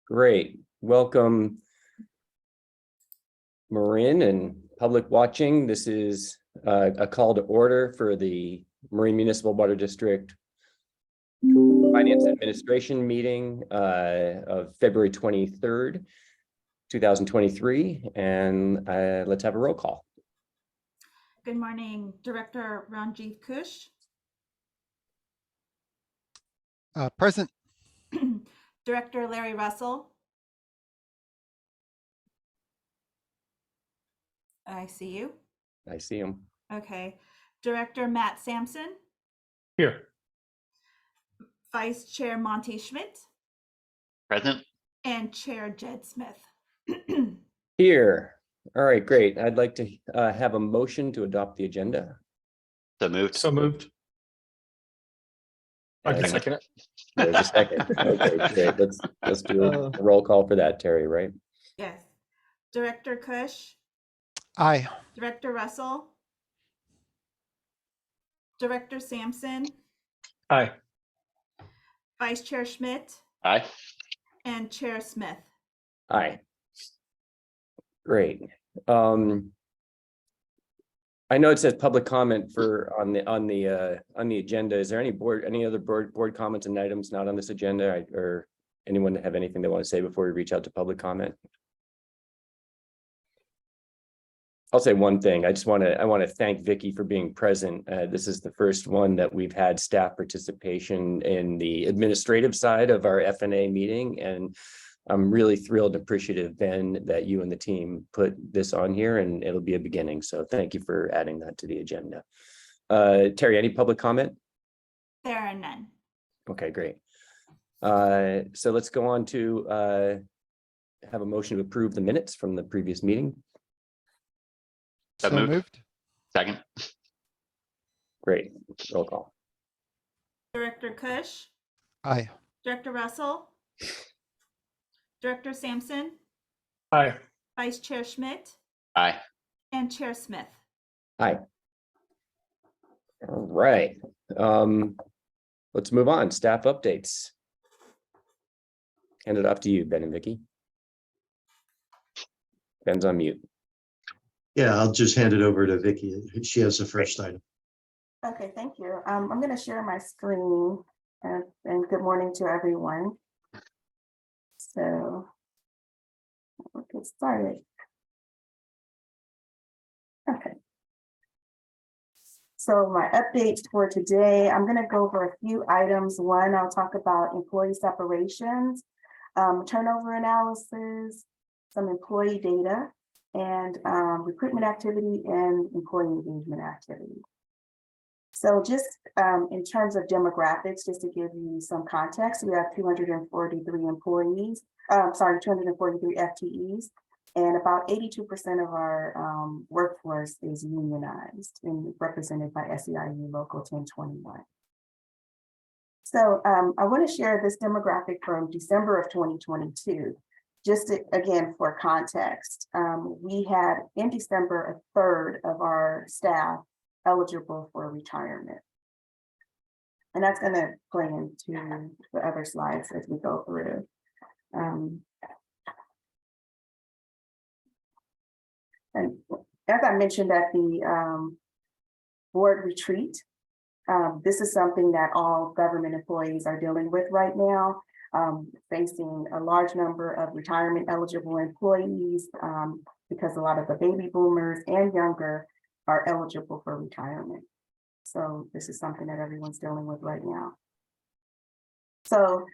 Great. Welcome, Marin and public watching. This is a call to order for the Marine Municipal Water District Finance Administration meeting of February 23rd, 2023. And let's have a roll call. Good morning, Director Ranjit Kush. Present. Director Larry Russell. I see you. I see him. Okay. Director Matt Sampson. Here. Vice Chair Monty Schmidt. Present. And Chair Jed Smith. Here. All right, great. I'd like to have a motion to adopt the agenda. So moved. So moved. I can And second it. there's a second. Okay, great. Let's do a roll call for that, Terry, right? Yes. Director Kush. Aye. Director Russell. Director Sampson. Aye. Vice Chair Schmidt. Aye. And Chair Smith. Aye. Great. I know it says public comment for on the agenda. Is there any other board comments and items not on this agenda, or anyone have anything they want to say before we reach out to public comment? I'll say one thing. I want to thank Vicky for being present. This is the first one that we've had staff participation in the administrative side of our FNA meeting, and I'm really thrilled and appreciative, Ben, that you and the team put this on here, and it'll be a beginning. So thank you for adding that to the agenda. Terry, any public comment? There are none. Okay, great. So let's go on to have a motion to approve the minutes from the previous meeting. So moved. Second. Great. Roll call. Director Kush. Aye. Director Russell. Director Sampson. Aye. Vice Chair Schmidt. Aye. And Chair Smith. Aye. All right. Let's move on. Staff updates. Hand it off to you, Ben and Vicky. Ben's on mute. Yeah, I'll just hand it over to Vicky. She has the first item. Okay, thank you. I'm going to share my screen and good morning to everyone. So we'll get started. Okay. So my updates for today, I'm going to go over a few items. One, I'll talk about employee separations, turnover analysis, some employee data, and recruitment activity and employee engagement activity. So just in terms of demographics, just to give you some context, we have 243 employees, 243 FTEs, and about 82% of our workforce is unionized and represented by SEIU Local 1021. So I want to share this demographic from December of 2022. Just to, again, for context, we had in December a third of our staff eligible for retirement. And that's going to play into the other slides as we go through. And as I mentioned at the board retreat, this is something that all government employees are dealing with right now. Facing a large number of retirement eligible employees because a lot of the baby boomers and younger are eligible for retirement. So this is something that everyone's dealing with right now. So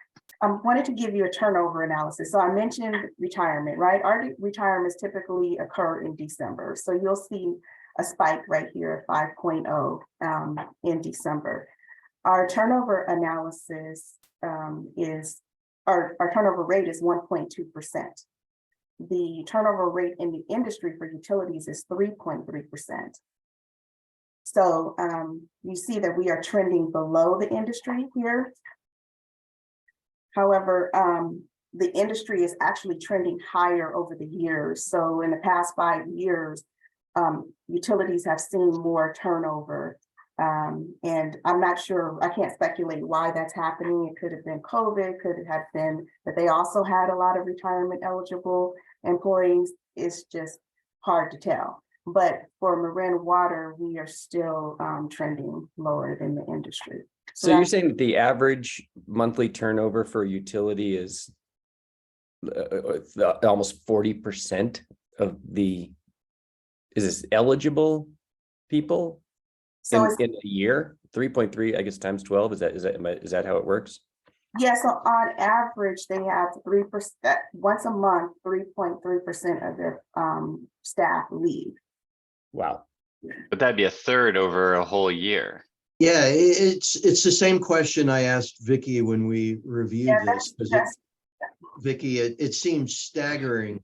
I wanted to give you a turnover analysis. So I mentioned retirement, right? Our retirements typically occur in December. So you'll see a spike right here at 5.0 in December. Our turnover analysis our turnover rate is 1.2%. The turnover rate in the industry for utilities is 3.3%. So you see that we are trending below the industry here. However, the industry is actually trending higher over the years. So in the past 5 years, utilities have seen more turnover And I'm not sure, I can't speculate why that's happening. It could have been COVID, could have been that they also had a lot of retirement eligible employees. It's just hard to tell. But for Marin Water, we are still trending lower than the industry. So you're that's- saying that the average monthly turnover for utility is almost 40% of the, is this eligible people So in, it's, in a year? 3.3, I guess, times 12, is that how it works? yeah, so on average, they have 3%, once a month, 3.3% of their staff leave. Wow. But that'd be a third over a whole year. Yeah, it's the same question I asked Vicky when we reviewed Yeah, this. 'Cause that's Vicky, it seems staggering.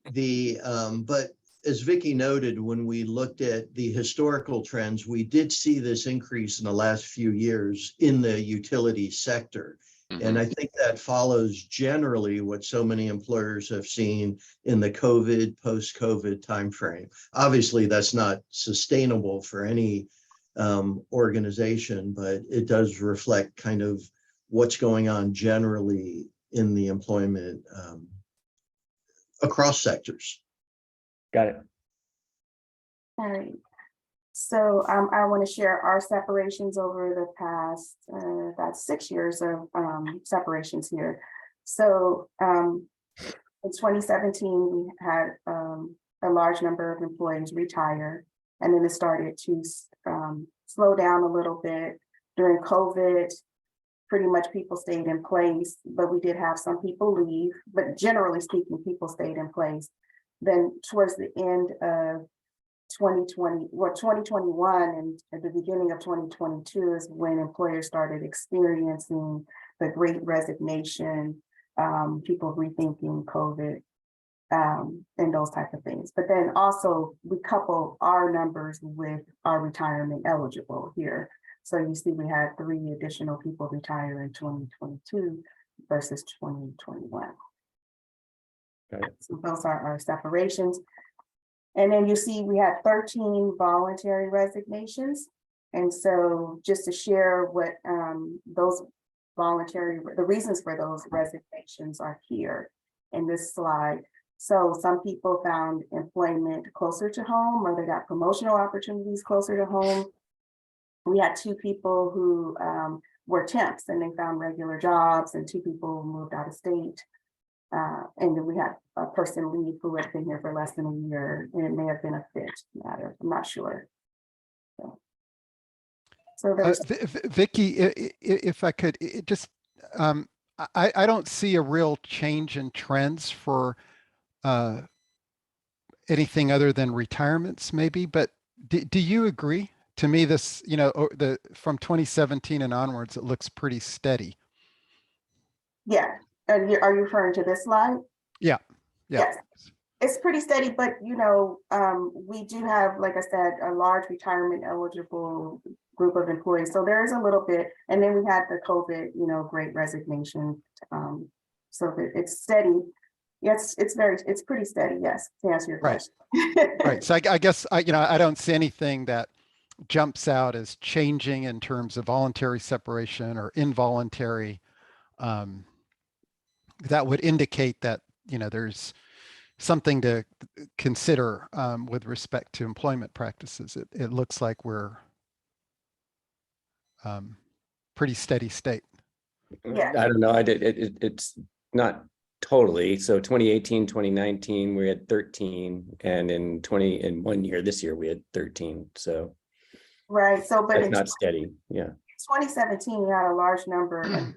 But as Vicky noted, when we looked at the historical trends, we did see this increase in the last few years in the utility sector. And I think that follows generally what so many employers have seen in the COVID, post-COVID timeframe. Obviously, that's not sustainable for any organization, but it does reflect kind of what's going on generally in the employment across sectors. Got it. all right. So I want to share our separations over the past about 6 years of separations here. So in 2017, we had a large number of employees retire, and then it started to slow down a little bit. During COVID, pretty much people stayed in place, but we did have some people leave, but generally speaking, people stayed in place. Then towards the end of 2021 and at the beginning of 2022 is when employers started experiencing the great resignation, people rethinking COVID, and those type of things. But then also we couple our numbers with our retirement eligible here. So you see we had 3 additional people retire in 2022 versus 2021. Got it. So those are our separations. And then you see we had 13 voluntary resignations. And so just to share what those the reasons for those resignations are here in this slide. So some people found employment closer to home, or they got promotional opportunities closer to home. We had 2 people who were temps and they found regular jobs, and 2 people moved out of state. And then we had a person leave who had been here for less than a year, and it may have been a fit matter. I'm not sure. So there's Vicky, if I could, I don't see a real change in trends for anything other than retirements, maybe. But do you agree? To me, this, from 2017 and onwards, it looks pretty steady. yeah. And are you referring to this slide? Yeah. Yes. It's pretty steady, but we do have, like I said, a large retirement eligible group of employees. So there is a little bit, and then we had the COVID, great resignation. So it's steady. Yes, it's pretty steady. Yes, to answer your question. Right. So I guess I don't see anything that jumps out as changing in terms of voluntary separation or involuntary. That would indicate that there's something to consider with respect to employment practices. It looks like we're pretty steady state. Yeah. I don't know. It's not totally. So 2018, 2019, we had 13, and in 1 year, this year, we had 13. So right. So, but it's not steady. Yeah. 2017, we had a large number. And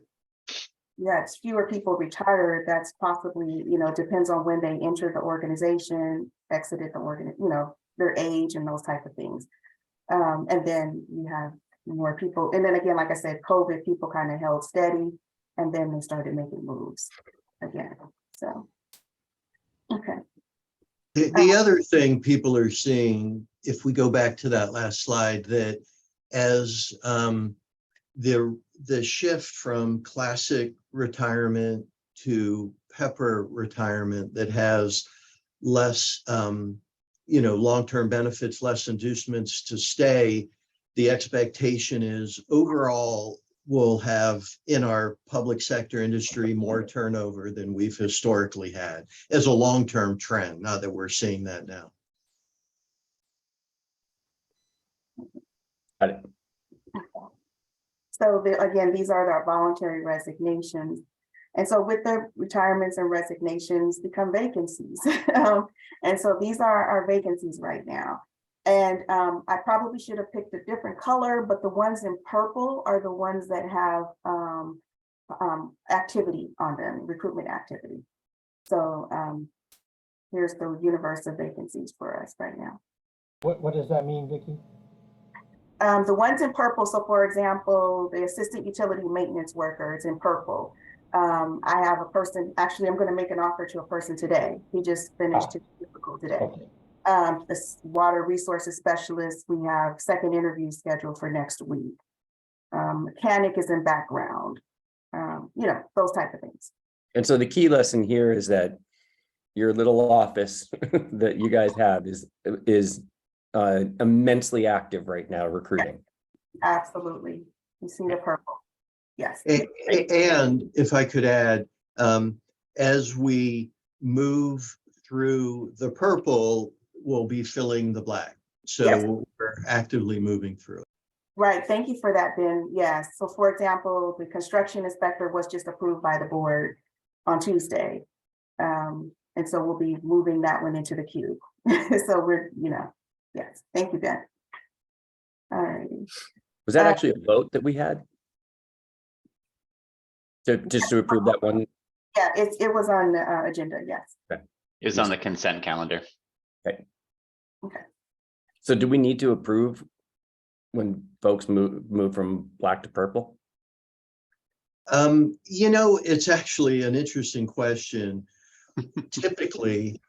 yes, fewer people retired. That's possibly, depends on when they entered the organization, exited the their age and those type of things. And then you have more people. And then again, like I said, COVID, people kind of held steady, and then they started making moves again. So, okay. The other thing people are seeing, if we go back to that last slide, that as the shift from classic retirement to pepper retirement that has less long-term benefits, less inducements to stay, the expectation is overall we'll have in our public sector industry more turnover than we've historically had as a long-term trend, not that we're seeing that now. Got it. So again, these are our voluntary resignations. And so with the retirements and resignations become vacancies. And so these are our vacancies right now. And I probably should have picked a different color, but the ones in purple are the ones that have activity on them, recruitment activity. So here's the universe of vacancies for us right now. What does that mean, Vicki? The ones in purple, so for example, the assistant utility maintenance workers in purple. I have a person, actually, I'm going to make an offer to a person today. He just finished his physical today. Okay. The water resources specialist, we have second interview scheduled for next week. Mechanic is in background, you know, those type of things. And so the key lesson here is that your little office that you guys have is immensely active right now recruiting. Absolutely. You see the purple. Yes. And if I could add, as we move through the purple, we'll be filling the black. So Yes. we're actively moving through it. Right. Thank you for that, Ben. Yes. So for example, the construction inspector was just approved by the board on Tuesday. And so we'll be moving that one into the queue. So we're, you know, yes. Thank you, Ben. All right. Was that actually a vote that we had? Just to approve that one? Yeah, it was on the agenda. Yes. Is on the consent calendar. So do we need to approve when folks move from black to purple? You know, it's actually an interesting question. Typically,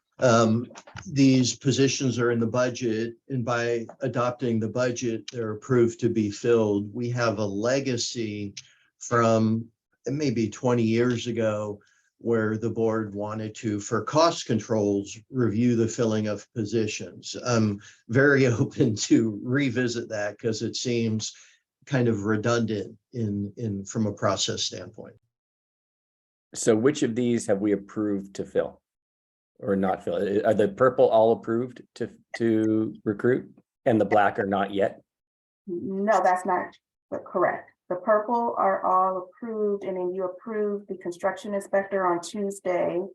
these positions are in the budget, and by adopting the budget, they're approved to be filled. We have a legacy from maybe 20 years ago where the board wanted to, for cost controls, review the filling of positions. I'm very open to revisit that because it seems kind of redundant from a process standpoint. So which of these have we approved to fill or not fill? Are the purple all approved to recruit and the black are not yet? No, that's not correct. The purple are all approved, and then you approved the construction inspector on Tuesday.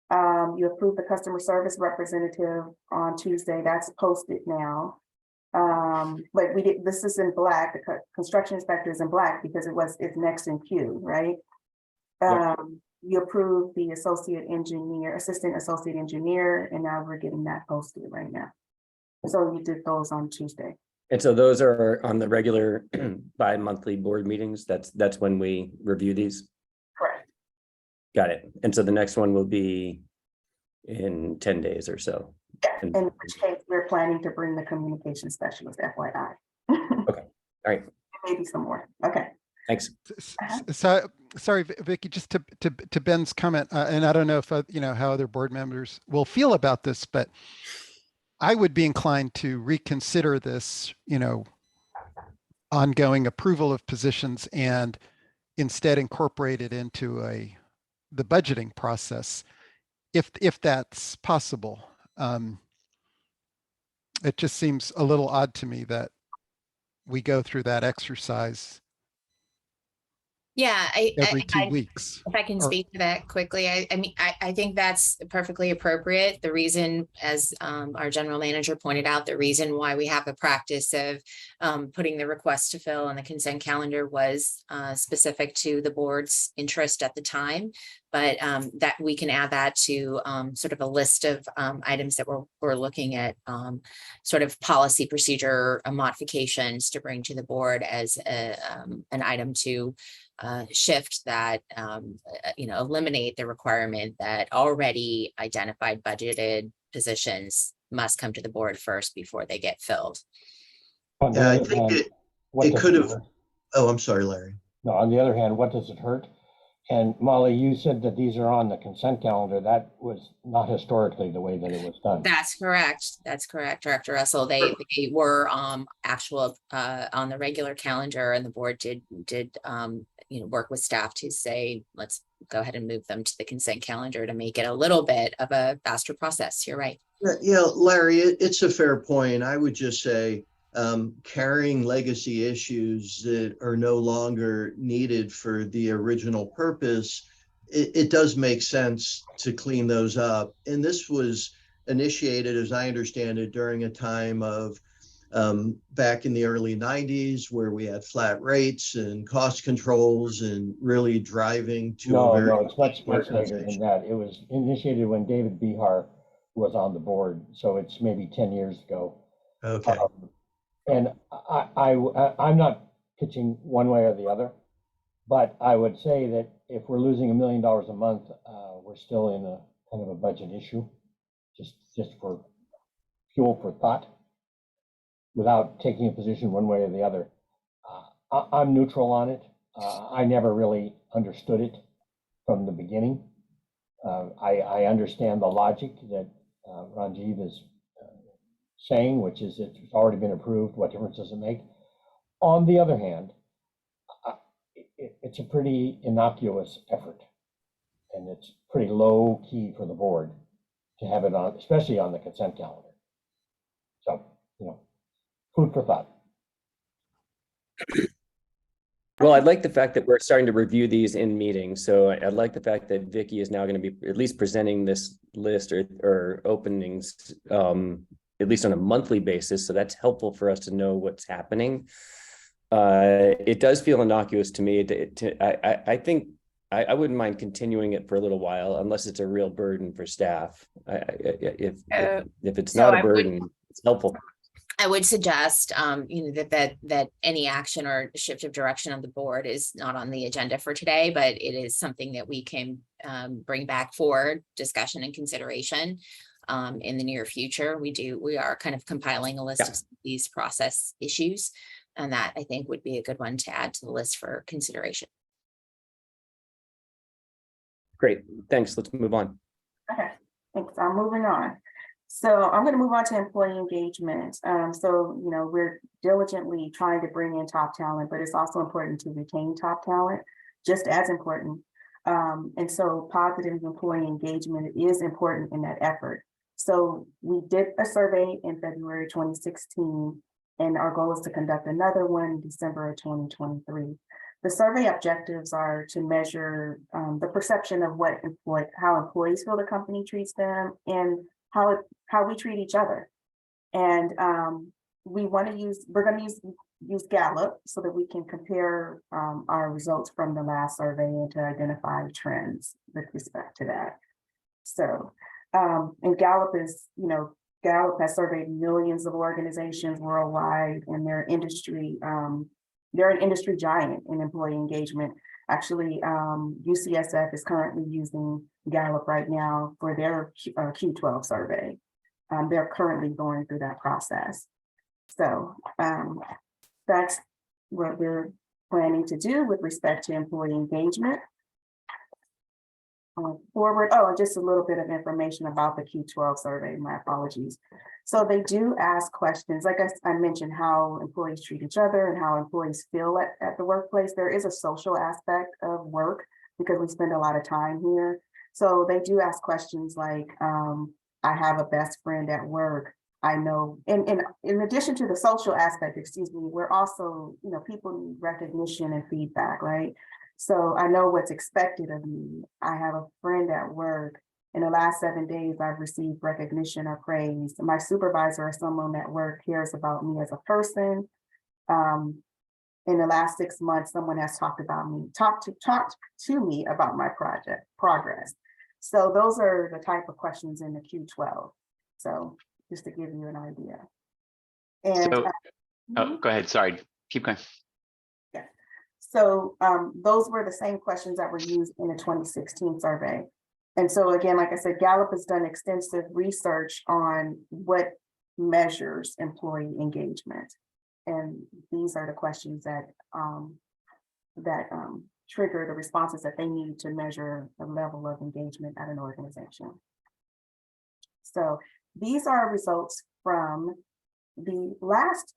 You approved the customer service representative on Tuesday. That's posted now. But we did, this is in black. The construction inspector is in black because it's next in queue, right? Yep. You approved the assistant associate engineer, and now we're getting that posted right now. So you did those on Tuesday. And so those are on the regular bi-monthly board meetings. That's when we review these. Correct. Got it. And so the next one will be in 10 days or so. Yeah, in which case we're planning to bring the communication specialist, FYI. Okay. All right. Maybe some more. Okay. Thanks. So, sorry, Vicki, just to Ben's comment, and I don't know if, you know, how other board members will feel about this, but I would be inclined to reconsider this, you know, ongoing approval of positions and instead incorporate it into the budgeting process, if that's possible. It just seems a little odd to me we go through that exercise Yeah, every 2 weeks. if I can speak to that quickly, I mean, I think that's perfectly appropriate. The reason, as our general manager pointed out, the reason why we have a practice of putting the request to fill on the consent calendar was specific to the board's interest at the time. But that we can add that to sort of a list of items that we're looking at, sort of policy procedure modifications to bring to the board as an item to shift that, eliminate the requirement that already identified budgeted positions must come to the board first before they get filled. Yeah, I think it could have. Oh, I'm sorry, Larry. No, on the other hand, what does it hurt And Molly, you said that these are on the consent calendar. That was not historically the way that it was done. That's correct. That's correct, Director Russell. They were actual on the regular calendar, and the board did work with staff to say, let's go ahead and move them to the consent calendar to make it a little bit of a faster process. You're right. Yeah, Larry, it's a fair point. I would just say carrying legacy issues that are no longer needed for the original purpose, it does make sense to clean those up. And this was initiated, as I understand it, during a time of back in the early 90s where we had flat rates and cost controls and really driving to No, a very it's much later than that. It was initiated when David Bihar was on the board. So it's maybe 10 years ago. okay. And I'm not pitching one way or the other, but I would say that if we're losing $1 million a month, we're still in a kind of a budget issue, just for fuel for thought, without taking a position one way or the other. I'm neutral on it. I never really understood it from the beginning. I understand the logic that Ranjiv is saying, which is it's already been approved. What difference does it make? On the other hand, it's a pretty innocuous effort, and it's pretty low key for the board to have it on, especially on the consent calendar. So, food for thought. Well, I'd like the fact that we're starting to review these in meetings. So I'd like the fact that Vicky is now going to be at least presenting this list or openings, at least on a monthly basis. So that's helpful for us to know what's happening. It does feel innocuous to me. I think I wouldn't mind continuing it for a little while, unless it's a real burden for staff. If it's so not a burden, it's helpful. I would suggest, that any action or shift of direction of the board is not on the agenda for today, but it is something that we can bring back for discussion and consideration in the near future. We are kind of compiling a list of these process issues, and that I think would be a good one to add to the list for consideration. Great, thanks. Let's move on. Okay, thanks. I'm moving on. So I'm going to move on to employee engagement. So, we're diligently trying to bring in top talent, but it's also important to retain top talent, just as important. And so positive employee engagement is important in that effort. So we did a survey in February 2016, and our goal is to conduct another one in December of 2023. The survey objectives are to measure the perception of how employees feel the company treats them, and how we treat each other. And we're going to use Gallup so that we can compare our results from the last survey and to identify trends with respect to that. So, and Gallup has surveyed millions of organizations worldwide, and they're an industry giant in employee engagement. Actually, UCSF is currently using Gallup right now for their Q12 survey. They're currently going through that process. So that's what we're planning to do with respect to employee engagement. Forward. Oh, and just a little bit of information about the Q12 survey. My apologies. So they do ask questions, like I mentioned, how employees treat each other and how employees feel at the workplace. There is a social aspect of work because we spend a lot of time here. So they do ask questions like, I have a best friend at work. I know, and in addition to the social aspect, we're also, people need recognition and feedback, right? So I know what's expected of me. I have a friend at work. In the last 7 days, I've received recognition or praise. My supervisor or someone at work cares about me as a person. In the last 6 months, someone has talked to me about my progress. So those are the type of questions in the Q12. So just to give you an idea. And Go ahead. Sorry, keep going. Yeah. So those were the same questions that were used in the 2016 survey. And so again, like I said, Gallup has done extensive research on what measures employee engagement. And these are the questions that trigger the responses that they need to measure the level of engagement at an organization. So these are results from the last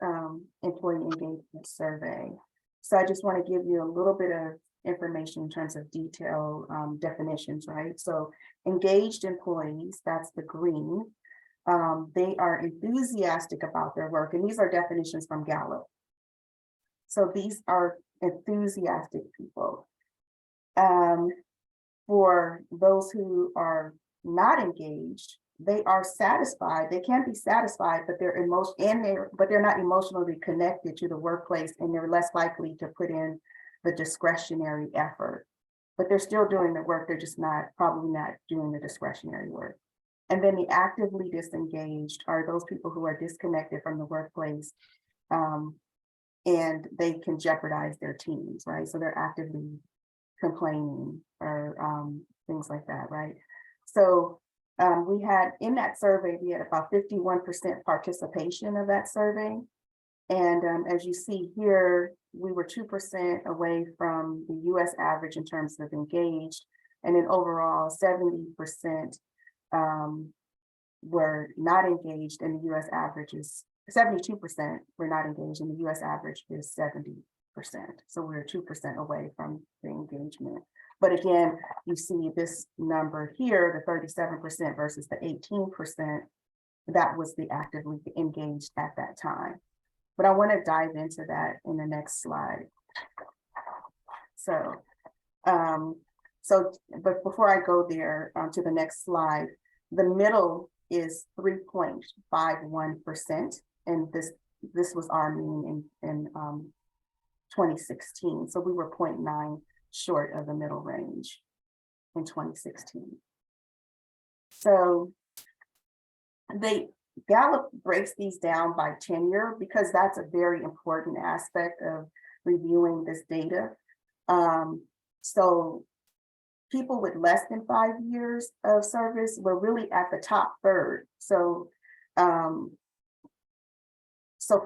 employee engagement survey. So I just want to give you a little bit of information in terms of detail definitions, right? So engaged employees, that's the green. They are enthusiastic about their work, and these are definitions from Gallup. So these are enthusiastic people. For those who are not engaged, they are satisfied. They can be satisfied, but they're not emotionally connected to the workplace, and they're less likely to put in the discretionary effort. But they're still doing the work. They're just probably not doing the discretionary work. And then the actively disengaged are those people who are disconnected from the workplace, and they can jeopardize their teams, right? So they're actively complaining or things like that, right? So we had in that survey, we had about 51% participation of that survey. And as you see here, we were 2% away from the US average in terms of engaged. And then overall, 70% were not engaged, and the US average is 72% were not engaged, and the US average is 70%. So we're 2% away from the engagement. But again, you see this number here, the 37% versus the 18%, that was the actively engaged at that time. But I want to dive into that in the next slide. So, but before I go there to the next slide, the middle is 3.51%, and this was our mean in 2016. So we were 0.9 short of the middle range in 2016. So Gallup breaks these down by tenure because that's a very important aspect of reviewing this data. So people with less than 5 years of service were really at the top third. So,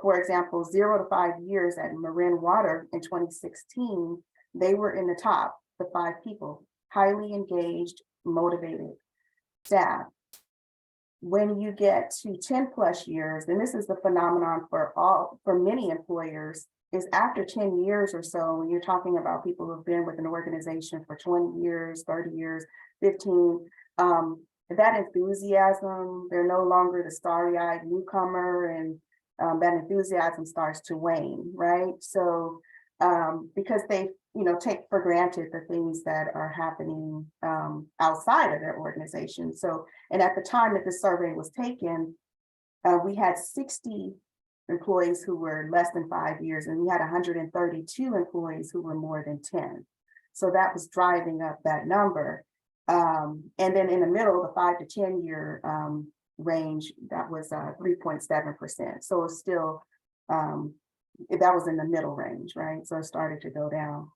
for example, 0 to 5 years at Marin Water in 2016, they were in the top, the 5 people, highly engaged, motivated staff. When you get to 10 plus years, and this is the phenomenon for many employers, is after 10 years or so, when you're talking about people who've been with an organization for 20 years, 30 years, 15, that enthusiasm, they're no longer the starry-eyed newcomer, and that enthusiasm starts to wane, right? So because they take for granted the things that are happening outside of their organization. So, and at the time that the survey was taken, we had 60 employees who were less than 5 years, and we had 132 employees who were more than 10. So that was driving up that number. And then in the middle, the 5 to 10 year range, that was 3.7%. So it's still, that was in the middle range, right? So it started to go down.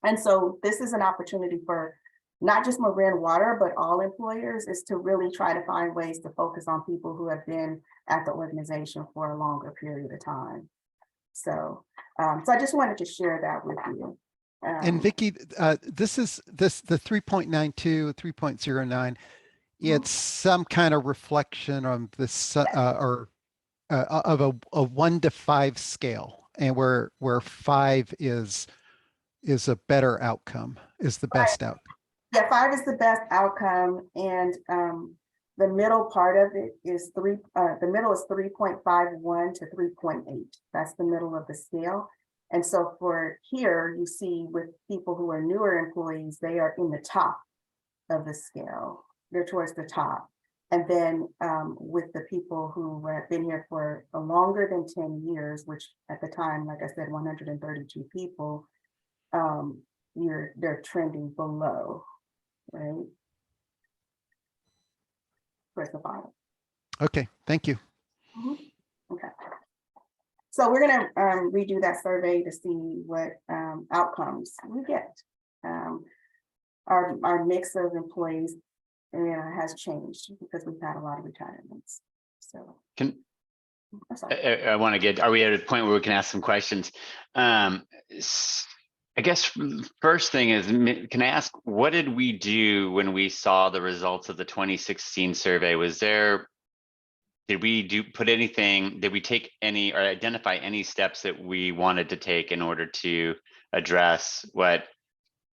And so this is an opportunity for not just Marin Water, but all employers, is to really try to find ways to focus on people who have been at the organization for a longer period of time. So, so I just wanted to share that with you. And Vicki, the 3.92, 3.09, it's some kind of reflection on this of a 1 to 5 scale, and where 5 is a better outcome, is the best outcome. Yeah, 5 is the best outcome, and the middle part of it is the middle is 3.51 to 3.8. That's the middle of the scale. And so for here, you see with people who are newer employees, they are in the top of the scale. They're towards the top. And then with the people who have been here for longer than 10 years, which at the time, like I said, 132 people, they're trending below, right? Towards the bottom. Okay, thank you. Okay. So we're going to redo that survey to see what outcomes we get. Our mix of employees has changed because we've had a lot of retirements. So I want to get, are we at a point where we can ask some questions? I guess first thing is, can I ask, what did we do when we saw the results of the 2016 survey? Did we put anything, did we take any or identify any steps that we wanted to take in order to address what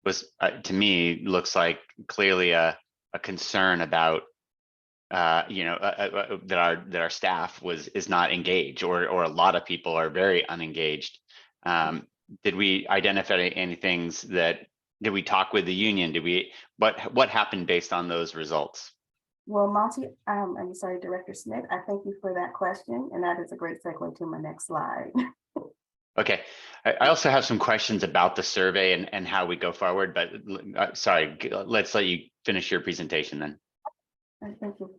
was, to me, looks like clearly a concern about that our staff is not engaged, or a lot of people are very unengaged. Did we identify any things did we talk with the union? What happened based on those results? Well, Monty, I'm sorry, Director Smith, I thank you for that question, and that is a great segue to my next slide. Okay, I also have some questions about the survey and how we go forward, but sorry, let's let you finish your presentation then. Thank you.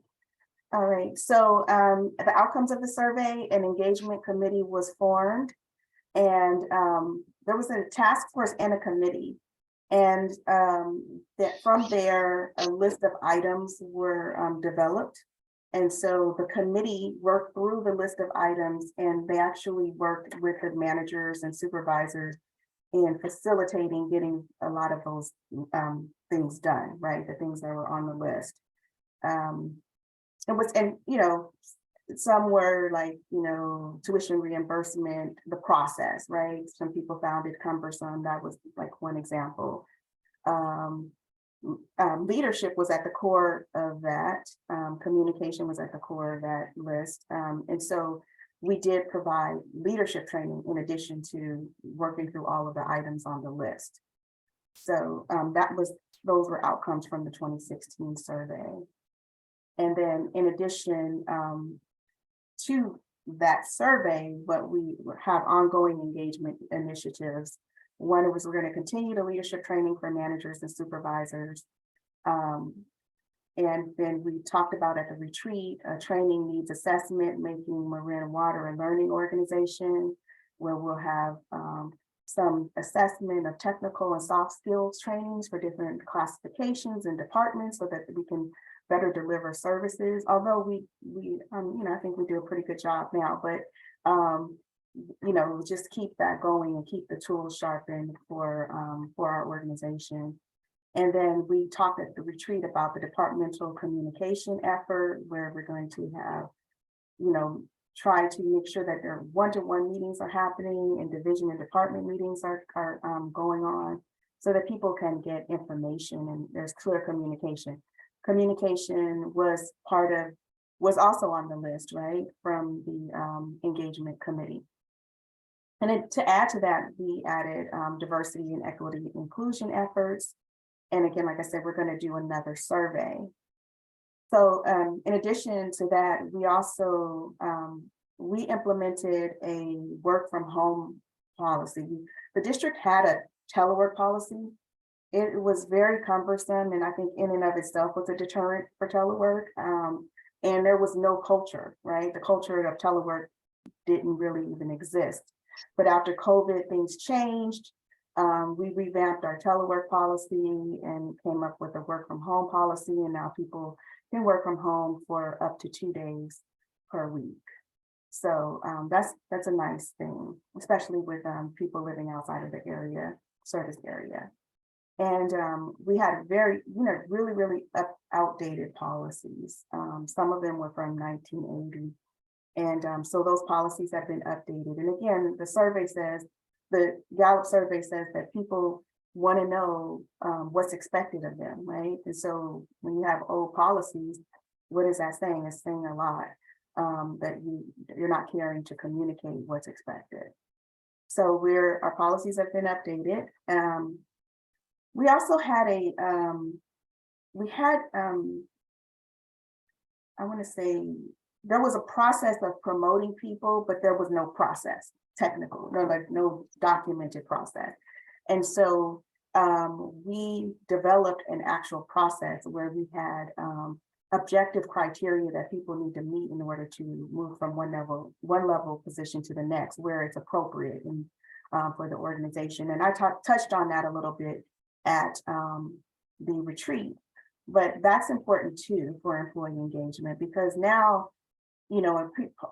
All right, so the outcomes of the survey, an engagement committee was formed, and there was a task force and a committee. And that from there, a list of items were developed. And so the committee worked through the list of items, and they actually worked with the managers and supervisors in facilitating getting a lot of those things done, right? The things that were on the list. Some were like, tuition reimbursement, the process, right? Some people found it cumbersome. That was like one example. Leadership was at the core of that. Communication was at the core of that list. And so we did provide leadership training in addition to working through all of the items on the list. So those were outcomes from the 2016 survey. And then in addition to that survey, but we have ongoing engagement initiatives. One was we're going to continue the leadership training for managers and supervisors. And then we talked about at the retreat, a training needs assessment, making Marin Water a learning organization, where we'll have some assessment of technical and soft skills trainings for different classifications and departments so that we can better deliver services. Although we I think we do a pretty good job now, but just keep that going and keep the tools sharpened for our organization. And then we talked at the retreat about the departmental communication effort, where we're going to have, try to make sure that their one-to-one meetings are happening and division and department meetings are going on, so that people can get information and there's clear communication. Communication was also on the list, right, from the engagement committee. And then to add to that, we added diversity and equity inclusion efforts. And again, like I said, we're going to do another survey. So in addition to that, we also, we implemented a work from home policy. The district had a telework policy. It was very cumbersome, and I think in and of itself was a deterrent for telework. And there was no culture, right? The culture of telework didn't really even exist. But after COVID, things changed. We revamped our telework policy and came up with a work from home policy. And now people can work from home for up to 2 days per week. So that's a nice thing, especially with people living outside of the service area. And we had very, really, really outdated policies. Some of them were from 1980. And so those policies have been updated. And again, the Gallup survey says that people want to know what's expected of them, right? And so when you have old policies, what is that saying? It's saying a lot, that you're not caring to communicate what's expected. So our policies have been updated. We also had I want to say, there was a process of promoting people, but there was no process, no documented process. And so we developed an actual process where we had objective criteria that people need to meet in order to move from one level position to the next, where it's appropriate and for the organization. And I touched on that a little bit at the retreat, but that's important too for employee engagement, because now,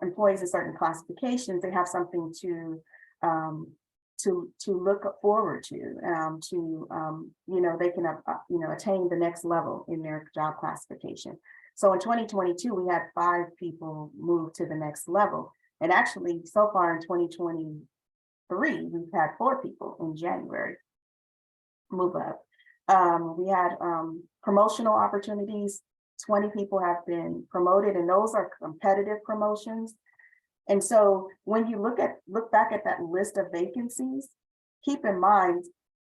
employees in certain classifications, they have something to look forward to, they can, attain the next level in their job classification. So in 2022, we had 5 people move to the next level. And actually, so far in 2023, we've had 4 people in January move up. We had promotional opportunities. 20 people have been promoted, and those are competitive promotions. And so when you look back at that list of vacancies, keep in mind,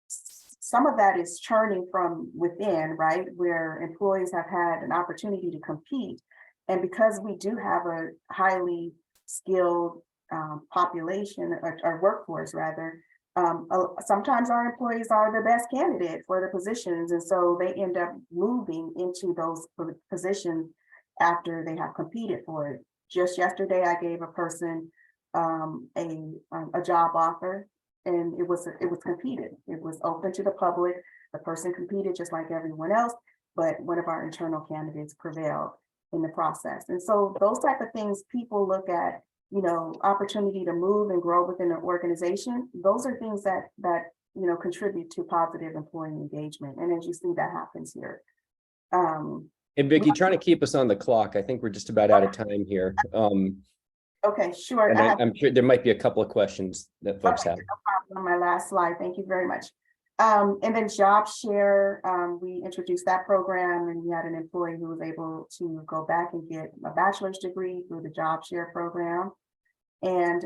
some of that is churning from within, right? Where employees have had an opportunity to compete. And because we do have a highly skilled population, or workforce rather, sometimes our employees are the best candidate for the positions. And so they end up moving into those positions after they have competed for it. Just yesterday, I gave a person a job offer, and it was competed. It was open to the public. The person competed just like everyone else, but one of our internal candidates prevailed in the process. And so those type of things, people look at, opportunity to move and grow within an organization. Those are things that contribute to positive employee engagement. And as you see, that happens here. And Vicki, trying to keep us on the clock. I think we're just about out of time here. Okay, sure. And I'm sure there might be a couple of questions that folks have. No problem. On my last slide. Thank you very much. And then Job Share, we introduced that program, and we had an employee who was able to go back and get a bachelor's degree through the Job Share program. And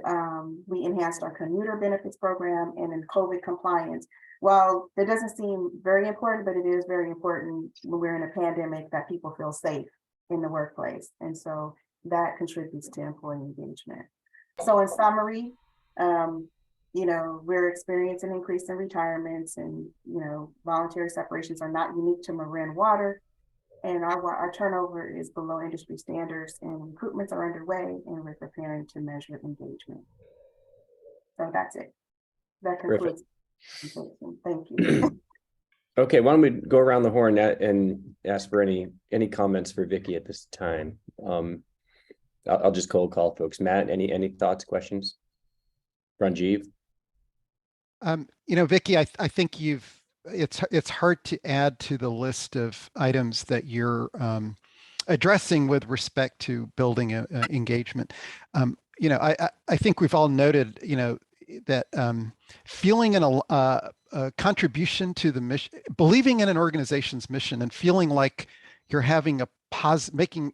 we enhanced our commuter benefits program, and then COVID compliance. Well, that doesn't seem very important, but it is very important when we're in a pandemic that people feel safe in the workplace. And so that contributes to employee engagement. So in summary, we're experiencing an increase in retirements, and, voluntary separations are not unique to Marin Water. And our turnover is below industry standards, and recruitments are underway, and we're preparing to measure engagement. So that's it. That concludes. Thank you. Okay, why don't we go around the horn and ask for any comments for Vicki at this time? I'll just cold call folks. Matt, any thoughts, questions? Ranjiv? Vicki, I think it's hard to add to the list of items that you're addressing with respect to building engagement. I think we've all noted, that feeling a contribution to the mission, believing in an organization's mission, and feeling like you're having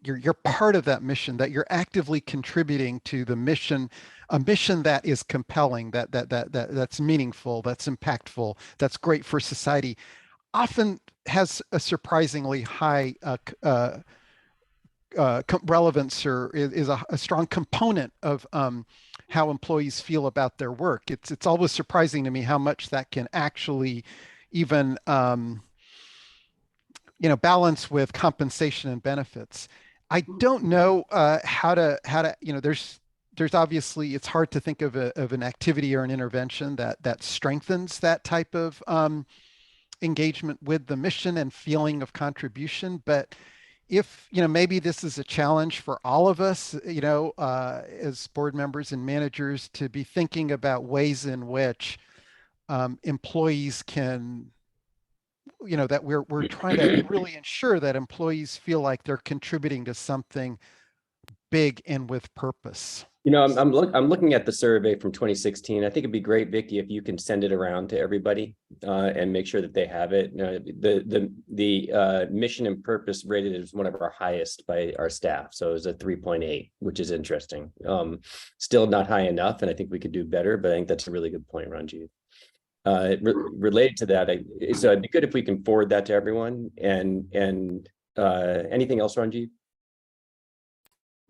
you're part of that mission, that you're actively contributing to the mission, a mission that is compelling, that's meaningful, that's impactful, that's great for society, often has a surprisingly high relevance, or is a strong component of how employees feel about their work. It's always surprising to me how much that can actually even balance with compensation and benefits. I don't know how to there's obviously, it's hard to think of an activity or an intervention that strengthens that type of engagement with the mission and feeling of contribution. But if, maybe this is a challenge for all of us, as board members and managers, to be thinking about ways in which employees can, that we're trying to really ensure that employees feel like they're contributing to something big and with purpose. I'm looking at the survey from 2016. I think it'd be great, Vicki, if you can send it around to everybody and make sure that they have it. The mission and purpose rated is one of our highest by our staff. So it was a 3.8, which is interesting. Still not high enough, and I think we could do better, but I think that's a really good point, Ranjiv. Related to that, so it'd be good if we can forward that to everyone. And anything else, Ranjiv?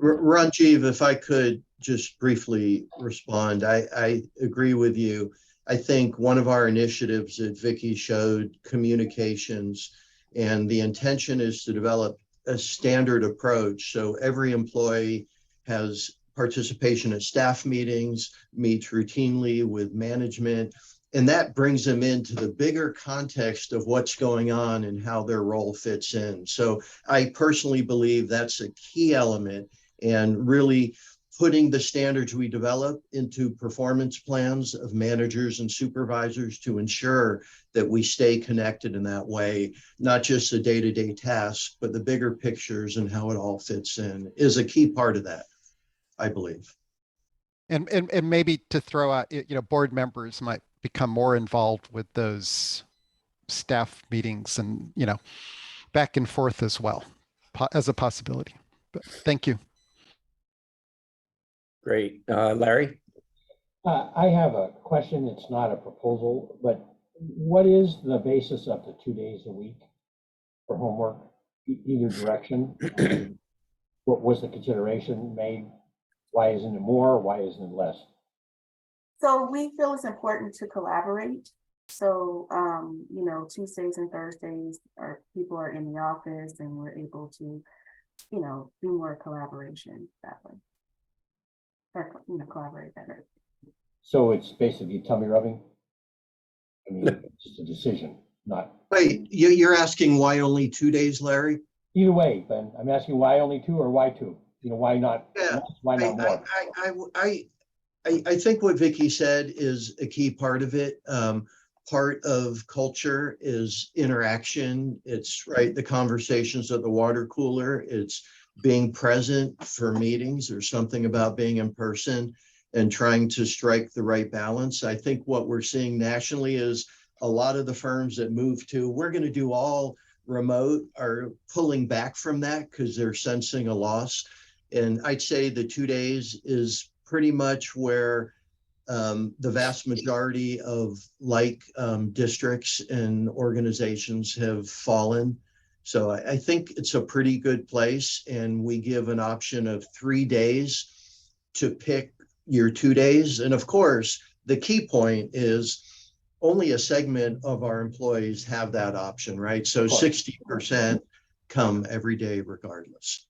Ranjiv, if I could just briefly respond, I agree with you. I think one of our initiatives that Vicki showed, communications, and the intention is to develop a standard approach. So every employee has participation at staff meetings, meets routinely with management, and that brings them into the bigger context of what's going on and how their role fits in. So I personally believe that's a key element, and really putting the standards we develop into performance plans of managers and supervisors to ensure that we stay connected in that way, not just the day-to-day tasks, but the bigger pictures and how it all fits in is a key part of that, I believe. And maybe to throw out, board members might become more involved with those staff meetings and, back and forth as well, as a possibility. But thank you. Great. Larry? I have a question. It's not a proposal, but what is the basis of the 2 days a week for homework, either direction? What was the consideration made? Why isn't it more? Why isn't it less? So we feel it's important to collaborate. So, Tuesdays and Thursdays people are in the office and we're able to, do more collaboration that way. Or, collaborate better. So it's basically tummy rubbing? I mean, it's just a decision, not. Wait, you're asking why only 2 days, Larry? Either way, Ben, I'm asking why only 2 or why 2? Why not? Yeah, Why not more? I think what Vicky said is a key part of it. Part of culture is interaction. It's right, the conversations at the water cooler. It's being present for meetings. There's something about being in person and trying to strike the right balance. I think what we're seeing nationally is a lot of the firms that move to, we're going to do all remote, are pulling back from that because they're sensing a loss. And I'd say the 2 days is pretty much where the vast majority of districts and organizations have fallen. So I think it's a pretty good place, and we give an option of 3 days to pick your 2 days. And of course, the key point is only a segment of our employees have that option, right? So 60% come every day regardless.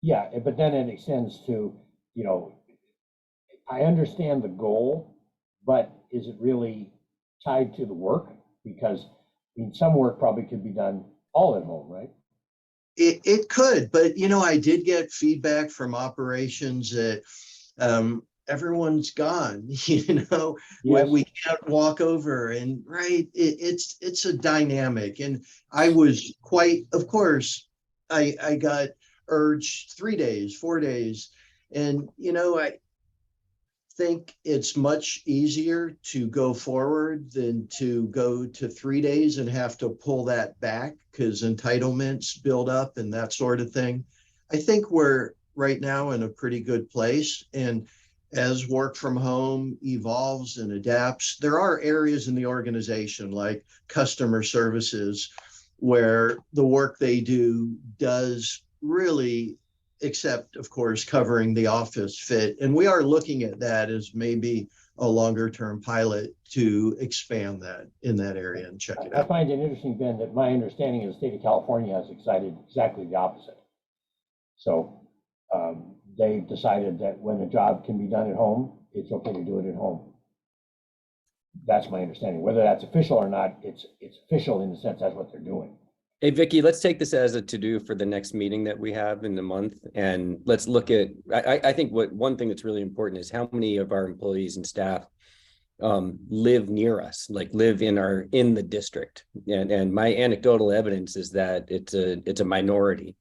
Yeah, but then it extends to, I understand the goal, but is it really tied to the work? Because some work probably could be done all at home, right? It could, but I did get feedback from operations that everyone's gone, when we can't walk over, and right, it's a dynamic. And I was of course, I got urged 3 days, 4 days. And, I think it's much easier to go forward than to go to 3 days and have to pull that back because entitlements build up and that sort of thing. I think we're right now in a pretty good place. And as work from home evolves and adapts, there are areas in the organization like customer services where the work they do does really, except of course covering the office, fit. And we are looking at that as maybe a longer term pilot to expand that in that area and check it out. I find it interesting, Ben, that my understanding is the state of California has decided exactly the opposite. So they've decided that when a job can be done at home, it's okay to do it at home. That's my understanding. Whether that's official or not, it's official in the sense that's what they're doing. Hey, Vicky, let's take this as a to-do for the next meeting that we have in the month. And let's look at, I think one thing that's really important is how many of our employees and staff live near us, like live in the district. And my anecdotal evidence is that it's a minority.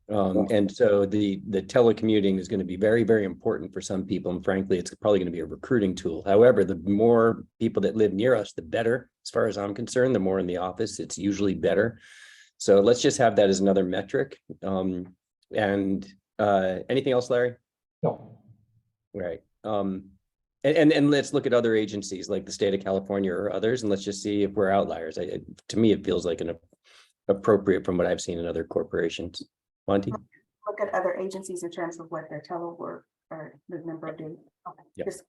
And so the telecommuting is going to be very, very important for some people. And frankly, it's probably going to be a recruiting tool. However, the more people that live near us, the better, as far as I'm concerned. The more in the office, it's usually better. So let's just have that as another metric. And anything else, Larry? No. Right. And let's look at other agencies like the state of California or others, and let's just see if we're outliers. To me, it feels like an appropriate from what I've seen in other corporations. Monty? Look at other agencies in terms of what their telework or the number of days. Okay. Yep. Just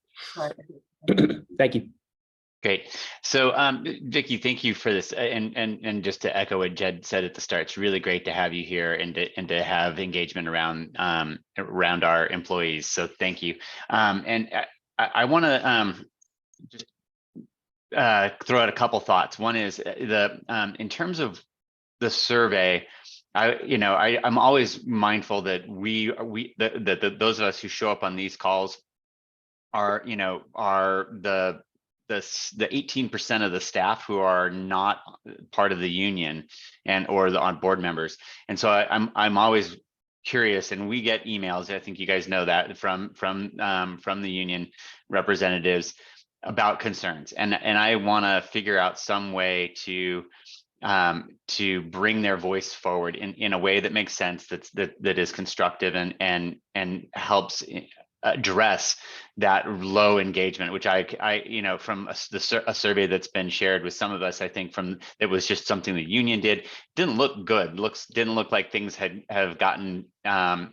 Thank you. Great. So, Vicky, thank you for this. And just to echo what Jed said at the start, it's really great to have you here and to have engagement around our employees. So thank you. And I want to just throw out a couple thoughts. One is in terms of the survey, I'm always mindful that those of us who show up on these calls are the 18% of the staff who are not part of the union or on board members. And so I'm always curious, and we get emails, I think you guys know that, from the union representatives about concerns. And I want to figure out some way to bring their voice forward in a way that makes sense, that is constructive and helps address that low engagement, which I from a survey that's been shared with some of us, I think it was just something the union didn't look good. Didn't look like things have gotten,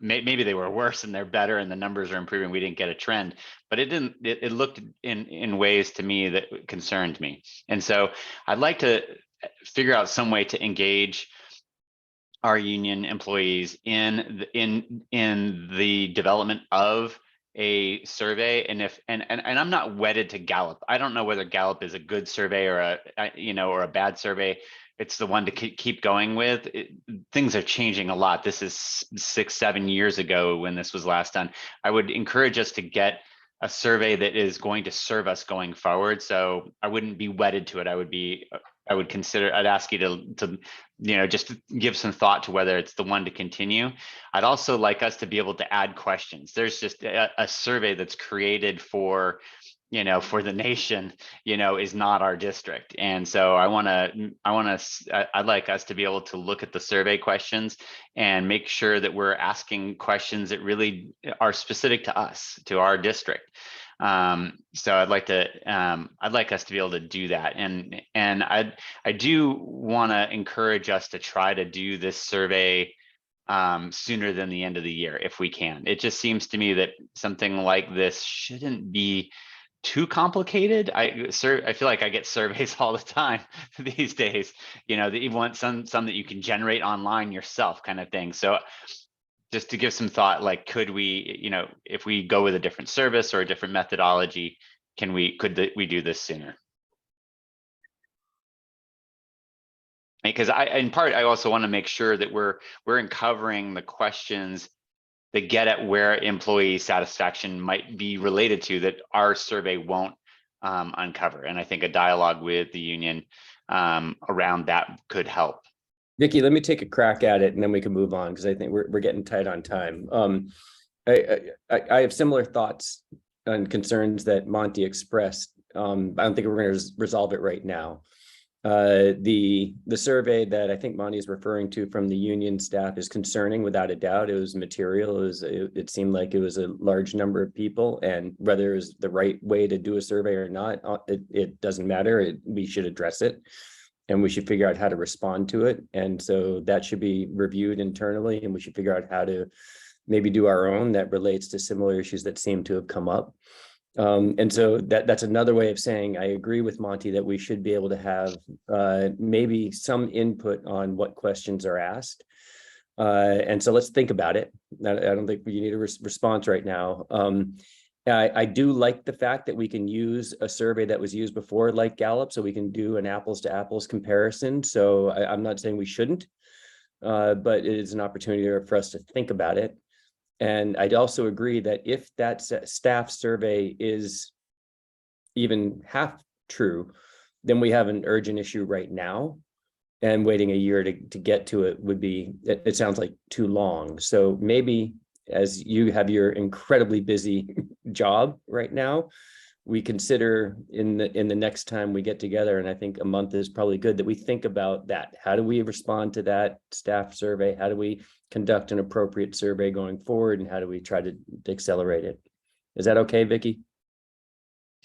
maybe they were worse and they're better and the numbers are improving. We didn't get a trend, but it looked in ways to me that concerned me. And so I'd like to figure out some way to engage our union employees in the development of a survey. And I'm not wedded to Gallup. I don't know whether Gallup is a good survey or a bad survey. It's the one to keep going with. Things are changing a lot. This is 6-7 years ago when this was last done. I would encourage us to get a survey that is going to serve us going forward. So I wouldn't be wedded to it. I'd ask you to just give some thought to whether it's the one to continue. I'd also like us to be able to add questions. There's just a survey that's created for the nation, is not our district. And so I'd like us to be able to look at the survey questions and make sure that we're asking questions that really are specific to us, to our district. So I'd like us to be able to do that. And I do want to encourage us to try to do this survey sooner than the end of the year, if we can. It just seems to me that something like this shouldn't be too complicated. I feel like I get surveys all the time these days, that you want some that you can generate online yourself, kind of thing. So just to give some thought, like, could we, if we go with a different service or a different methodology, could we do this sooner? Because I also want to make sure that we're uncovering the questions that get at where employee satisfaction might be related to that our survey won't uncover. And I think a dialogue with the union around that could help. Vicki, let me take a crack at it and then we can move on, because I think we're getting tight on time. I have similar thoughts and concerns that Monty expressed. I don't think we're going to resolve it right now. The survey that I think Monty is referring to from the union staff is concerning, without a doubt. It was material. It seemed like it was a large number of people, and whether it was the right way to do a survey or not, it doesn't matter. We should address it, and we should figure out how to respond to it. And so that should be reviewed internally, and we should figure out how to maybe do our own that relates to similar issues that seem to have come up. And so that's another way of saying I agree with Monty that we should be able to have maybe some input on what questions are asked. And so let's think about it. I don't think you need a response right now. I do like the fact that we can use a survey that was used before, like Gallup, so we can do an apples to apples comparison. So I'm not saying we shouldn't, but it is an opportunity for us to think about it. And I'd also agree that if that staff survey is even half true, then we have an urgent issue right now, and waiting a year to get to it would be, it sounds like too long. So maybe, as you have your incredibly busy job right now, we consider in the next time we get together, and I think a month is probably good, that we think about that. How do we respond to that staff survey? How do we conduct an appropriate survey going forward? And how do we try to accelerate it? Is that okay, Vicki?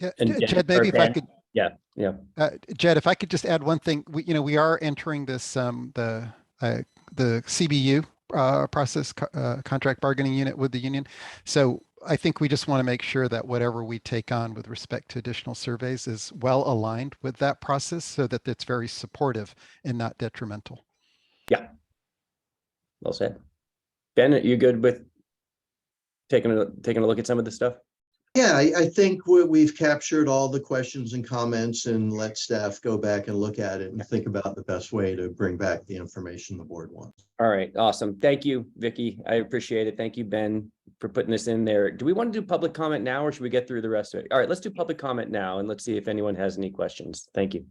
Yeah, And Jed, maybe if I could. Yeah. Jed, if I could just add one thing, we are entering this, the CBU process, contract bargaining unit with the union. So I think we just want to make sure that whatever we take on with respect to additional surveys is well aligned with that process, so that it's very supportive and not detrimental. Yeah. Well said. Ben, are you good with taking a look at some of the stuff? Yeah, I think we've captured all the questions and comments and let staff go back and look at it and think about the best way to bring back the information the board wants. All right, awesome. Thank you, Vicky. I appreciate it. Thank you, Ben, for putting this in there. Do we want to do public comment now or should we get through the rest of it? All right, let's do public comment now and let's see if anyone has any questions. Thank you.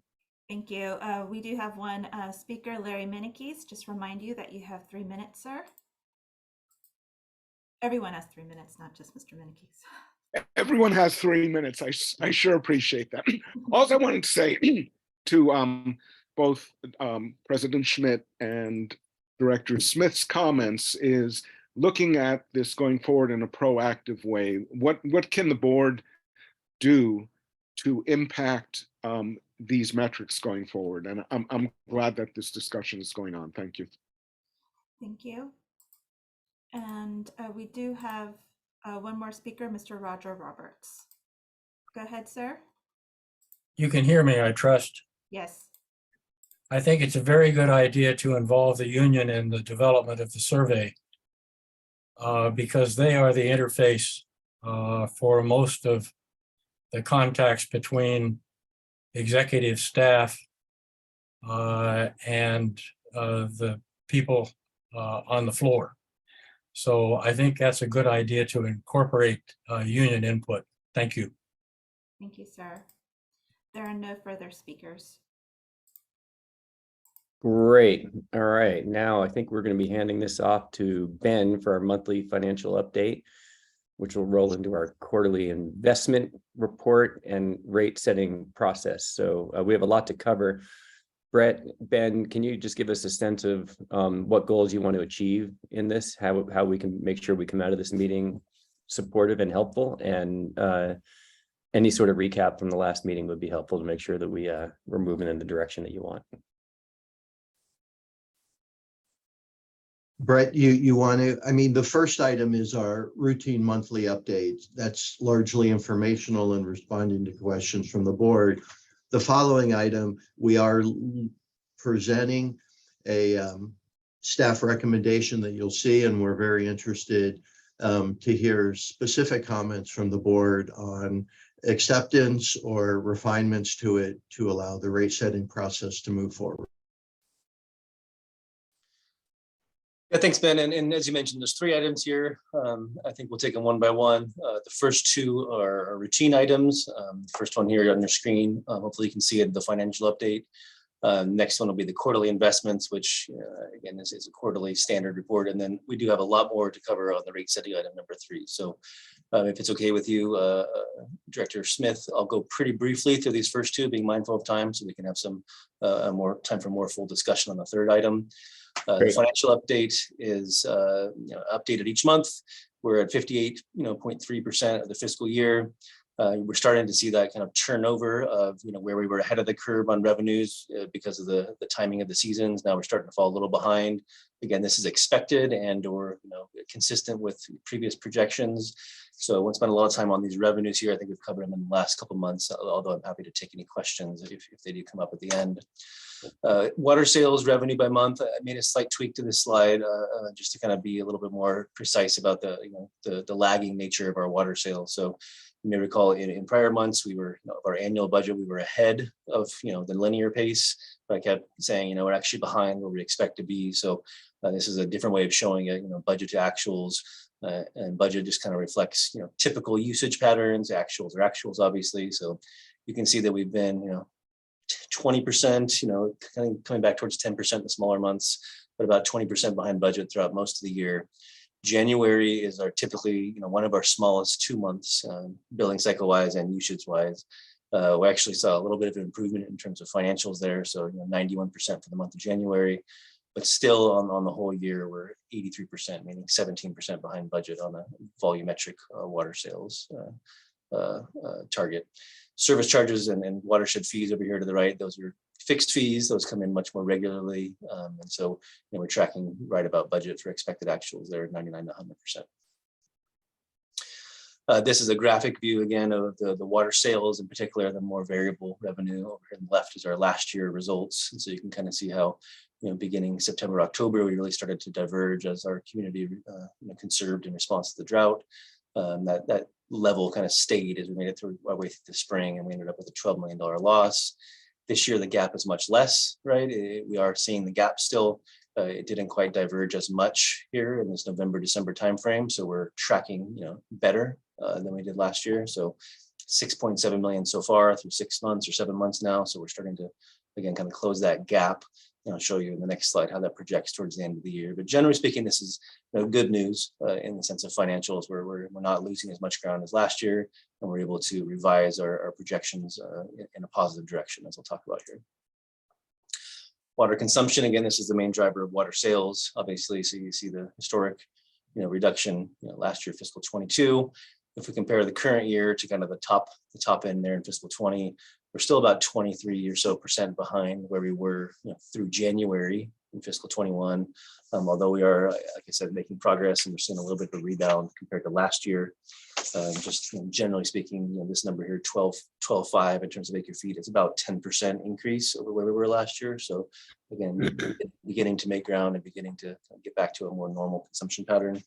Thank you. We do have one speaker, Larry Minikes. Just remind you that you have 3 minutes, sir. Everyone has 3 minutes, not just Mr. Minikes. Everyone has 3 minutes. I sure appreciate that. Also, I wanted to say to both President Schmidt and Director Smith's comments is looking at this going forward in a proactive way. What can the board do to impact these metrics going forward? And I'm glad that this discussion is going on. Thank you. Thank you. And we do have one more speaker, Mr. Roger Roberts. Go ahead, sir. You can hear me, I trust. Yes. I think it's a very good idea to involve the union in the development of the survey because they are the interface for most of the contacts between executive staff and the people on the floor. So I think that's a good idea to incorporate union input. Thank you. Thank you, sir. There are no further speakers. Great. All right. Now I think we're going to be handing this off to Ben for our monthly financial update, which will roll into our quarterly investment report and rate setting process. So we have a lot to cover. Brett, Ben, can you just give us a sense of what goals you want to achieve in this, how we can make sure we come out of this meeting supportive and helpful, and any sort of recap from the last meeting would be helpful to make sure that we're moving in the direction that you want. Brett, you want to, I mean, the first item is our routine monthly update. That's largely informational and responding to questions from the board. The following item, we are presenting a staff recommendation that you'll see, and we're very interested to hear specific comments from the board on acceptance or refinements to it to allow the rate setting process to move forward. Yeah, thanks, Ben. And as you mentioned, there's 3 items here. I think we'll take them one by one. The first 2 are routine items. The first one here on your screen, hopefully you can see it, the financial update. Next one will be the quarterly investments, which again is a quarterly standard report. And then we do have a lot more to cover on the rate setting item number 3. So if it's okay with you, Director Smith, I'll go pretty briefly through these first 2, being mindful of time, so we can have some more time for more full discussion on the third item. The financial update is updated each month. We're at 58.3% of the fiscal year. We're starting to see that kind of turnover of where we were ahead of the curve on revenues because of the timing of the seasons. Now we're starting to fall a little behind. Again, this is expected and or consistent with previous projections. So I won't spend a lot of time on these revenues here. I think we've covered them in the last couple of months, although I'm happy to take any questions if they do come up at the end. Water sales revenue by month. I made a slight tweak to this slide just to kind of be a little bit more precise about the lagging nature of our water sales. So you may recall in prior months, we were of our annual budget, we were ahead of the linear pace, but I kept saying we're actually behind where we expect to be. So this is a different way of showing it. Budget to actuals, and budget just kind of reflects typical usage patterns. Actuals are actuals, obviously. So you can see that we've been 20%, kind of coming back towards 10% in the smaller months, but about 20% behind budget throughout most of the year. January is typically one of our smallest 2 months, billing cycle wise and usage wise. We actually saw a little bit of an improvement in terms of financials there. So 91% for the month of January, but still on the whole year, we're 83%, meaning 17% behind budget on the volumetric water sales target. Service charges and watershed fees over here to the right, those are fixed fees. Those come in much more regularly. And so we're tracking right about budget for expected actuals there at 99 to 100%. This is a graphic view again of the water sales, in particular, the more variable revenue. Over here on the left is our last year results. And so you can kind of see how beginning September, October, we really started to diverge as our community conserved in response to the drought. That level kind of stayed as we made it through our way through the spring, and we ended up with a $12 million loss. This year, the gap is much less, right? We are seeing the gap still. It didn't quite diverge as much here in this November, December timeframe. So we're tracking, better than we did last year. So 6.7 million so far through 6 months or 7 months now. So we're starting to, again, kind of close that gap. And I'll show you in the next slide how that projects towards the end of the year. But generally speaking, this is good news in the sense of financials, where we're not losing as much ground as last year, and we're able to revise our projections in a positive direction, as we'll talk about here. Water consumption, again, this is the main driver of water sales, obviously. So you see the historic reduction last year, fiscal 22. If we compare the current year to kind of the top end there in fiscal 20, we're still about 23% or so behind where we were through January in fiscal 21. Although we are, like I said, making progress, and we're seeing a little bit of a rebound compared to last year. Just generally speaking, this number here, 12.5 in terms of acre feet, it's about 10% increase over where we were last year. So again, beginning to make ground and beginning to get back to a more normal consumption pattern.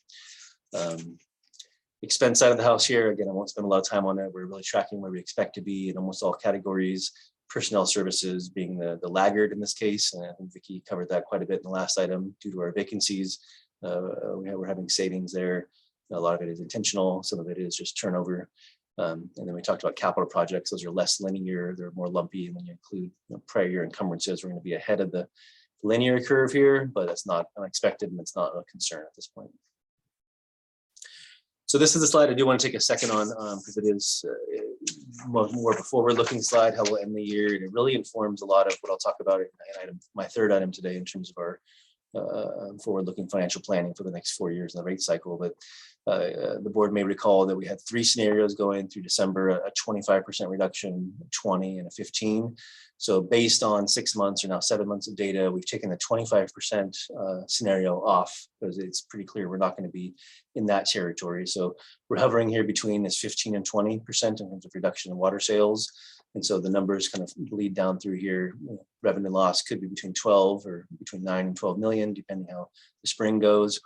Expense side of the house here, again, I won't spend a lot of time on it. We're really tracking where we expect to be in almost all categories. Personnel services being the laggard in this case, and I think Vicki covered that quite a bit in the last item. Due to our vacancies, we're having savings there. A lot of it is intentional, some of it is just turnover. And then we talked about capital projects. Those are less linear, they're more lumpy, and when you include prior year encumbrances, we're going to be ahead of the linear curve here, but that's not unexpected, and it's not a concern at this point. So this is the slide I do want to take a second on, because it is more of a forward-looking slide, how we'll end the year, and it really informs a lot of what I'll talk about in my third item today in terms of our forward-looking financial planning for the next 4 years in the rate cycle. But the board may recall that we had 3 scenarios going through December: a 25% reduction, 20, and a 15. So based on 6 months or now 7 months of data, we've taken the 25% scenario off, because it's pretty clear we're not going to be in that territory. So we're hovering here between this 15 and 20% in terms of reduction in water sales. And so the numbers kind of bleed down through here. Revenue loss could be between 12 or between 9 and 12 million, depending how the spring goes.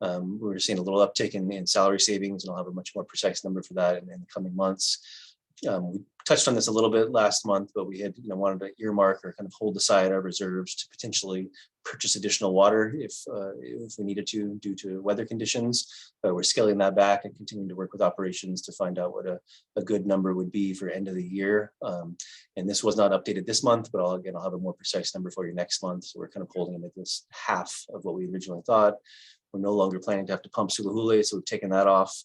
We're seeing a little uptick in salary savings, and I'll have a much more precise number for that in the coming months. We touched on this a little bit last month, but we had wanted to earmark or kind of hold aside our reserves to potentially purchase additional water if we needed to, due to weather conditions. We're scaling that back and continuing to work with operations to find out what a good number would be for end of the year. And this was not updated this month, but I'll have a more precise number for you next month. So we're kind of holding it at this half of what we originally thought. We're no longer planning to have to pump Suluhule, so we've taken that off.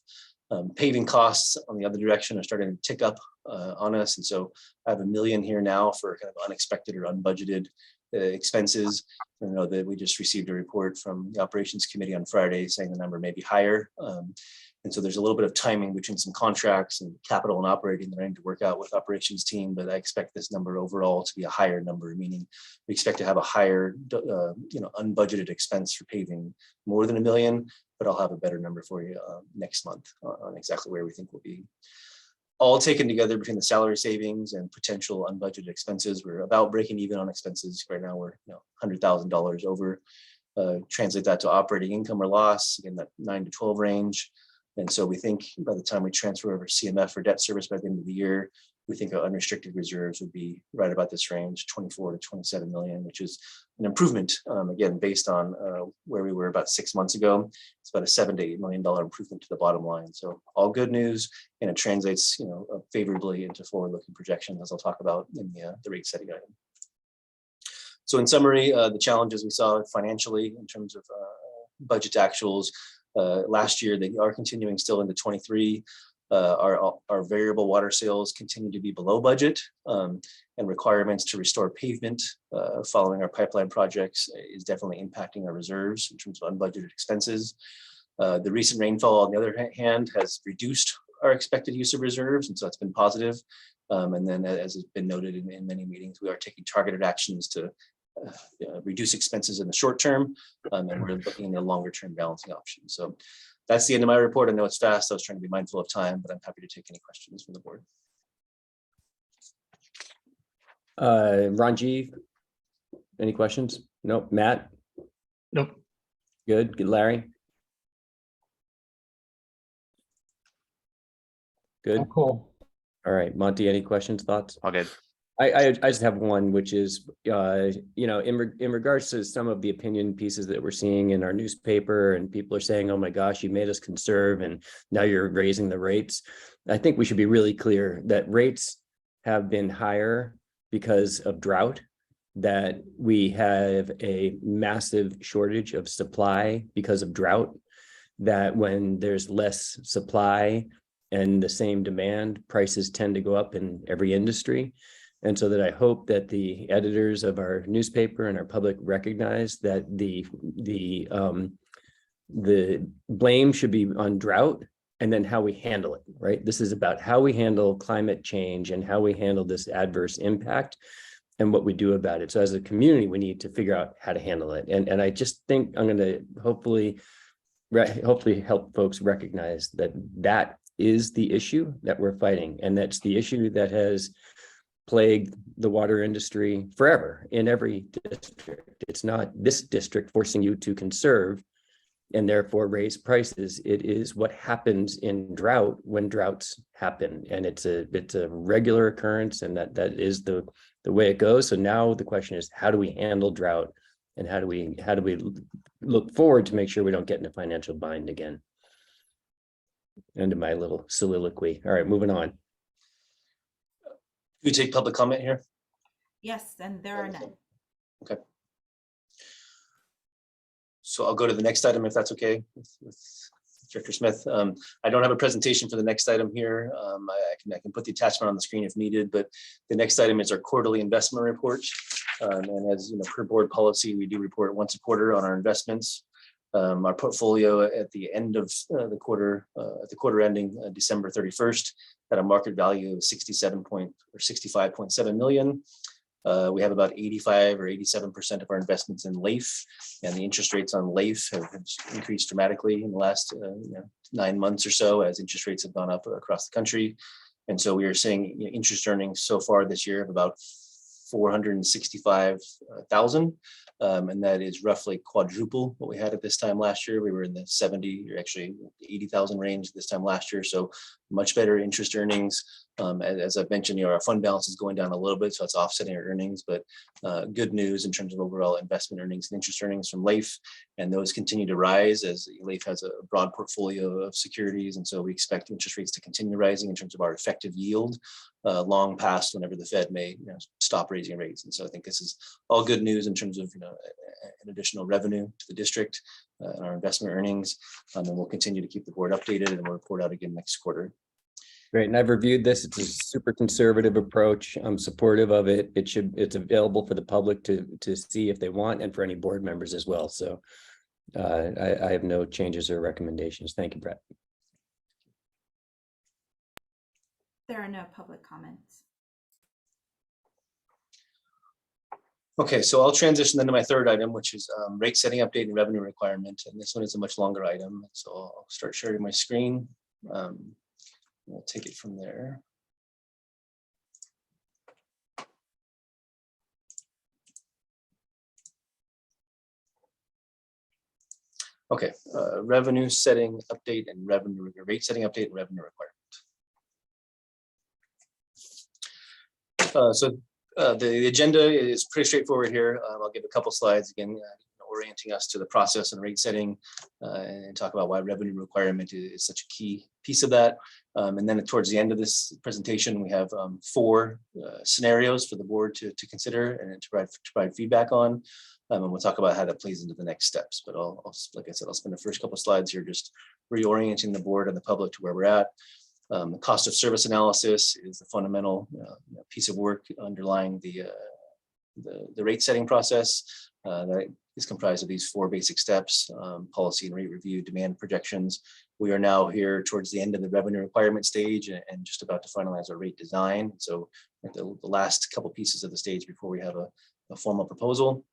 Paving costs on the other direction are starting to tick up on us. And so I have $1 million here now for kind of unexpected or unbudgeted expenses. I know that we just received a report from the operations committee on Friday saying the number may be higher. And so there's a little bit of timing between some contracts and capital and operating that I need to work out with operations team, but I expect this number overall to be a higher number, meaning we expect to have a higher, unbudgeted expense for paving, more than $1 million, but I'll have a better number for you next month on exactly where we think we'll be. All taken together between the salary savings and potential unbudgeted expenses, we're about breaking even on expenses. Right now we're $100,000 over. Translate that to operating income or loss, again, that 9 to 12 range. And so we think by the time we transfer over CMF for debt service by the end of the year, we think our unrestricted reserves would be right about this range, 24 to 27 million, which is an improvement, again, based on where we were about 6 months ago. It's about a $7 to $8 million improvement to the bottom line. So all good news, and it translates favorably into forward-looking projections, as I'll talk about in the rate setting item. So in summary, the challenges we saw financially in terms of budget actuals last year, they are continuing still into 23. Our variable water sales continue to be below budget, and requirements to restore pavement following our pipeline projects is definitely impacting our reserves in terms of unbudgeted expenses. The recent rainfall, on the other hand, has reduced our expected use of reserves, and so that's been positive. And then, as has been noted in many meetings, we are taking targeted actions to reduce expenses in the short term, and we're looking at a longer term balancing option. So that's the end of my report. I know it's fast. I was trying to be mindful of time, but I'm happy to take any questions from the board. Ranjiv, any questions? Nope. Matt? Nope. Good. Larry? Good. Cool. All right, Monty, any questions, thoughts? All good. I just have one, which is, in regards to some of the opinion pieces that we're seeing in our newspaper, and people are saying, oh my gosh, you made us conserve and now you're raising the rates. I think we should be really clear that rates have been higher because of drought, that we have a massive shortage of supply because of drought, that when there's less supply and the same demand, prices tend to go up in every industry. And so that I hope that the editors of our newspaper and our public recognize that the blame should be on drought and then how we handle it, right? This is about how we handle climate change and how we handle this adverse impact and what we do about it. So as a community, we need to figure out how to handle it. And I just think I'm going to hopefully help folks recognize that that is the issue that we're fighting. And that's the issue that has plagued the water industry forever in every district. It's not this district forcing you to conserve and therefore raise prices. It is what happens in drought when droughts happen. And it's a regular occurrence, and that is the way it goes. So now the question is, how do we handle drought, and how do we look forward to make sure we don't get in a financial bind again? End of my little soliloquy. All right, moving on. We take public comment here. Yes, and there are none. Okay. So I'll go to the next item if that's okay with Director Smith. I don't have a presentation for the next item here. I can put the attachment on the screen if needed, but the next item is our quarterly investment report. And as you know, per board policy, we do report once a quarter on our investments. Our portfolio at the end of the quarter ending December 31st had a market value of 65.7 million. We have about 85 or 87% of our investments in LAIF, and the interest rates on LAIF have increased dramatically in the last 9 months or so as interest rates have gone up across the country. And so we are seeing interest earnings so far this year of about 465,000. And that is roughly quadruple what we had at this time last year. We were in the 70 or actually 80,000 range this time last year. So much better interest earnings. As I've mentioned, our fund balance is going down a little bit, so it's offsetting our earnings, but good news in terms of overall investment earnings and interest earnings from LAIF. And those continue to rise as LAIF has a broad portfolio of securities. And so we expect interest rates to continue rising in terms of our effective yield long past whenever the Fed may stop raising rates. And so I think this is all good news in terms of an additional revenue to the district and our investment earnings. And we'll continue to keep the board updated, and we'll report out again next quarter. Great, and I've reviewed this. It's a super conservative approach. I'm supportive of it. It's available for the public to see if they want, and for any board members as well. So I have no changes or recommendations. Thank you, Brett. There are no public comments. Okay, so I'll transition then to my third item, which is rate setting update and revenue requirement. And this one is a much longer item. So I'll start sharing my screen. We'll take it from there. Okay, revenue setting update and revenue rate setting update and revenue requirement. The agenda is pretty straightforward here. I'll give a couple slides again, orienting us to the process and rate setting, and talk about why revenue requirement is such a key piece of that. And then towards the end of this presentation, we have 4 scenarios for the board to consider and to provide feedback on. And we'll talk about how that plays into the next steps. But like I said, I'll spend the first couple slides here just reorienting the board and the public to where we're at. The cost of service analysis is the fundamental piece of work underlying the rate setting process. That is comprised of these 4 basic steps: policy and rate review, demand projections. We are now here towards the end of the revenue requirement stage and just about to finalize our rate design. So at the last couple pieces of the stage before we have a formal proposal.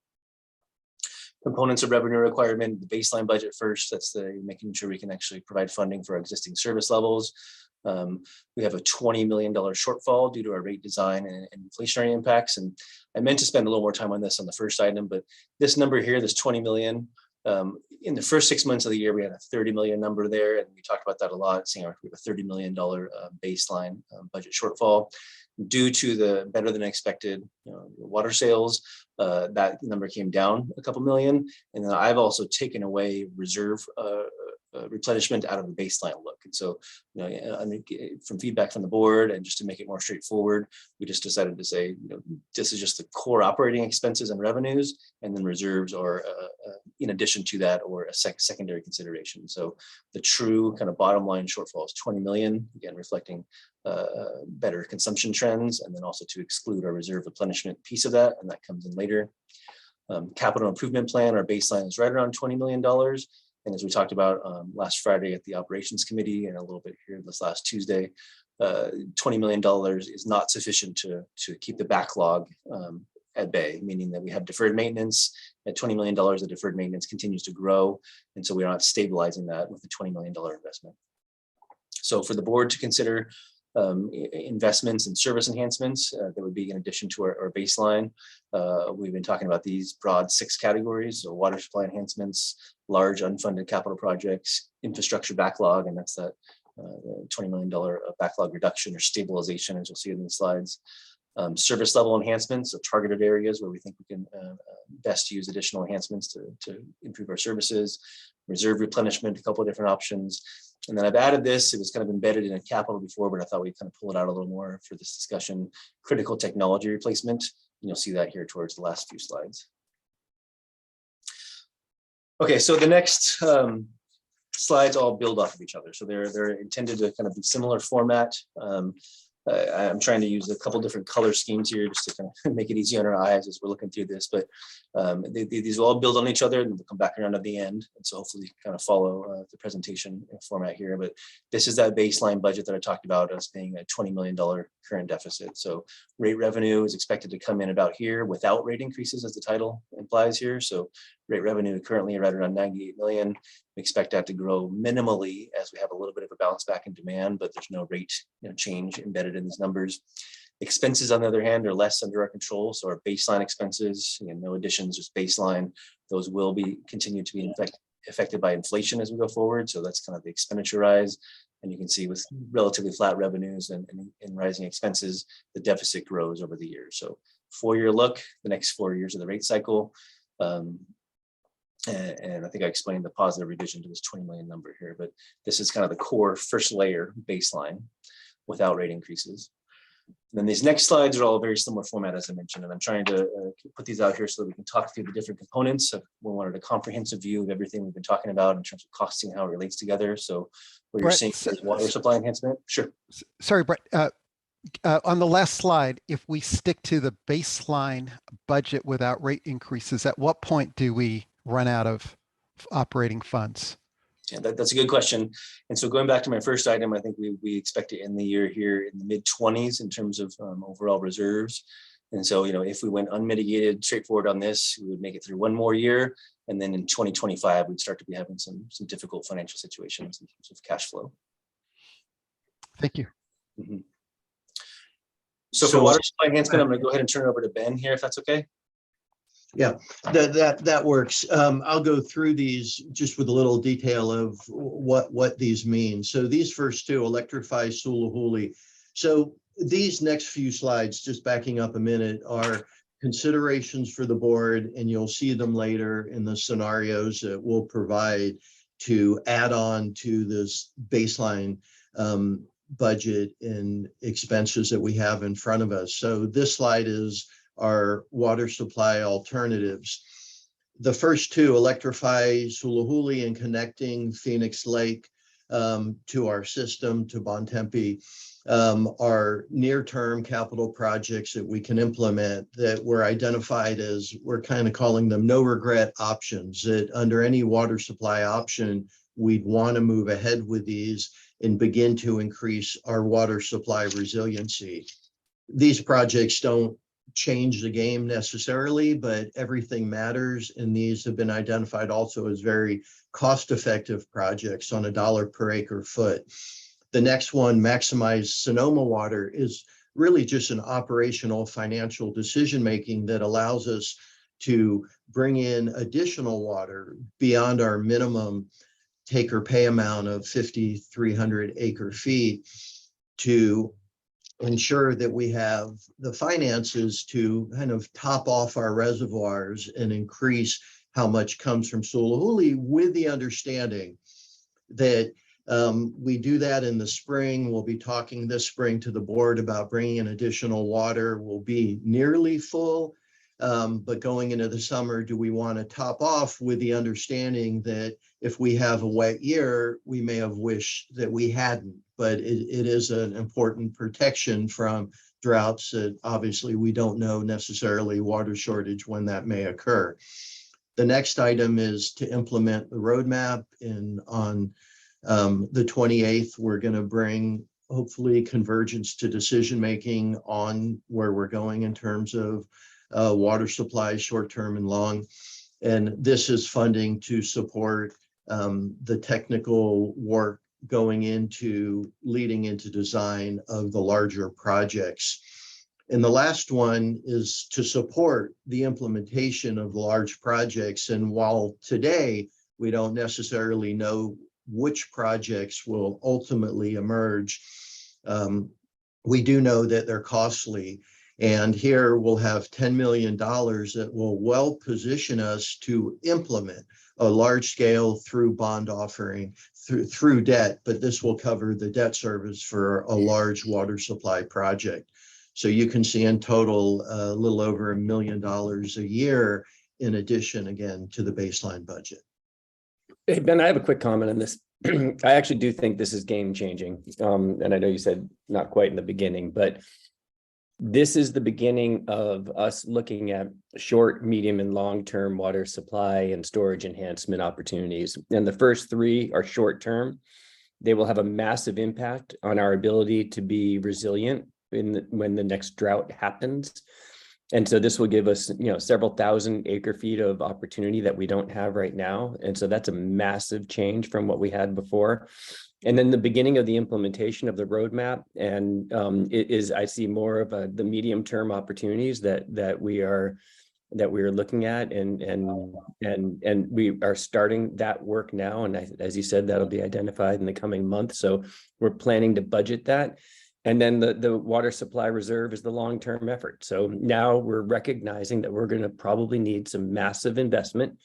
Components of revenue requirement: the baseline budget first. That's making sure we can actually provide funding for our existing service levels. We have a $20 million shortfall due to our rate design and inflationary impacts. And I meant to spend a little more time on this on the first item, but this number here, this 20 million, In the first 6 months of the year, we had a 30 million number there, and we talked about that a lot, saying we have a $30 million baseline budget shortfall. Due to the better than expected water sales, that number came down a couple million. And then I've also taken away reserve replenishment out of the baseline look. And so, from feedback from the board, and just to make it more straightforward, we just decided to say, this is just the core operating expenses and revenues, and then reserves are in addition to that, or a secondary consideration. So the true kind of bottom line shortfall is 20 million, again, reflecting better consumption trends, and then also to exclude our reserve replenishment piece of that, and that comes in later. Capital improvement plan, our baseline is right around $20 million. And as we talked about last Friday at the operations committee, and a little bit here this last Tuesday, $20 million is not sufficient to keep the backlog at bay, meaning that we have deferred maintenance at $20 million. The deferred maintenance continues to grow, and so we are not stabilizing that with the $20 million investment. So for the board to consider investments and service enhancements that would be in addition to our baseline. We've been talking about these broad 6 categories: so water supply enhancements, large unfunded capital projects, infrastructure backlog, and that's that $20 million backlog reduction or stabilization, as you'll see in the slides. Service level enhancements, so targeted areas where we think we can best use additional enhancements to improve our services. Reserve replenishment, a couple of different options. And then I've added this, it was kind of embedded in a capital before, but I thought we'd kind of pull it out a little more for this discussion: critical technology replacement. And you'll see that here towards the last few slides. Okay, so the next slides all build off of each other. So they're intended to kind of be similar format. I'm trying to use a couple different color schemes here just to kind of make it easy on our eyes as we're looking through this, but these will all build on each other, and we'll come back around at the end. And so hopefully you can kind of follow the presentation format here, but this is that baseline budget that I talked about as being a $20 million current deficit. So rate revenue is expected to come in about here without rate increases, as the title implies here. So rate revenue currently right around 98 million. We expect that to grow minimally as we have a little bit of a bounce back in demand, but there's no rate change embedded in these numbers. Expenses, on the other hand, are less under our control. So our baseline expenses, no additions, just baseline, those will continue to be affected by inflation as we go forward. So that's kind of the expenditure rise. And you can see with relatively flat revenues and rising expenses, the deficit grows over the years. So 4-year look, the next 4 years of the rate cycle. And I think I explained the positive revision to this 20 million number here, but this is kind of the core first layer baseline without rate increases. And then these next slides are all a very similar format, as I mentioned, and I'm trying to put these out here so that we can talk through the different components. We wanted a comprehensive view of everything we've been talking about in terms of costing, how it relates together. So what you're seeing is water supply enhancement. Sure. Sorry, Brett. On the last slide, if we stick to the baseline budget without rate increases, at what point do we run out of operating funds? Yeah, that's a good question. And so going back to my first item, I think we expect to end the year here in the mid-20s in terms of overall reserves. And so, if we went unmitigated, straightforward on this, we would make it through one more year. And then in 2025, we'd start to be having some difficult financial situations in terms of cash flow. Thank you. Mm-hmm. So for water supply enhancement, I'm going to go ahead and turn it over to Ben here, if that's okay. Yeah, that works. I'll go through these just with a little detail of what these mean. So these first two, electrify Suluhuli. So these next few slides, just backing up a minute, are considerations for the board, and you'll see them later in the scenarios that we'll provide to add on to this baseline budget and expenses that we have in front of us. So this slide is our water supply alternatives. The first two, electrify Suluhuli and connecting Phoenix Lake to our system, to Bontempi, are near-term capital projects that we can implement that were identified as, we're kind of calling them no regret options, that under any water supply option, we'd want to move ahead with these and begin to increase our water supply resiliency. These projects don't change the game necessarily, but everything matters, and these have been identified also as very cost-effective projects on $1 per acre foot. The next one, maximize Sonoma water, is really just an operational financial decision-making that allows us to bring in additional water beyond our minimum take or pay amount of 5,300 acre feet to ensure that we have the finances to kind of top off our reservoirs and increase how much comes from Sulahuli, with the understanding that we do that in the spring. We'll be talking this spring to the board about bringing in additional water. We'll be nearly full, but going into the summer, do we want to top off, with the understanding that if we have a wet year, we may have wished that we hadn't, but it is an important protection from droughts that obviously we don't know necessarily water shortage when that may occur. The next item is to implement the roadmap, and on the 28th, we're going to bring hopefully convergence to decision-making on where we're going in terms of water supply, short-term and long. And this is funding to support the technical work going into leading into design of the larger projects. And the last one is to support the implementation of the large projects. And while today we don't necessarily know which projects will ultimately emerge, we do know that they're costly. And here we'll have $10 million that will well position us to implement a large scale through bond offering, through debt, but this will cover the debt service for a large water supply project. So you can see in total a little over $1 million a year in addition, again, to the baseline budget. Hey, Ben, I have a quick comment on this. I actually do think this is game changing. And I know you said not quite in the beginning, but this is the beginning of us looking at short, medium, and long-term water supply and storage enhancement opportunities. And the first three are short-term. They will have a massive impact on our ability to be resilient when the next drought happens. And so this will give us, several thousand acre feet of opportunity that we don't have right now. And so that's a massive change from what we had before. And then the beginning of the implementation of the roadmap, and I see more of the medium-term opportunities that we are looking at, and we are starting that work now. And as you said, that'll be identified in the coming month. So we're planning to budget that. And then the water supply reserve is the long-term effort. So now we're recognizing that we're going to probably need some massive investment.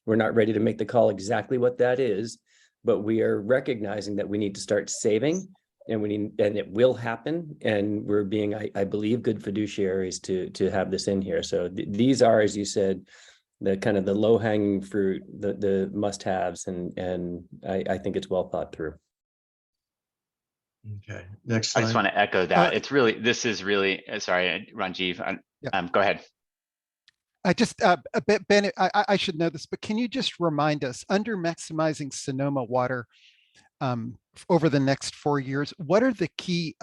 We're not ready to make the call exactly what that is, but we are recognizing that we need to start saving, and it will happen. And we're being, I believe, good fiduciaries to have this in here. So these are, as you said, the kind of the low-hanging fruit, the must-haves, and I think it's well thought through. Okay, next slide. I just want to echo that. This is really, sorry, Ranjiv, go ahead. I just, Ben, I should know this, but can you just remind us, under maximizing Sonoma water over the next 4 years, what are the key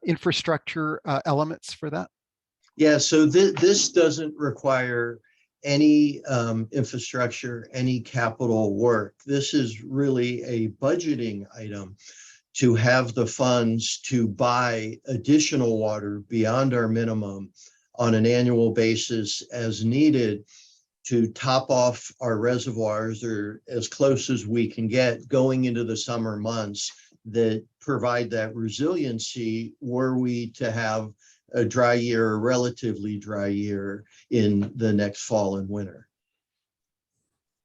infrastructure elements for that? Yeah, so this doesn't require any infrastructure, any capital work. This is really a budgeting item to have the funds to buy additional water beyond our minimum on an annual basis as needed to top off our reservoirs, or as close as we can get going into the summer months, that provide that resiliency were we to have a dry year, a relatively dry year in the next fall and winter.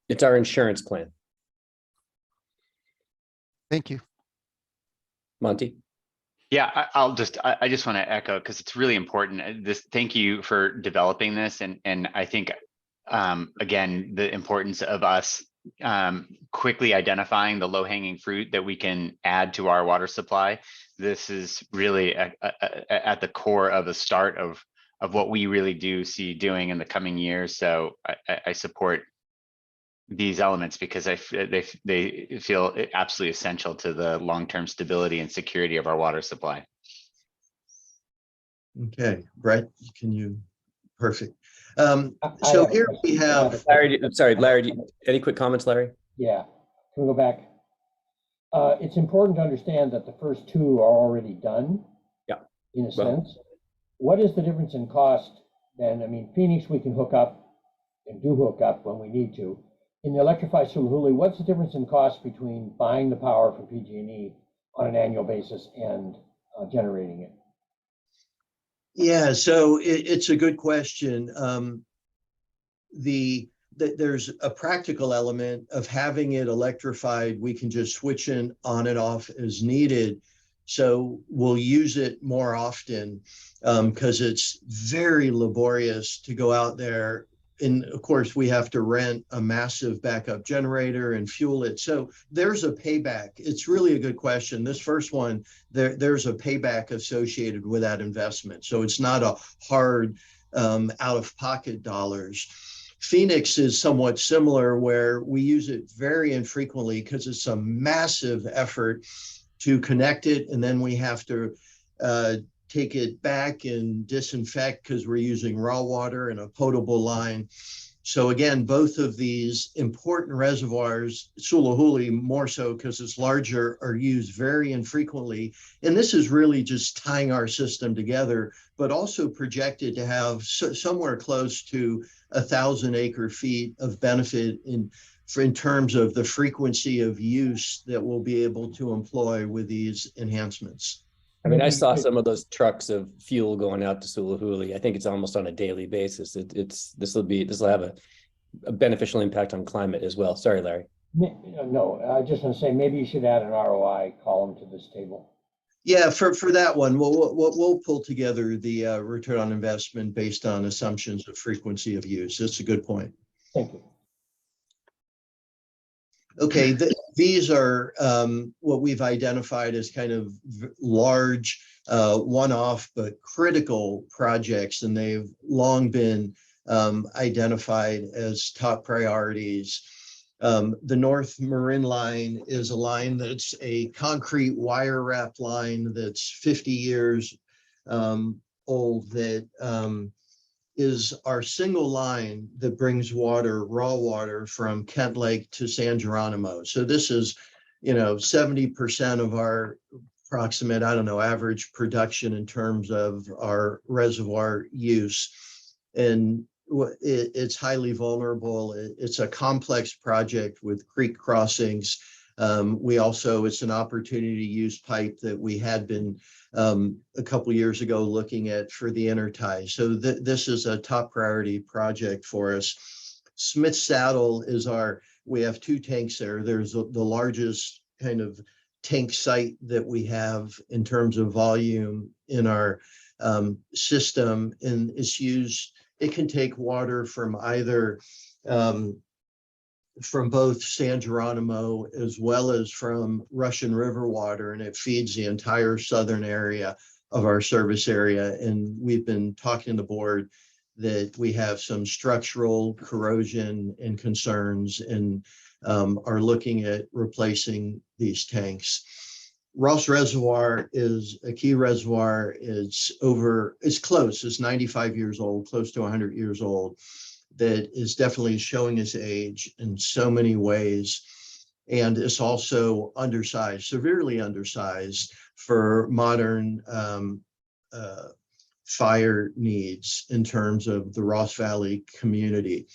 It's our insurance plan. Thank you. Monty? Yeah, I just want to echo, because it's really important. Thank you for developing this. And I think, again, the importance of us quickly identifying the low-hanging fruit that we can add to our water supply. This is really at the core of the start of what we really do see doing in the coming years. So I support these elements because they feel absolutely essential to the long-term stability and security of our water supply. Okay, Brett, can you? Perfect. So here we have Larry. Sorry, Larry. Any quick comments, Larry? Yeah, can we go back? It's important to understand that the first two are already done. Yeah. In a sense. What is the difference in cost then, I mean, Phoenix, we can hook up and do hook up when we need to. In the electrified Sulahuli, what's the difference in cost between buying the power from PG&E on an annual basis and generating it? Yeah, so it's a good question. There's a practical element of having it electrified. We can just switch in on and off as needed. So we'll use it more often because it's very laborious to go out there. And of course, we have to rent a massive backup generator and fuel it. So there's a payback. It's really a good question. This first one, there's a payback associated with that investment. So it's not a hard out-of-pocket dollars. Phoenix is somewhat similar, where we use it very infrequently because it's a massive effort to connect it. And then we have to take it back and disinfect because we're using raw water and a potable line. So again, both of these important reservoirs, Sulahuli more so because it's larger, are used very infrequently. And this is really just tying our system together, but also projected to have somewhere close to 1,000 acre-feet of benefit in terms of the frequency of use that we'll be able to employ with these enhancements. I mean, I saw some of those trucks of fuel going out to Sulahuli. I think it's almost on a daily basis. This will have a beneficial impact on climate as well. Sorry, Larry. No, I just want to say maybe you should add an ROI column to this table. Yeah, for that one, we'll pull together the return on investment based on assumptions of frequency of use. That's a good point. Thank you. Okay, these are what we've identified as kind of large, one-off but critical projects, and they've long been identified as top priorities. The North Marin line is a line that's a concrete wire wrap line that's 50 years old, that is our single line that brings water, raw water, from Kent Lake to San Geronimo. So this is, 70% of our approximate, average production in terms of our reservoir use. And it's highly vulnerable. It's a complex project with creek crossings. It's an opportunity to use pipe that we had been a couple years ago looking at for the intertie. So this is a top priority project for us. Smith Saddle is we have 2 tanks there. There's the largest kind of tank site that we have in terms of volume in our system, and it can take water from either from both San Geronimo as well as from Russian River water, and it feeds the entire southern area of our service area. And we've been talking to the board that we have some structural corrosion and concerns, and are looking at replacing these tanks. Ross Reservoir is a key reservoir. It's close, it's 95 years old, close to 100 years old. That is definitely showing its age in so many ways. And it's also undersized, severely undersized for modern fire needs in terms of the Ross Valley community.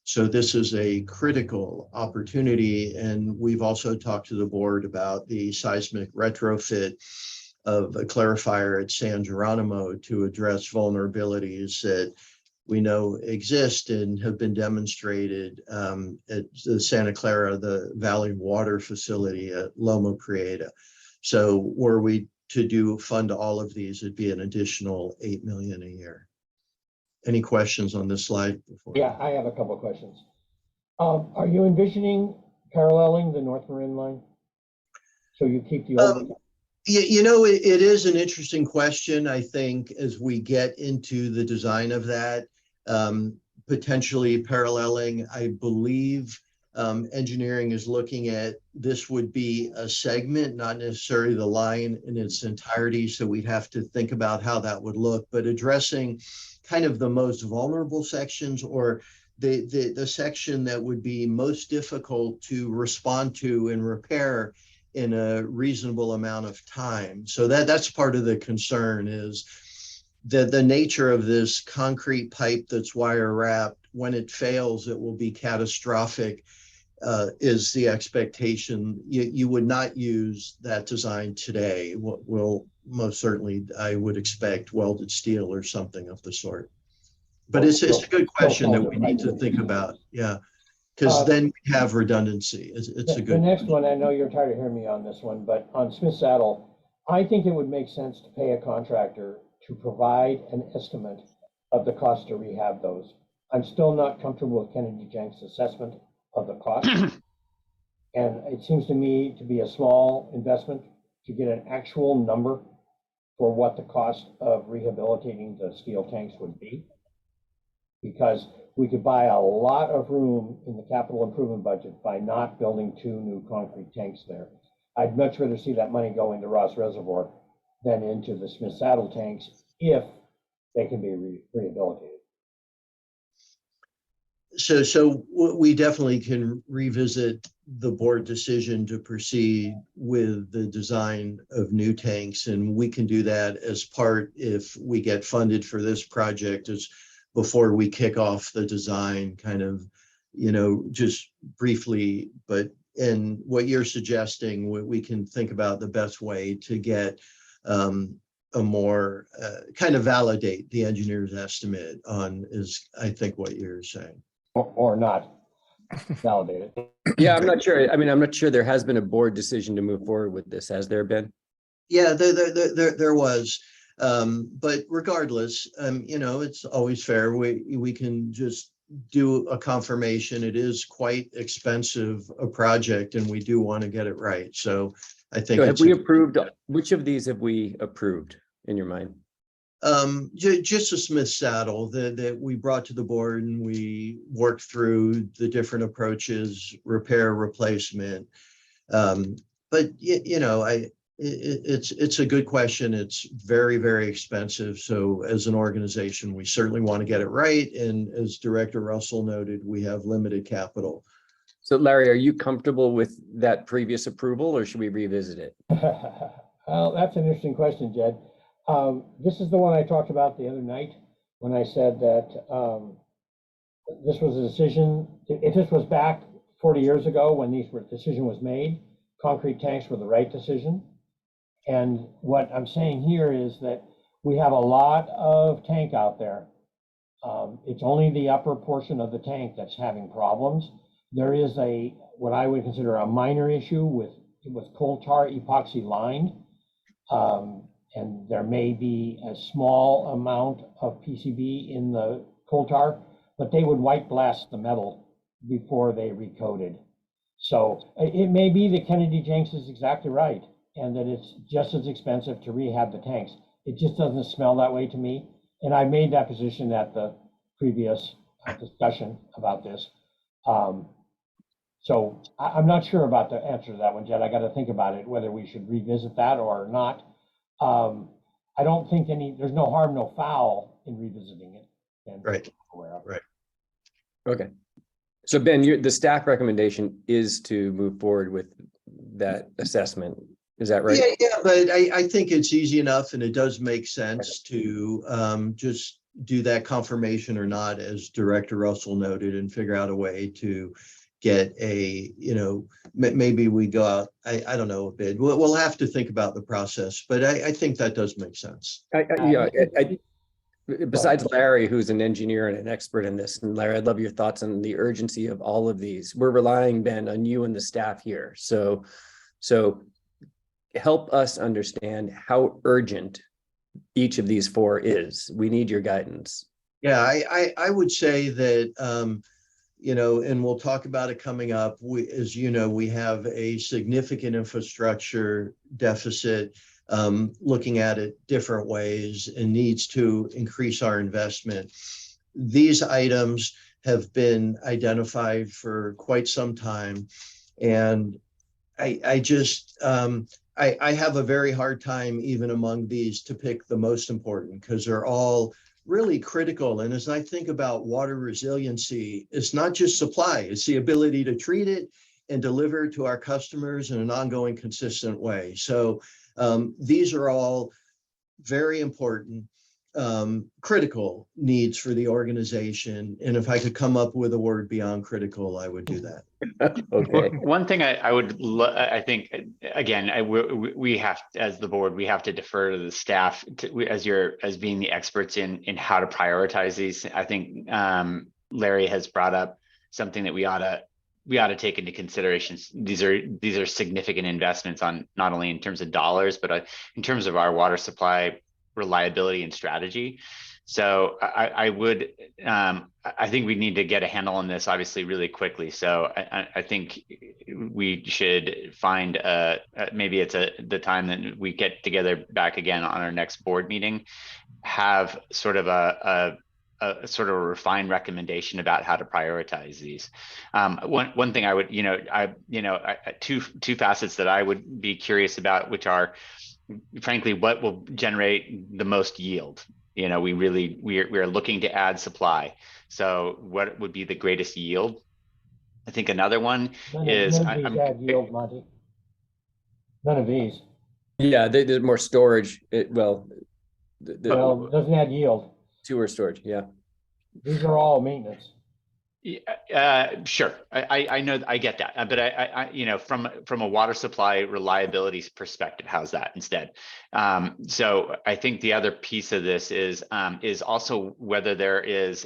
So this is a critical opportunity. And we've also talked to the board about the seismic retrofit of a clarifier at San Geronimo to address vulnerabilities that we know exist and have been demonstrated at the Santa Clara, the Valley Water Facility at Loma Prieta. So were we to fund all of these, it'd be an additional $8 million a year. Any questions on this slide? Yeah, I have a couple of questions. Are you envisioning paralleling the North Marin line? So you keep the old. It is an interesting question. I think as we get into the design of that, potentially paralleling, I believe engineering is looking at this would be a segment, not necessarily the line in its entirety. So we'd have to think about how that would look, but addressing kind of the most vulnerable sections, or the section that would be most difficult to respond to and repair in a reasonable amount of time. So that's part of the concern, is the nature of this concrete pipe that's wire wrapped, when it fails, it will be catastrophic, is the expectation. You would not use that design today. Will most certainly, I would expect, welded steel or something of the sort. But it's a good question that we need to think about. Yeah, because then we have redundancy. It's a good. The next one, I know you're tired of hearing me on this one, but on Smith Saddle, I think it would make sense to pay a contractor to provide an estimate of the cost to rehab those. I'm still not comfortable with Kennedy Jenks' assessment of the cost. And it seems to me to be a small investment to get an actual number for what the cost of rehabilitating the steel tanks would be. Because we could buy a lot of room in the capital improvement budget by not building 2 new concrete tanks there. I'd much rather see that money go into Ross Reservoir than into the Smith Saddle tanks if they can be rehabilitated. So we definitely can revisit the board decision to proceed with the design of new tanks, and we can do that as part, if we get funded for this project, is before we kick off the design, kind of, just briefly. But in what you're suggesting, we can think about the best way to get a more kind of validate the engineer's estimate on, is I think what you're saying. Or not validate it. Yeah, I'm not sure. I mean, I'm not sure there has been a board decision to move forward with this. Has there been? Yeah, there was. But regardless, it's always fair. We can just do a confirmation. It is quite expensive a project, and we do want to get it right. So I think. So have we approved? Which of these have we approved in your mind? Just a Smith Saddle that we brought to the board, and we worked through the different approaches, repair, replacement. But it's a good question. It's very, very expensive. So as an organization, we certainly want to get it right. And as Director Russell noted, we have limited capital. So Larry, are you comfortable with that previous approval, or should we revisit it? Well, that's an interesting question, Jed. This is the one I talked about the other night when I said that this was a decision. If this was back 40 years ago when this decision was made, concrete tanks were the right decision. And what I'm saying here is that we have a lot of tank out there. It's only the upper portion of the tank that's having problems. There is what I would consider a minor issue with coal tar epoxy lined. And there may be a small amount of PCB in the coal tar, but they would white blast the metal before they recoated. So it may be that Kennedy Jenks is exactly right, and that it's just as expensive to rehab the tanks. It just doesn't smell that way to me. And I made that position at the previous discussion about this. So I'm not sure about the answer to that one, Jed. I got to think about it, whether we should revisit that or not. I don't think there's no harm, no foul in revisiting it. Right. Right. Okay. So Ben, the staff recommendation is to move forward with that assessment. Is that right? Yeah, but I think it's easy enough, and it does make sense to just do that confirmation or not, as Director Russell noted, and figure out a way to get maybe we go out, I don't know, a bid. We'll have to think about the process, but I think that does make sense. Besides Larry, who's an engineer and an expert in this, and Larry, I'd love your thoughts on the urgency of all of these. We're relying, Ben, on you and the staff here. So help us understand how urgent each of these 4 is. We need your guidance. Yeah, I would say that, and we'll talk about it coming up. As you know, we have a significant infrastructure deficit, looking at it different ways, and needs to increase our investment. These items have been identified for quite some time, and I just I have a very hard time, even among these, to pick the most important, because they're all really critical. And as I think about water resiliency, it's not just supply, it's the ability to treat it and deliver to our customers in an ongoing, consistent way. So these are all very important. critical needs for the organization. And if I could come up with a word beyond critical, I would do that. Okay. One thing I think, again, we have, as the board, we have to defer to the staff as being the experts in how to prioritize these. I think Larry has brought up something that we ought to take into consideration. These are significant investments on not only in terms of dollars, but in terms of our water supply reliability and strategy. So I think we need to get a handle on this, obviously, really quickly. So I think we should find maybe it's the time that we get together back again on our next board meeting, have sort of a sort of a refined recommendation about how to prioritize these. One thing I would, two facets that I would be curious about, which are, frankly, what will generate the most yield. We are looking to add supply. So what would be the greatest yield? I think another one is none of these add yield, Monty. None of these. Yeah, there's more storage. Well, it doesn't add yield. Sewer storage. Yeah. These are all maintenance. Sure, I know, I get that, but I from a water supply reliability perspective, how's that instead? So I think the other piece of this is also whether there is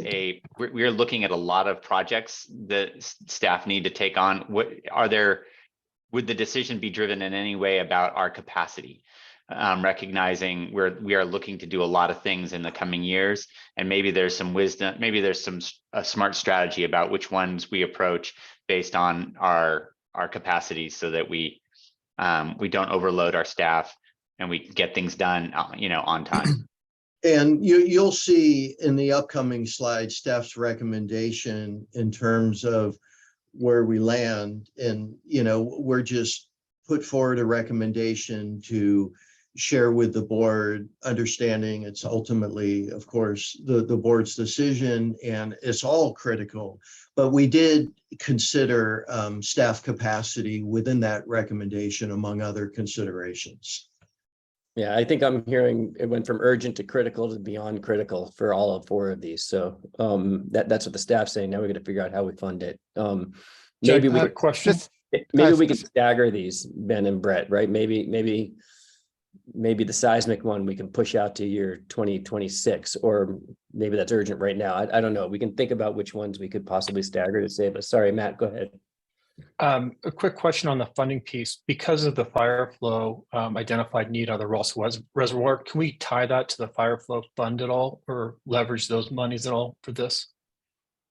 we're looking at a lot of projects that staff need to take on. Would the decision be driven in any way about our capacity? Recognizing we are looking to do a lot of things in the coming years, and maybe there's some wisdom, maybe there's a smart strategy about which ones we approach based on our capacities, so that we don't overload our staff and we get things done, on time. And you'll see in the upcoming slide staff's recommendation in terms of where we land, and we're just put forward a recommendation to share with the board, understanding it's ultimately, of course, the board's decision, and it's all critical. But we did consider staff capacity within that recommendation, among other considerations. Yeah, I think I'm hearing it went from urgent to critical to beyond critical for all of 4 of these. So that's what the staff's saying. Now we got to figure out how we fund it. Maybe we question. maybe we could stagger these, Ben and Brett, right? Maybe the seismic one we can push out to year 2026, or maybe that's urgent right now. I don't know. We can think about which ones we could possibly stagger to save us. Sorry, Matt, go ahead. A quick question on the funding piece. Because of the fire flow identified need on the Ross Reservoir, can we tie that to the fire flow fund at all, or leverage those monies at all for this?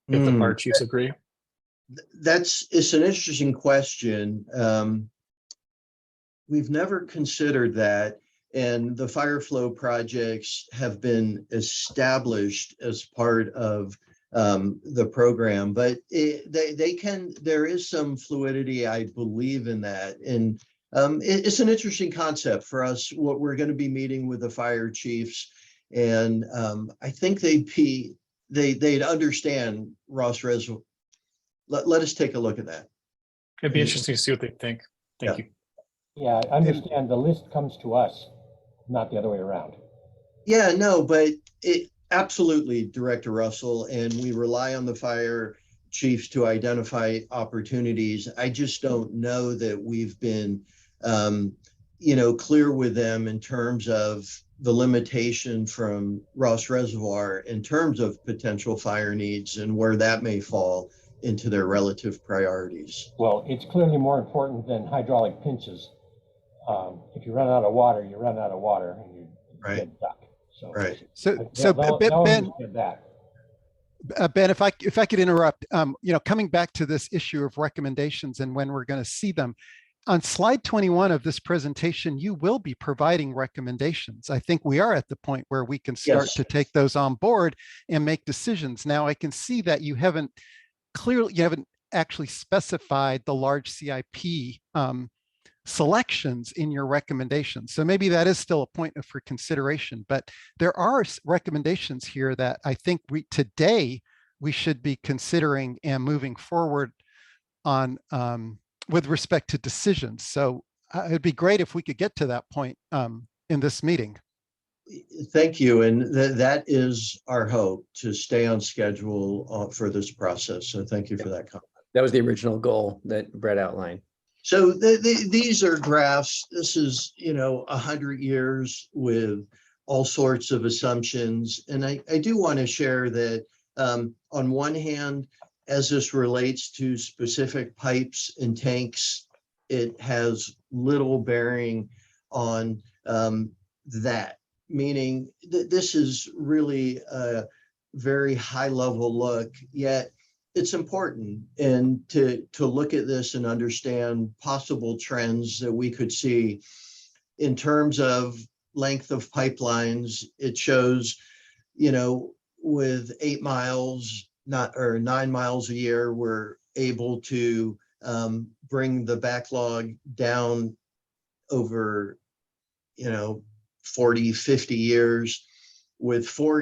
If the fire chiefs agree? It's an interesting question. We've never considered that, and the fire flow projects have been established as part of the program, but there is some fluidity, I believe, in that. And it's an interesting concept for us. What we're going to be meeting with the fire chiefs, and I think they'd understand Ross Reservoir. Let us take a look at that. It'd be interesting to see what they think. Thank you. Yeah, I understand the list comes to us, not the other way around. Yeah, no, but absolutely, Director Russell, and we rely on the fire chiefs to identify opportunities. I just don't know that we've been, clear with them in terms of the limitation from Ross Reservoir in terms of potential fire needs and where that may fall into their relative priorities. Well, it's clearly more important than hydraulic pinches. If you run out of water, you run out of water, and you get stuck. So, right. So Ben, Ben, if I could interrupt, coming back to this issue of recommendations and when we're going to see them, on slide 21 of this presentation, you will be providing recommendations. I think we are at the point where we can start to take those on board and make decisions. Now, I can see that you haven't actually specified the large CIP selections in your recommendations. So maybe that is still a point for consideration, but there are recommendations here that I think today we should be considering and moving forward on with respect to decisions. So it'd be great if we could get to that point in this meeting. Thank you. And that is our hope, to stay on schedule for this process. So thank you for that comment. That was the original goal that Brett outlined. So these are graphs. This is, 100 years with all sorts of assumptions. And I do want to share that on one hand, as this relates to specific pipes and tanks, it has little bearing on that. Meaning that this is really a very high level look, yet it's important, and to look at this and understand possible trends that we could see in terms of length of pipelines. It shows, with 8 miles, 9 miles a year, we're able to bring the backlog down over, 40, 50 years. With 4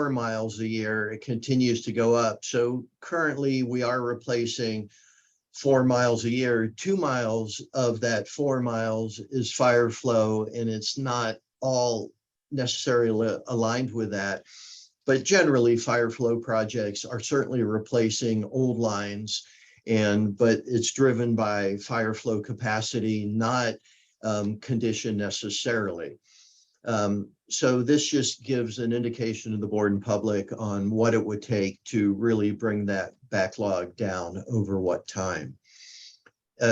miles a year, it continues to go up. So currently we are replacing 4 miles a year. 2 miles of that 4 miles is fire flow, and it's not all necessarily aligned with that. But generally, fire flow projects are certainly replacing old lines, but it's driven by fire flow capacity, not condition necessarily. So this just gives an indication to the board and public on what it would take to really bring that backlog down over what time.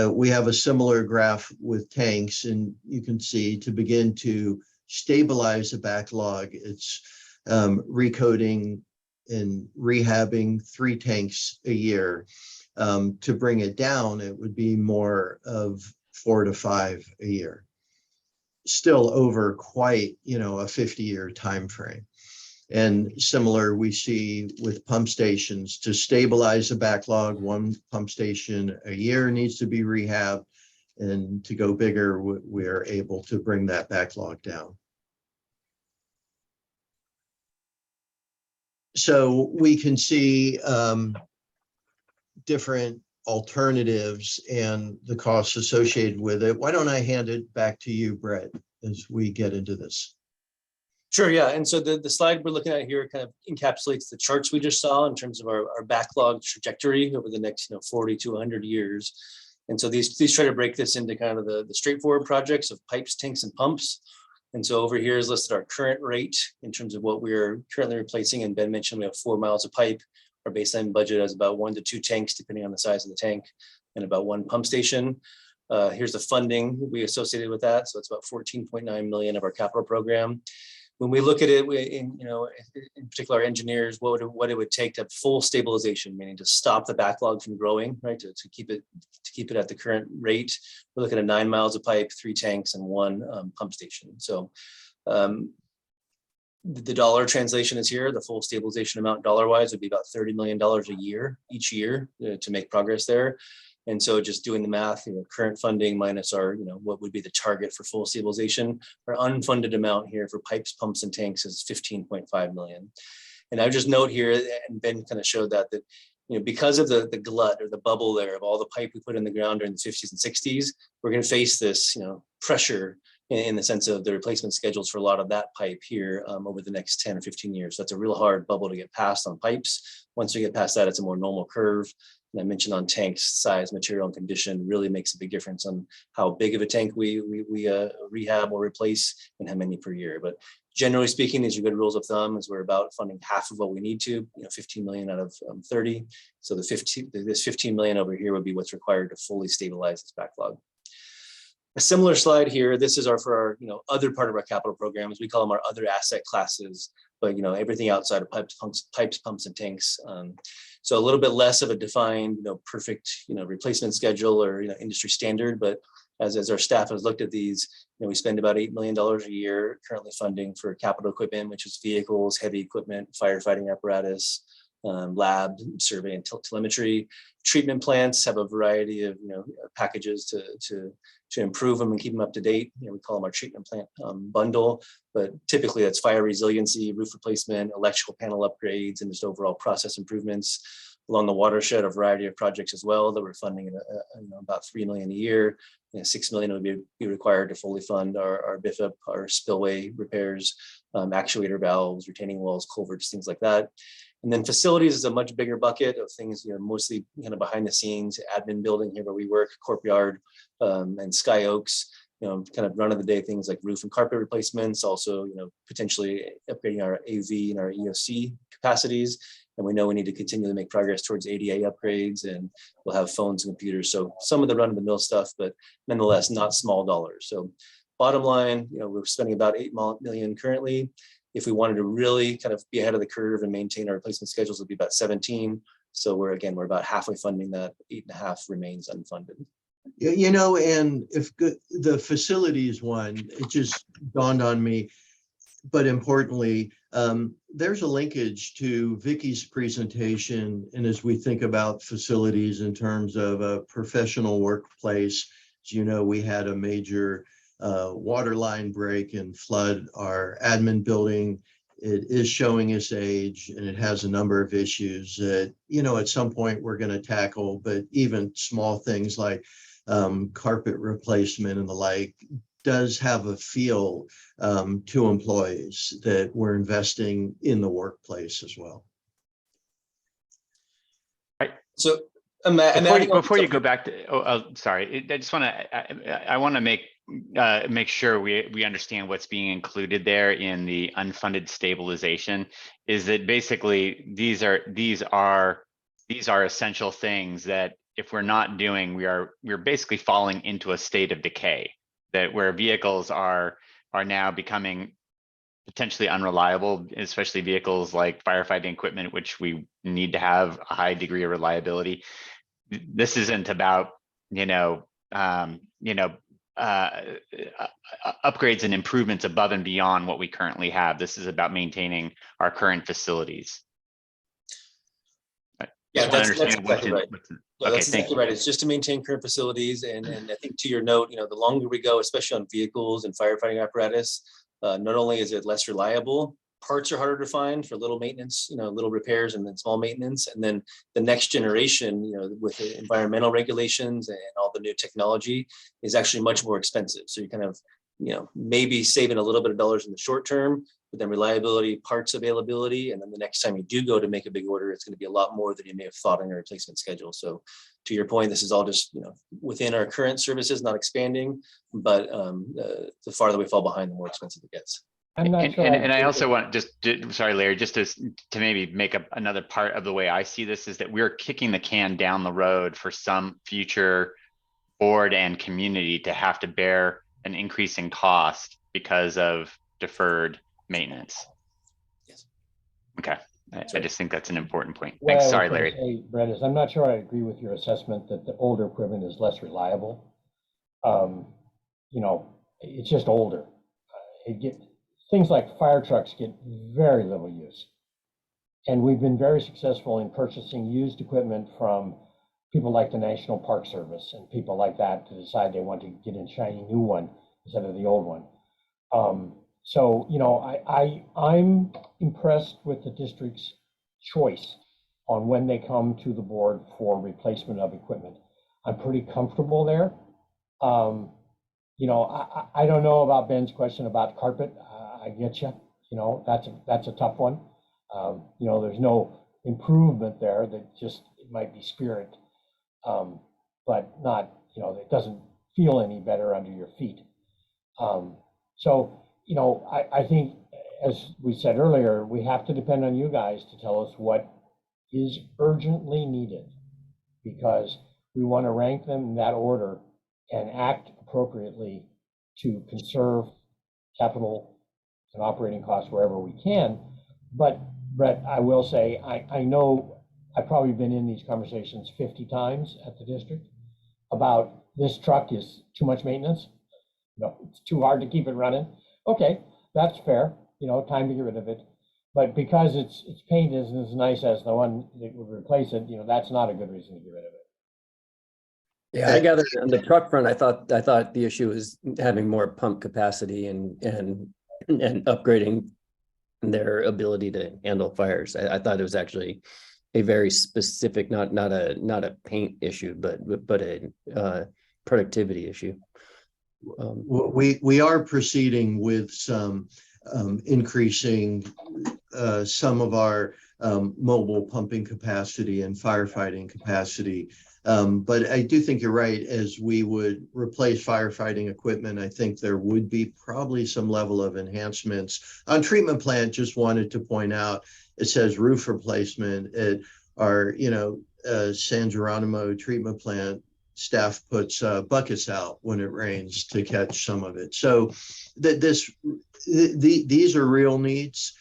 We have a similar graph with tanks, and you can see, to begin to stabilize the backlog, it's recoding and rehabbing 3 tanks a year. To bring it down, it would be more of 4 to 5 a year. Still over quite, a 50-year time frame. And similar we see with pump stations. To stabilize the backlog, 1 pump station a year needs to be rehabbed, and to go bigger, we're able to bring that backlog down. So we can see different alternatives and the costs associated with it. Why don't I hand it back to you, Brett, as we get into this? Sure, yeah. And so the slide we're looking at here kind of encapsulates the charts we just saw in terms of our backlog trajectory over the next 40 to 100 years. And so these try to break this into kind of the straightforward projects of pipes, tanks, and pumps. And so over here is listed our current rate in terms of what we're currently replacing. And Ben mentioned we have 4 miles of pipe. Our baseline budget has about 1 to 2 tanks, depending on the size of the tank, and about 1 pump station. Here's the funding we associated with that. So it's about 14.9 million of our capital program. When we look at it, in particular, our engineers, what it would take to have full stabilization, meaning to stop the backlog from growing, right? To keep it at the current rate. We're looking at 9 miles of pipe, 3 tanks, and 1 pump station. So the dollar translation is here. The full stabilization amount dollar-wise would be about $30 million a year, each year, to make progress there. And so just doing the math, current funding minus our, what would be the target for full stabilization, our unfunded amount here for pipes, pumps, and tanks is 15.5 million. And I would just note here, and Ben kind of showed that because of the glut or the bubble there of all the pipe we put in the ground during the 50s and 60s, we're going to face this, pressure in the sense of the replacement schedules for a lot of that pipe here over the next 10 or 15 years. So that's a real hard bubble to get past on pipes. Once we get past that, it's a more normal curve. And I mentioned on tanks, size, material, and condition really makes a big difference on how big of a tank we rehab or replace and how many per year. But generally speaking, these are good rules of thumb, as we're about funding half of what we need to, 15 million out of 30. So this 15 million over here would be what's required to fully stabilize this backlog. A similar slide here. This is for our other part of our capital programs. We call them our other asset classes, but everything outside of pipes, pumps, and tanks. So a little bit less of a defined, perfect, replacement schedule or industry standard. But as our staff has looked at these, we spend about $8 million a year currently funding for capital equipment, which is vehicles, heavy equipment, firefighting apparatus, lab, survey, and telemetry. Treatment plants have a variety of packages to improve them and keep them up to date. We call them our treatment plant bundle, but typically that's fire resiliency, roof replacement, electrical panel upgrades, and just overall process improvements. along the watershed, a variety of projects as well that we're funding about $3 million a year. $6 million would be required to fully fund our BIFIP, our spillway repairs, actuator valves, retaining walls, culverts, things like that. And then facilities is a much bigger bucket of things, mostly kind of behind the scenes, admin building here where we work, Courtyard, and Sky Oaks, kind of run of the day things like roof and carpet replacements, also, potentially upgrading our AV and our EOC capacities. And we know we need to continue to make progress towards ADA upgrades, and we'll have phones and computers. So some of the run of the mill stuff, but nonetheless, not small dollars. So bottom line, we're spending about $8 million currently. If we wanted to really kind of be ahead of the curve and maintain our replacement schedules, it'd be about 17. So we're about halfway funding that. 8.5 remains unfunded. And if the facilities one, it just dawned on me, but importantly, there's a linkage to Vicky's presentation. And as we think about facilities in terms of a professional workplace, as we had a major water line break and flood our admin building. It is showing its age, and it has a number of issues that, at some point we're going to tackle, but even small things like carpet replacement and the like does have a feel to employees that we're investing in the workplace as well. So before you go back to, sorry, I just want to, I want to make sure we understand what's being included there in the unfunded stabilization. Is that basically these are essential things that if we're not doing, we're basically falling into a state of decay, that where vehicles are now becoming potentially unreliable, especially vehicles like firefighting equipment, which we need to have a high degree of reliability. This isn't about upgrades and improvements above and beyond what we currently have. This is about maintaining our current facilities. Yeah, that's exactly right. Okay, that's exactly right. It's just to maintain current facilities, and I think to your note, the longer we go, especially on vehicles and firefighting apparatus, not only is it less reliable, parts are harder to find for little maintenance, little repairs and then small maintenance. And then the next generation, with the environmental regulations and all the new technology is actually much more expensive. So you kind of, maybe saving a little bit of dollars in the short term, but then reliability, parts availability. And then the next time you do go to make a big order, it's going to be a lot more than you may have thought in your replacement schedule. So to your point, this is all just, within our current services, not expanding, but the farther we fall behind, the more expensive it gets. I'm not sure. And I also want sorry, Larry, just to maybe make up another part of the way I see this is that we're kicking the can down the road for some future board and community to have to bear an increase in cost because of deferred maintenance. Yes. Okay. I just think that's an important point. What Thanks. I Sorry, was gonna Larry. say, Brett, is I'm not sure I agree with your assessment that the older equipment is less reliable. It's just older. Things like fire trucks get very little use. And we've been very successful in purchasing used equipment from people like the National Park Service and people like that to decide they want to get a shiny new one instead of the old one. I'm impressed with the district's choice on when they come to the board for replacement of equipment. I'm pretty comfortable there. I don't know about Ben's question about carpet. I get you. That's a tough one. There's no improvement there. That just it might be spirit, but not. It doesn't feel any better under your feet. I think, as we said earlier, we have to depend on you guys to tell us what is urgently needed, because we want to rank them in that order and act appropriately to conserve capital and operating costs wherever we can. But Brett, I will say, I know I've probably been in these conversations 50 times at the district about this truck is too much maintenance. It's too hard to keep it running. Okay, that's fair. Time to get rid of it. But because its paint isn't as nice as the one that would replace it, that's not a good reason to get rid of it. Yeah, I gather on the truck front, I thought the issue was having more pump capacity and upgrading their ability to handle fires. I thought it was actually a very specific, not a paint issue, but a productivity issue. We are proceeding with some increasing some of our mobile pumping capacity and firefighting capacity. But I do think you're right. As we would replace firefighting equipment, I think there would be probably some level of enhancements. On treatment plant, just wanted to point out, it says roof replacement at our, San Geronimo treatment plant. Staff puts buckets out when it rains to catch some of it. So these are real needs.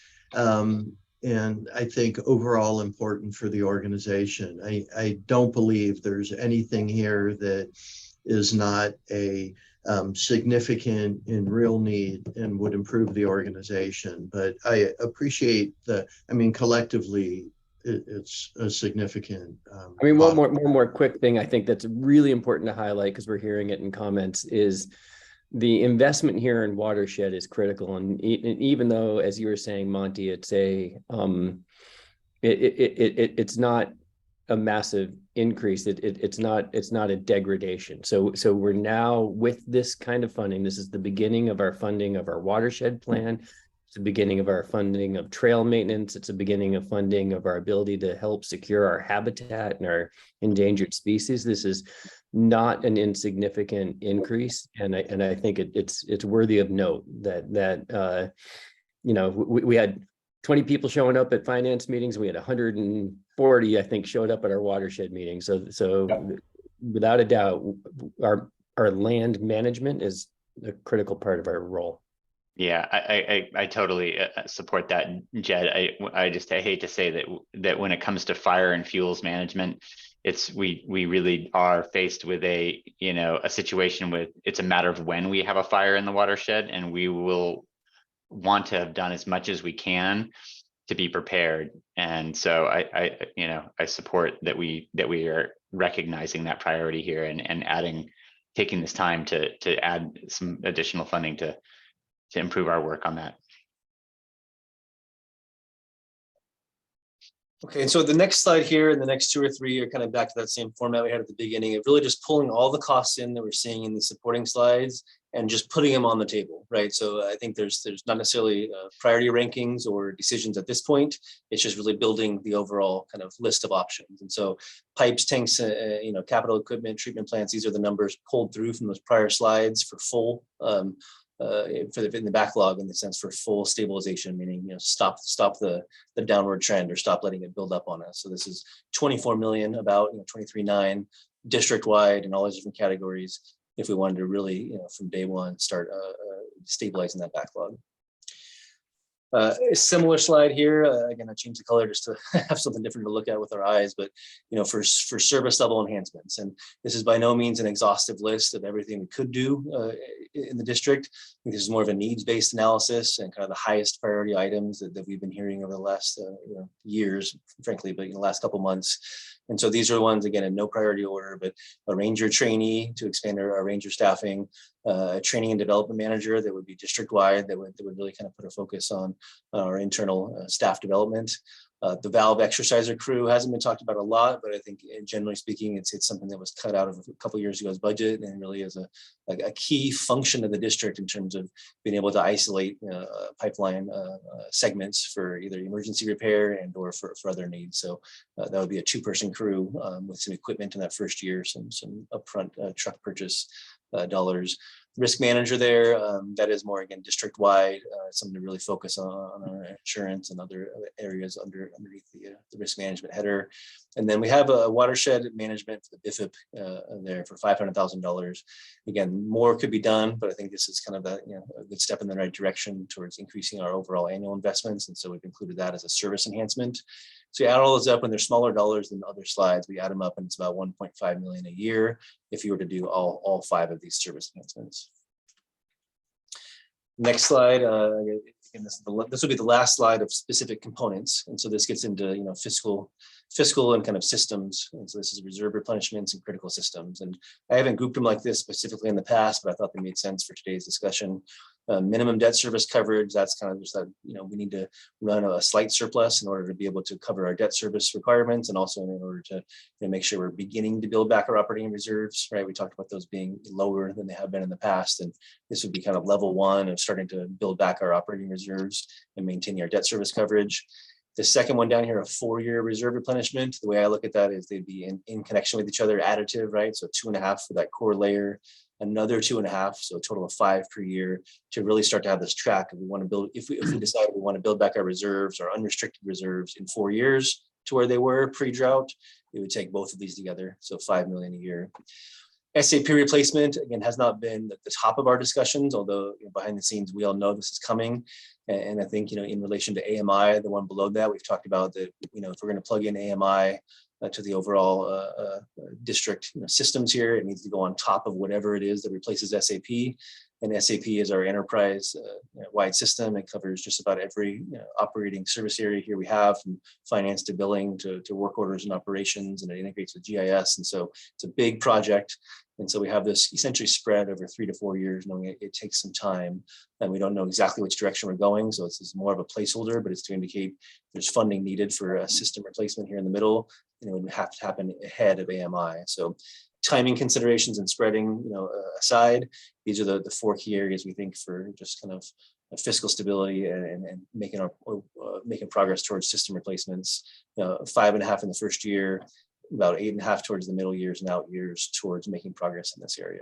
And I think overall important for the organization. I don't believe there's anything here that is not a significant and real need and would improve the organization. But I appreciate collectively, it's a significant. One more quick thing I think that's really important to highlight, because we're hearing it in comments, is the investment here in watershed is critical. And even though, as you were saying, Monty, it's it's not a massive increase. It's not a degradation. So we're now, with this kind of funding, this is the beginning of our funding of our watershed plan. It's the beginning of our funding of trail maintenance. It's the beginning of funding of our ability to help secure our habitat and our endangered species. This is not an insignificant increase, and I think it's worthy of note that we had 20 people showing up at finance meetings. We had 140, I think, showed up at our watershed meeting. So without a doubt, our land management is a critical part of our role. Yeah, I totally support that, Jed. I hate to say that when it comes to fire and fuels management, we really are faced with a situation with, it's a matter of when we have a fire in the watershed, and we will want to have done as much as we can to be prepared. And so I support that we are recognizing that priority here and taking this time to add some additional funding to improve our work on that. Okay, and so the next slide here and the next 2 or 3 are kind of back to that same format we had at the beginning of really just pulling all the costs in that we're seeing in the supporting slides and just putting them on the table, right? So I think there's not necessarily priority rankings or decisions at this point. It's just really building the overall kind of list of options. And so pipes, tanks, capital equipment, treatment plants, these are the numbers pulled through from those prior slides for full in the backlog, in the sense for full stabilization, meaning stop the downward trend or stop letting it build up on us. So this is 24 million, about 23.9 district wide in all those different categories, if we wanted to really from day one start stabilizing that backlog. A similar slide here. Again, I changed the color just to have something different to look at with our eyes, but for service level enhancements. And this is by no means an exhaustive list of everything we could do in the district. I think this is more of a needs-based analysis and kind of the highest priority items that we've been hearing over the last years, frankly, but in the last couple months. And so these are the ones, again, in no priority order, but a ranger trainee to expand our ranger staffing, a training and development manager that would be district-wide, that would really kind of put a focus on our internal staff development. The valve exerciser crew hasn't been talked about a lot, but I think generally speaking, it's something that was cut out of a couple of years ago's budget and really is a key function of the district in terms of being able to isolate pipeline segments for either emergency repair and or for other needs. So that would be a 2-person crew with some equipment in that first year, some upfront truck purchase dollars. Risk manager there, that is more, again, district-wide, something to really focus on our insurance and other areas underneath the risk management header. And then we have a watershed management for the BIFIP there for $500,000. Again, more could be done, but I think this is kind of a good step in the right direction towards increasing our overall annual investments. And so we've included that as a service enhancement. So you add all those up, and they're smaller dollars than other slides. We add them up and it's about 1.5 million a year if you were to do all 5 of these service enhancements. Next slide, again, this will be the last slide of specific components. And so this gets into fiscal and kind of systems. And so this is reserve replenishments and critical systems. And I haven't grouped them like this specifically in the past, but I thought they made sense for today's discussion. Minimum debt service coverage, that's kind of just that, we need to run a slight surplus in order to be able to cover our debt service requirements, and also in order to make sure we're beginning to build back our operating reserves, right? We talked about those being lower than they have been in the past, and this would be kind of level one of starting to build back our operating reserves and maintaining our debt service coverage. The second one down here, a 4-year reserve replenishment. The way I look at that is they'd be in connection with each other, additive, right? So 2.5 for that core layer, another 2.5, so a total of 5 per year, to really start to have this track. If we want to build, if we decide we want to build back our reserves, our unrestricted reserves in 4 years to where they were pre-drought, it would take both of these together, so 5 million a year. SAP replacement, again, has not been at the top of our discussions, although behind the scenes, we all know this is coming. And I think, in relation to AMI, the one below that, we've talked about that, if we're going to plug in AMI to the overall district systems here, it needs to go on top of whatever it is that replaces SAP. And SAP is our enterprise wide system. It covers just about every operating service area here we have, from finance to billing to work orders and operations, and it integrates with GIS. And so it's a big project. And so we have this essentially spread over 3 to 4 years, knowing it takes some time, and we don't know exactly which direction we're going. So it's more of a placeholder, but it's to indicate there's funding needed for a system replacement here in the middle, and it would have to happen ahead of AMI. So timing considerations and spreading, aside, these are the 4 key areas we think for just kind of fiscal stability and making progress towards system replacements. 5.5 in the first year, about 8.5 towards the middle years, and out years towards making progress in this area.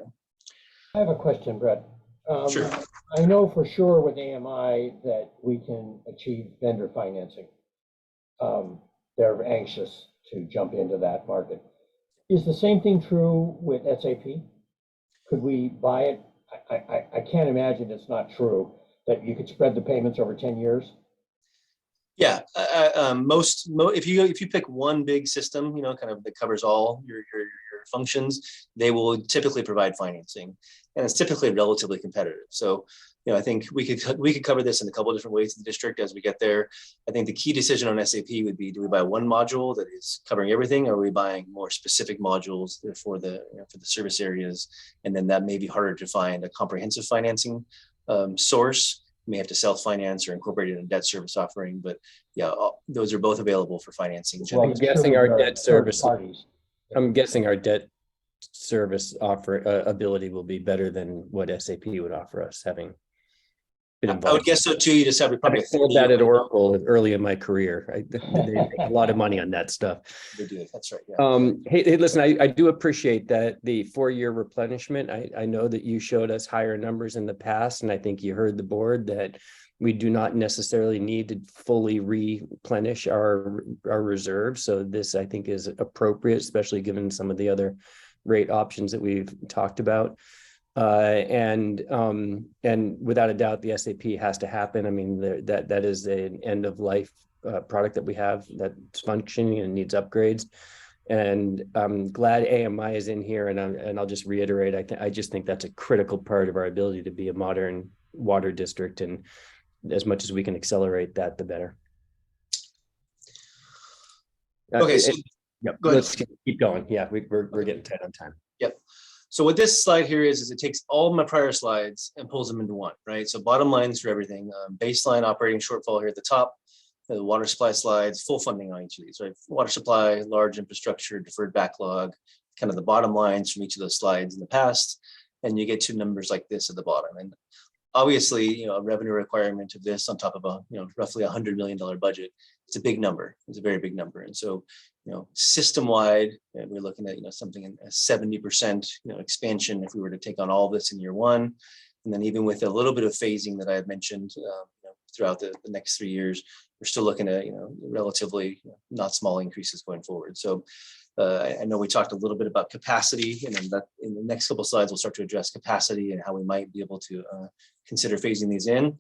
I have a question, Brett. Sure. I know for sure with AMI that we can achieve vendor financing. They're anxious to jump into that market. Is the same thing true with SAP? Could we buy it? I can't imagine it's not true that you could spread the payments over 10 years. Yeah, if you pick one big system, kind of that covers all your functions, they will typically provide financing, and it's typically relatively competitive. So, I think we could cover this in a couple of different ways in the district as we get there. I think the key decision on SAP would be: do we buy one module that is covering everything, or are we buying more specific modules for the service areas? And then that may be harder to find a comprehensive financing source. You may have to self-finance or incorporate it in a debt service offering, but yeah, those are both available for financing. Well, I'm guessing our debt service. Parties. I'm guessing our debt service ability will be better than what SAP would offer us, having been involved. I would guess so too. You just have to probably sold that at Oracle early in my career. They make a lot of money on that stuff. They do. That's right. Yeah. Hey, listen, I do appreciate that the 4-year replenishment. I know that you showed us higher numbers in the past, and I think you heard the board that we do not necessarily need to fully replenish our reserves. So this, I think, is appropriate, especially given some of the other rate options that we've talked about. And without a doubt, the SAP has to happen. I mean, that is an end of life product that we have that's functioning and needs upgrades. And I'm glad AMI is in here, and I'll just reiterate, I just think that's a critical part of our ability to be a modern water district, and as much as we can accelerate that, the better. Okay, so yep, let's keep going. Yeah, we're getting tight on time. Yep. So what this slide here is it takes all of my prior slides and pulls them into one, right? So bottom lines for everything, baseline operating shortfall here at the top, the water supply slides, full funding on each of these, right? Water supply, large infrastructure, deferred backlog, kind of the bottom lines from each of those slides in the past. And you get two numbers like this at the bottom. And obviously, a revenue requirement of this on top of a, roughly $100 million budget, it's a big number. It's a very big number. And so, system-wide, we're looking at, something in a 70%, expansion if we were to take on all this in year one. And then even with a little bit of phasing that I had mentioned, throughout the next 3 years, we're still looking at, relatively not small increases going forward. So I know we talked a little bit about capacity, and then in the next couple of slides, we'll start to address capacity and how we might be able to consider phasing these in.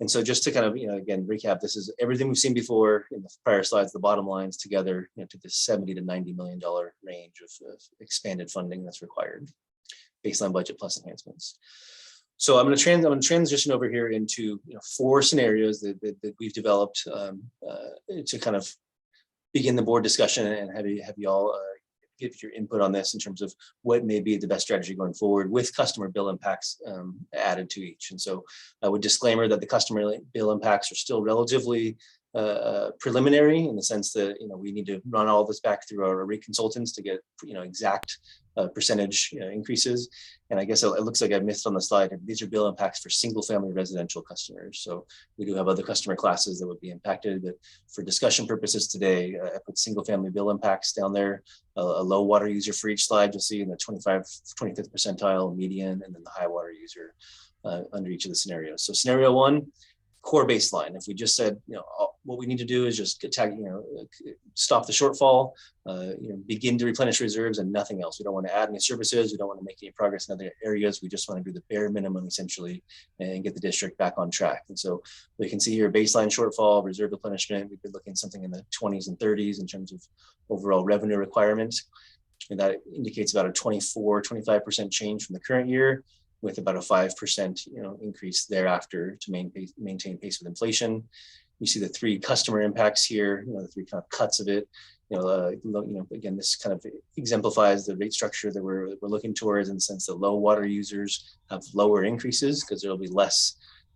And so just to kind of, again, recap, this is everything we've seen before in the prior slides, the bottom lines together, to the $70 to $90 million range of expanded funding that's required, baseline budget plus enhancements. So I'm going to transition over here into 4 scenarios that we've developed to kind of begin the board discussion and have you all give your input on this in terms of what may be the best strategy going forward with customer bill impacts added to each. And so I would disclaimer that the customer bill impacts are still relatively preliminary in the sense that, we need to run all this back through our rate consultants to get, exact percentage increases. And I guess it looks like I missed on the slide. These are bill impacts for single family residential customers. So we do have other customer classes that would be impacted, but for discussion purposes today, I put single family bill impacts down there, a low water user for each slide. You'll see in the 25th percentile, median, and then the high water user under each of the scenarios. So scenario one, core baseline. If we just said, what we need to do is just stop the shortfall, begin to replenish reserves and nothing else. We don't want to add any services. We don't want to make any progress in other areas. We just want to do the bare minimum essentially and get the district back on track. And so we can see here baseline shortfall, reserve replenishment. We've been looking at something in the 20s and 30s in terms of overall revenue requirements. And that indicates about a 25% change from the current year, with about a 5% increase thereafter to maintain pace with inflation. You see the three customer impacts here, the three kind of cuts of it. Again, this kind of exemplifies the rate structure that we're looking towards, in the sense that low water users have lower increases because there'll be less.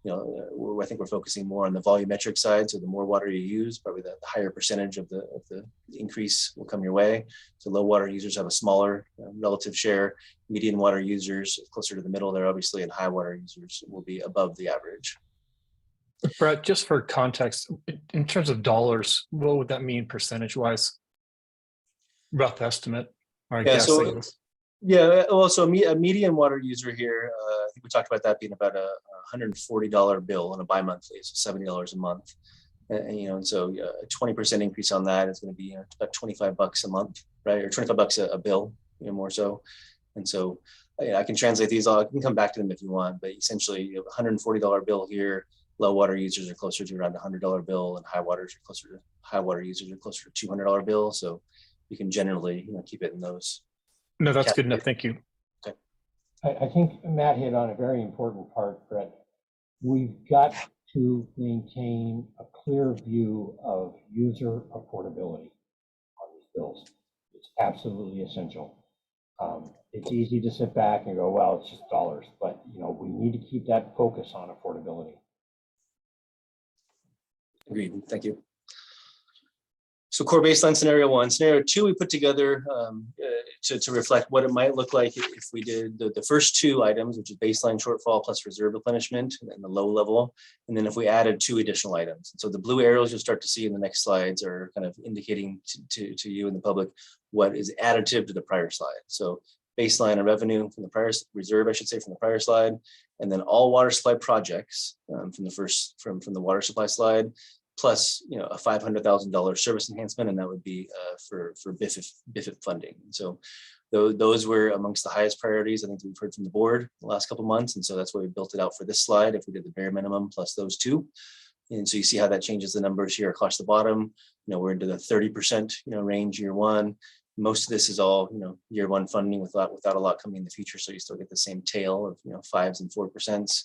I think we're focusing more on the volumetric side. So the more water you use, probably the higher percentage of the increase will come your way. So low water users have a smaller relative share. Median water users closer to the middle there, obviously, and high water users will be above the average. Brett, just for context, in terms of dollars, what would that mean percentage-wise? Rough estimate, or guess, I guess. Yeah, well, so a median water user here, I think we talked about that being about a $140 bill on a bi-monthly, so $70 a month. And so a 20% increase on that is going to be about $25 a month, right? Or $25 a bill, more so. And so I can translate these all. I can come back to them if you want, but essentially you have a $140 bill here. Low water users are closer to around a $100 bill, and high water users are closer to $200 bill. So you can generally keep it in those. No, that's good enough. Thank you. Okay. I think Matt hit on a very important part, Brett. We've got to maintain a clear view of user affordability on these bills. It's absolutely essential. It's easy to sit back and go, well, it's just dollars, but we need to keep that focus on affordability. Agreed. Thank you. So core baseline scenario one. Scenario two, we put together to reflect what it might look like if we did the first two items, which is baseline shortfall plus reserve replenishment and the low level. And then if we added two additional items. So the blue arrows you'll start to see in the next slides are kind of indicating to you and the public what is additive to the prior slide. So baseline and revenue from the prior reserve, I should say, from the prior slide, and then all water supply projects from the water supply slide, plus a $500,000 service enhancement, and that would be for BIFIP funding. And so those were amongst the highest priorities I think we've heard from the board the last couple of months, and so that's why we built it out for this slide. If we did the bare minimum plus those two, and so you see how that changes the numbers here across the bottom. We're into the 30% range year one. Most of this is all year one funding without a lot coming in the future, so you still get the same tail of 5s and 4%.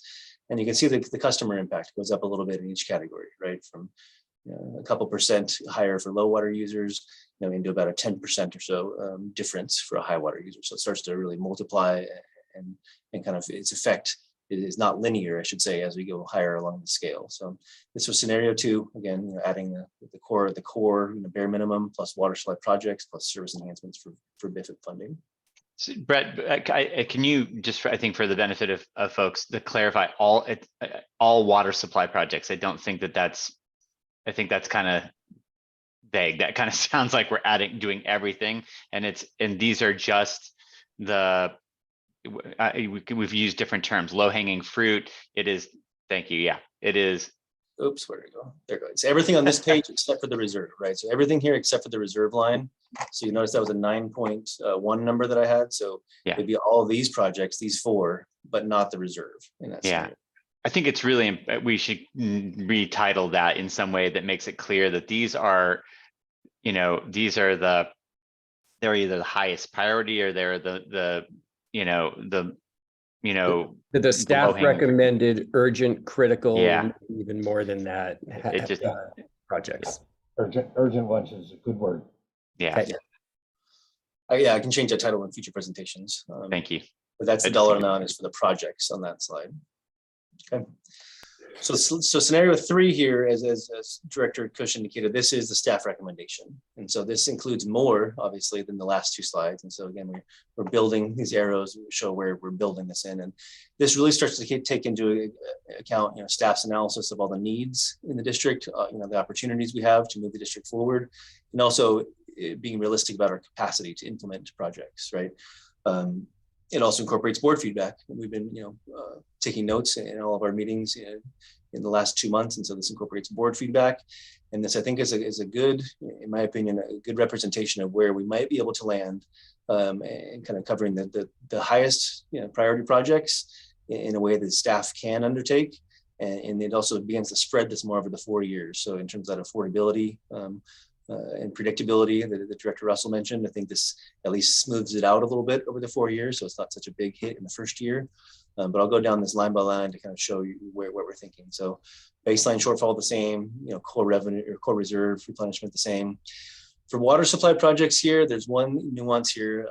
And you can see the customer impact goes up a little bit in each category, right? From a couple percent higher for low water users, into about a 10% or so difference for a high water user. So it starts to really multiply, and kind of its effect is not linear, I should say, as we go higher along the scale. So this was scenario two, again, adding the core bare minimum plus water supply projects plus service enhancements for BIFIP funding. So, Brett, can you just, I think for the benefit of folks, to clarify all water supply projects? I don't think I think that's kind of vague. That kind of sounds like we're doing everything, and these are just we've used different terms. Low hanging fruit. It is. Thank you. Yeah, it is. Oops, where did it go? There it goes. So everything on this page except for the reserve, right? So everything here except for the reserve line. So you notice that was a 9.1 number that I had. So yeah, it'd be all these projects, these four, but not the reserve in that scenario. I think it's really, we should retitle that in some way that makes it clear that these are, they're either the highest priority or they're the staff recommended urgent, critical, yeah, even more than that. It just projects. Urgent ones is a good word. Yeah. Yeah, I can change that title in future presentations. Thank you. But that's the Good to dollar see. amount is for the projects on that slide. Okay. So scenario 3 here, as Director Cush indicated, this is the staff recommendation. And so this includes more, obviously, than the last 2 slides. And so again, we're building these arrows, show where we're building this in. And this really starts to take into account, staff's analysis of all the needs in the district, the opportunities we have to move the district forward, and also being realistic about our capacity to implement projects, right? It also incorporates board feedback. We've been, taking notes in all of our meetings in the last 2 months, and so this incorporates board feedback. And this, I think, is a good, in my opinion, a good representation of where we might be able to land, and kind of covering the highest priority projects in a way that staff can undertake. And it also begins to spread this more over the 4 years. So in terms of that affordability, and predictability that Director Russell mentioned, I think this at least smooths it out a little bit over the 4 years, so it's not such a big hit in the first year. But I'll go down this line by line to kind of show you what we're thinking. So baseline shortfall the same, core revenue or core reserve replenishment the same. For water supply projects here, there's one nuance here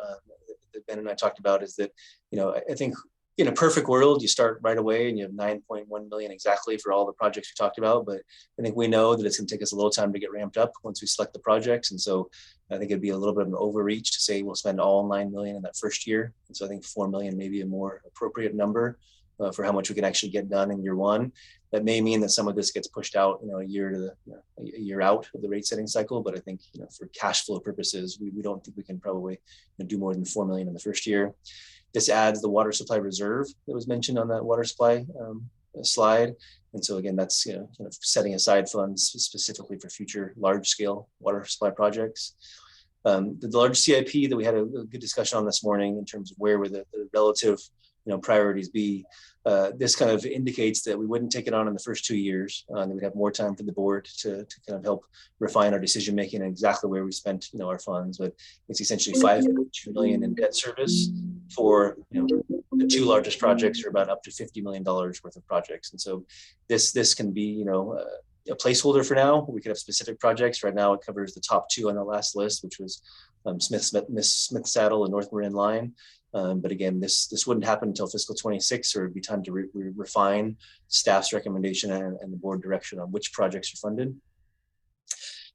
that Ben and I talked about, is that I think in a perfect world, you start right away and you have 9.1 million exactly for all the projects we talked about. But I think we know that it's going to take us a little time to get ramped up once we select the projects. And so I think it'd be a little bit of an overreach to say we'll spend all 9 million in that first year. And so I think 4 million may be a more appropriate number for how much we can actually get done in year 1. That may mean that some of this gets pushed out, a year out of the rate setting cycle. But I think, for cash flow purposes, we don't think we can probably do more than 4 million in the first year. This adds the water supply reserve that was mentioned on that water supply slide. And so again, that's kind of setting aside funds specifically for future large scale water supply projects. The large CIP that we had a good discussion on this morning in terms of where would the relative priorities be. This kind of indicates that we wouldn't take it on in the first 2 years, and we'd have more time for the board to kind of help refine our decision making and exactly where we spent our funds. But it's essentially 5.2 million in debt service for the 2 largest projects, are about up to $50 million worth of projects. And so this can be a placeholder for now. We could have specific projects. Right now it covers the top 2 on the last list, which was Smith Saddle and North Marin Line. But again, this wouldn't happen until fiscal 26, or it'd be time to refine staff's recommendation and the board direction on which projects are funded.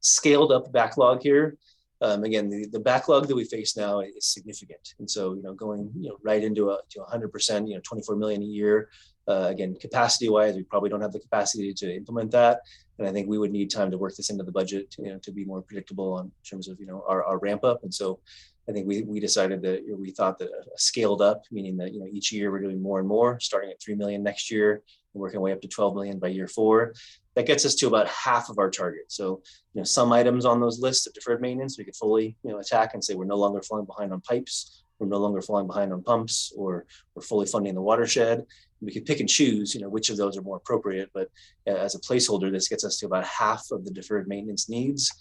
Scaled up backlog here. Again, the backlog that we face now is significant. And so, going right into 100%, 24 million a year. Again, capacity wise, we probably don't have the capacity to implement that. And I think we would need time to work this into the budget, to be more predictable in terms of, our ramp up. And so I think we decided that we thought that a scaled up, meaning that, each year we're doing more and more, starting at 3 million next year and working our way up to 12 million by year 4. That gets us to about half of our target. So, some items on those lists of deferred maintenance, we could fully, attack and say we're no longer falling behind on pipes, we're no longer falling behind on pumps, or we're fully funding the watershed. We could pick and choose, which of those are more appropriate. But as a placeholder, this gets us to about half of the deferred maintenance needs,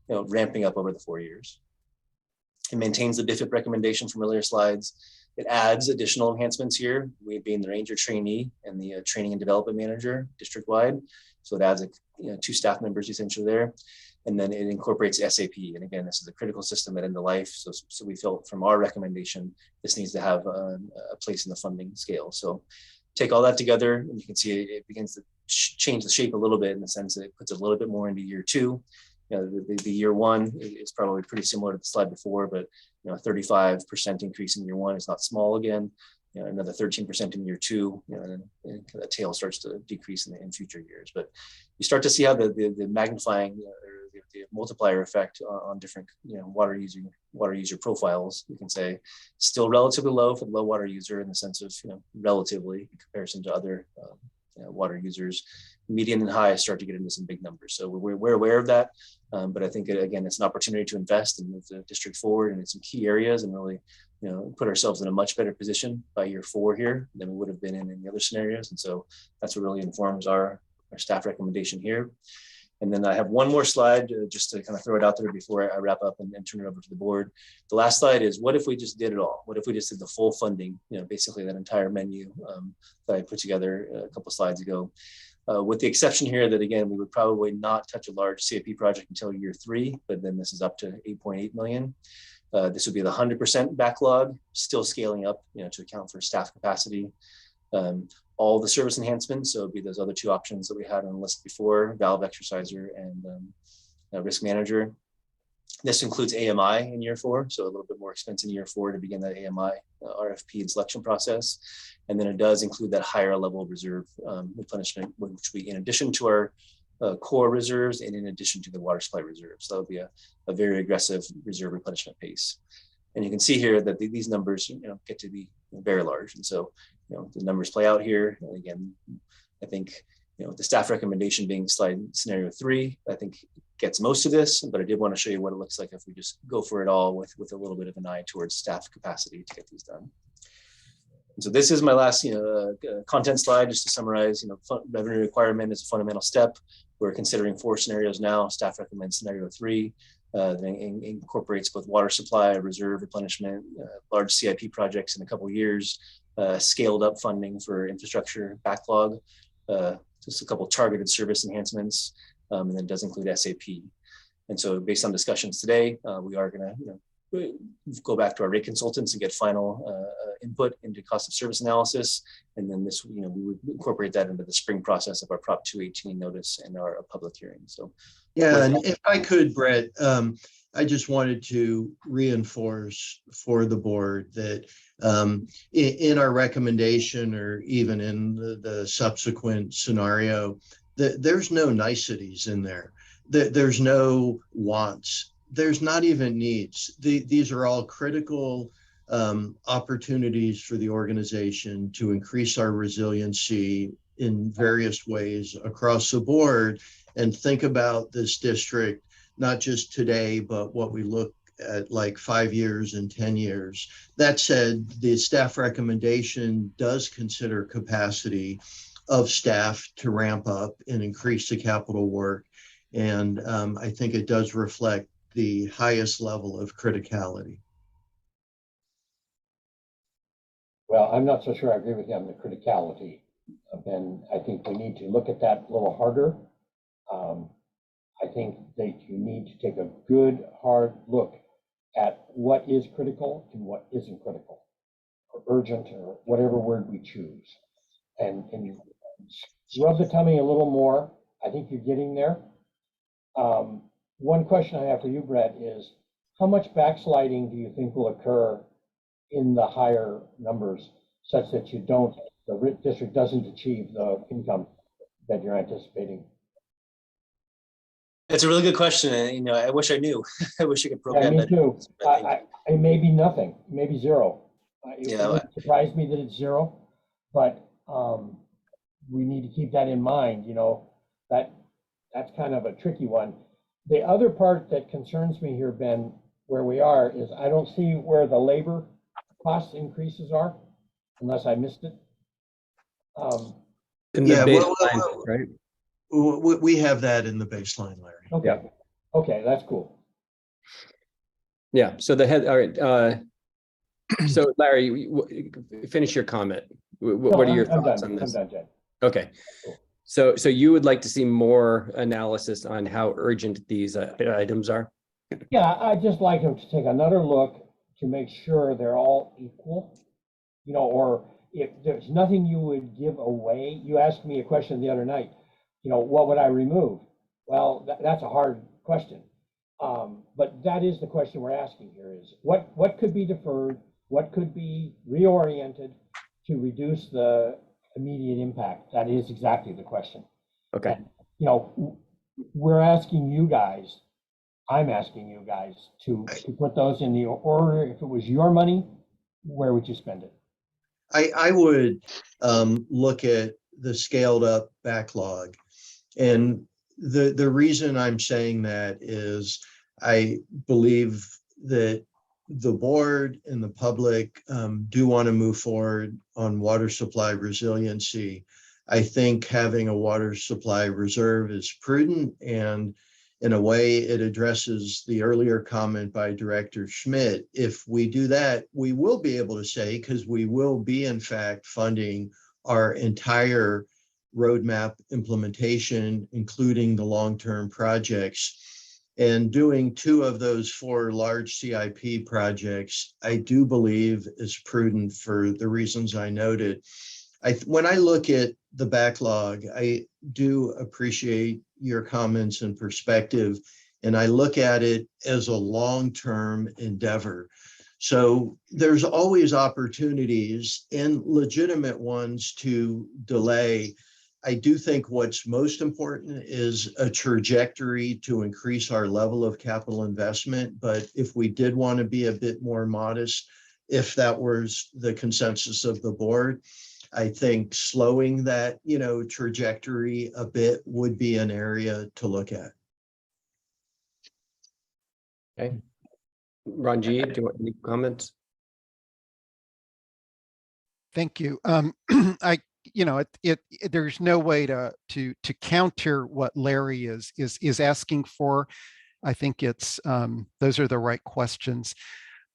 ramping up over the 4 years. It maintains the BIFIP recommendation from earlier slides. It adds additional enhancements here, we being the ranger trainee and the training and development manager district-wide. So it adds 2 staff members essentially there. And then it incorporates SAP. And again, this is a critical system at end of life. So we felt from our recommendation, this needs to have a place in the funding scale. So take all that together and you can see it begins to change the shape a little bit, in the sense that it puts a little bit more into year 2. The year 1 is probably pretty similar to the slide before, but 35% increase in year 1 is not small again. Another 13% in year 2, and the tail starts to decrease in future years. But you start to see how the magnifying or the multiplier effect on different water user profiles, you can say, still relatively low for the low water user, in the sense of relatively in comparison to other water users. Median and high start to get into some big numbers. So we're aware of that. But I think, again, it's an opportunity to invest and move the district forward in some key areas and really, put ourselves in a much better position by year 4 here than we would have been in the other scenarios. And so that's what really informs our staff recommendation here. And then I have one more slide just to kind of throw it out there before I wrap up and turn it over to the board. The last slide is, what if we just did it all? What if we just did the full funding, basically that entire menu that I put together a couple of slides ago. With the exception here that, again, we would probably not touch a large CIP project until year 3, but then this is up to 8.8 million. This would be the 100% backlog, still scaling up, to account for staff capacity. All the service enhancements, so it'd be those other two options that we had on the list before, valve exerciser and risk manager. This includes AMI in year 4, so a little bit more expense in year 4 to begin that AMI RFP and selection process. And then it does include that higher level reserve replenishment, which we, in addition to our core reserves and in addition to the water supply reserves. So that would be a very aggressive reserve replenishment pace. And you can see here that these numbers, get to be very large. And so, the numbers play out here. And again, I think, the staff recommendation being slide scenario 3, I think gets most of this, but I did want to show you what it looks like if we just go for it all with a little bit of an eye towards staff capacity to get these done. And so this is my last, content slide, just to summarize, revenue requirement is a fundamental step. We're considering 4 scenarios now. Staff recommends scenario 3. That incorporates both water supply, reserve replenishment, large CIP projects in a couple of years, scaled up funding for infrastructure backlog, just a couple of targeted service enhancements, and then does include SAP. And so based on discussions today, we are going to go back to our rate consultants and get final input into cost of service analysis. And then this, we would incorporate that into the spring process of our Prop 218 notice and our public hearing. So yeah, and if I could, Brett, I just wanted to reinforce for the board that in our recommendation, or even in the subsequent scenario, there's no niceties in there. There's no wants. There's not even needs. These are all critical opportunities for the organization to increase our resiliency in various ways across the board, and think about this district, not just today, but what we look at like 5 years and 10 years. That said, the staff recommendation does consider capacity of staff to ramp up and increase the capital work. And I think it does reflect the highest level of criticality. Well, I'm not so sure I agree with you on the criticality, Ben. I think we need to look at that a little harder. I think that you need to take a good, hard look at what is critical and what isn't critical, or urgent, or whatever word we choose. And rub the tummy a little more. I think you're getting there. One question I have for you, Brett, is how much backsliding do you think will occur in the higher numbers such that the district doesn't achieve the income that you're anticipating? It's a really good question. And, I wish I knew. I wish I could program me that. too. It may be nothing, maybe 0. It would surprise me that it's 0, but we need to keep that in mind. That's kind of a tricky one. The other part that concerns me here, Ben, where we are, is I don't see where the labor cost increases are, unless I missed it. In the baseline, right? We have that in the baseline, Larry. Okay. Yeah. Okay, that's cool. Yeah. So all right. So Larry, finish your comment. What are your thoughts on this? I'm done, Jay. Okay. Cool. So you would like to see more analysis on how urgent these items are? Yeah, I'd just like them to take another look to make sure they're all equal, or if there's nothing you would give away. You asked me a question the other night, what would I remove? Well, that's a hard question. But that is the question we're asking here is what could be deferred? What could be reoriented to reduce the immediate impact? That is exactly the question. Okay. And, we're asking you guys, I'm asking you guys to put those in the order. If it was your money, where would you spend it? I would look at the scaled up backlog. And the reason I'm saying that is I believe that the board and the public do want to move forward on water supply resiliency. I think having a water supply reserve is prudent, and in a way it addresses the earlier comment by Director Schmidt. If we do that, we will be able to say, because we will be in fact funding our entire roadmap implementation, including the long-term projects. And doing 2 of those 4 large CIP projects, I do believe is prudent for the reasons I noted. When I look at the backlog, I do appreciate your comments and perspective, and I look at it as a long-term endeavor. So there's always opportunities and legitimate ones to delay. I do think what's most important is a trajectory to increase our level of capital investment. But if we did want to be a bit more modest, if that was the consensus of the board, I think slowing that, trajectory a bit would be an area to look at. Okay. Ranjiv, do you want any comments? Thank you. There's no way to counter what Larry is asking for. I think it's those are the right questions.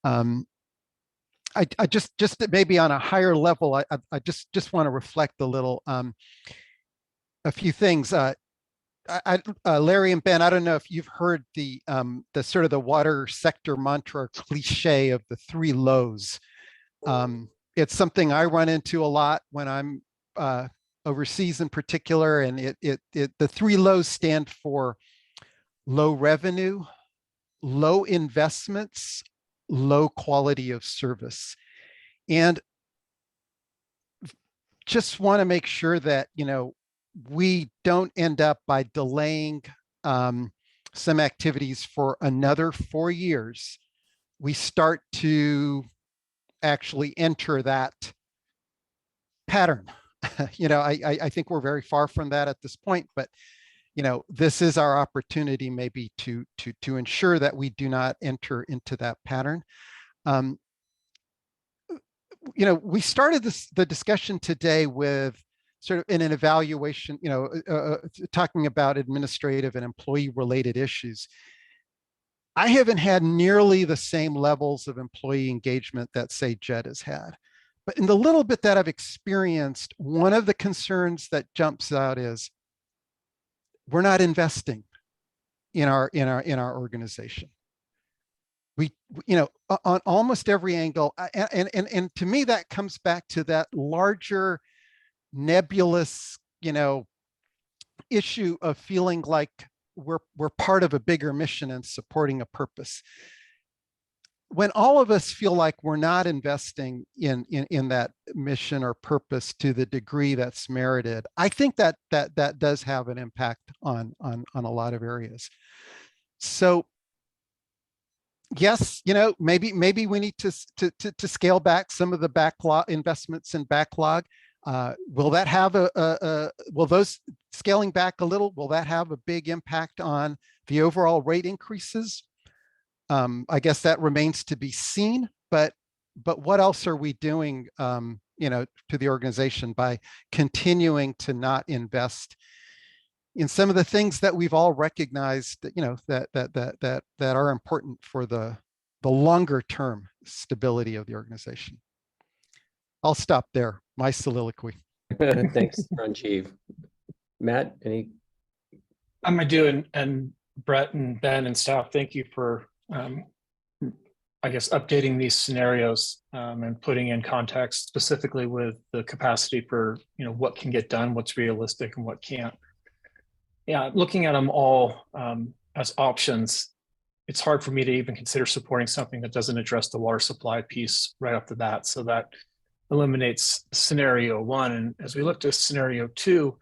I just maybe on a higher level, I just want to reflect a little a few things. Larry and Ben, I don't know if you've heard the sort of the water sector mantra cliche of the 3 lows. It's something I run into a lot when I'm overseas in particular, and the 3 lows stand for low revenue, low investments, low quality of service. And just want to make sure that, we don't end up by delaying some activities for another 4 years. We start to actually enter that pattern. I think we're very far from that at this point, but this is our opportunity maybe to ensure that we do not enter into that pattern. We started the discussion today with sort of in an evaluation, talking about administrative and employee related issues. I haven't had nearly the same levels of employee engagement that, say, Jed has had. But in the little bit that I've experienced, one of the concerns that jumps out is we're not investing in our organization. We, on almost every angle, and to me, that comes back to that larger nebulous, issue of feeling like we're part of a bigger mission and supporting a purpose. When all of us feel like we're not investing in that mission or purpose to the degree that's merited, I think that does have an impact on a lot of areas. So yes, maybe we need to scale back some of the backlog investments in backlog. Will that have will those scaling back a little, will that have a big impact on the overall rate increases? I guess that remains to be seen, but what else are we doing, to the organization by continuing to not invest in some of the things that we've all recognized that are important for the longer term stability of the organization. I'll stop there. My soliloquy. Thanks, Ranjiv. Matt, any? I do, and Brett and Ben and staff, thank you for, I guess, updating these scenarios and putting in context specifically with the capacity for, what can get done, what's realistic and what can't. Yeah, looking at them all as options, it's hard for me to even consider supporting something that doesn't address the water supply piece right off the bat. So that eliminates scenario 1. And as we looked at scenario 2,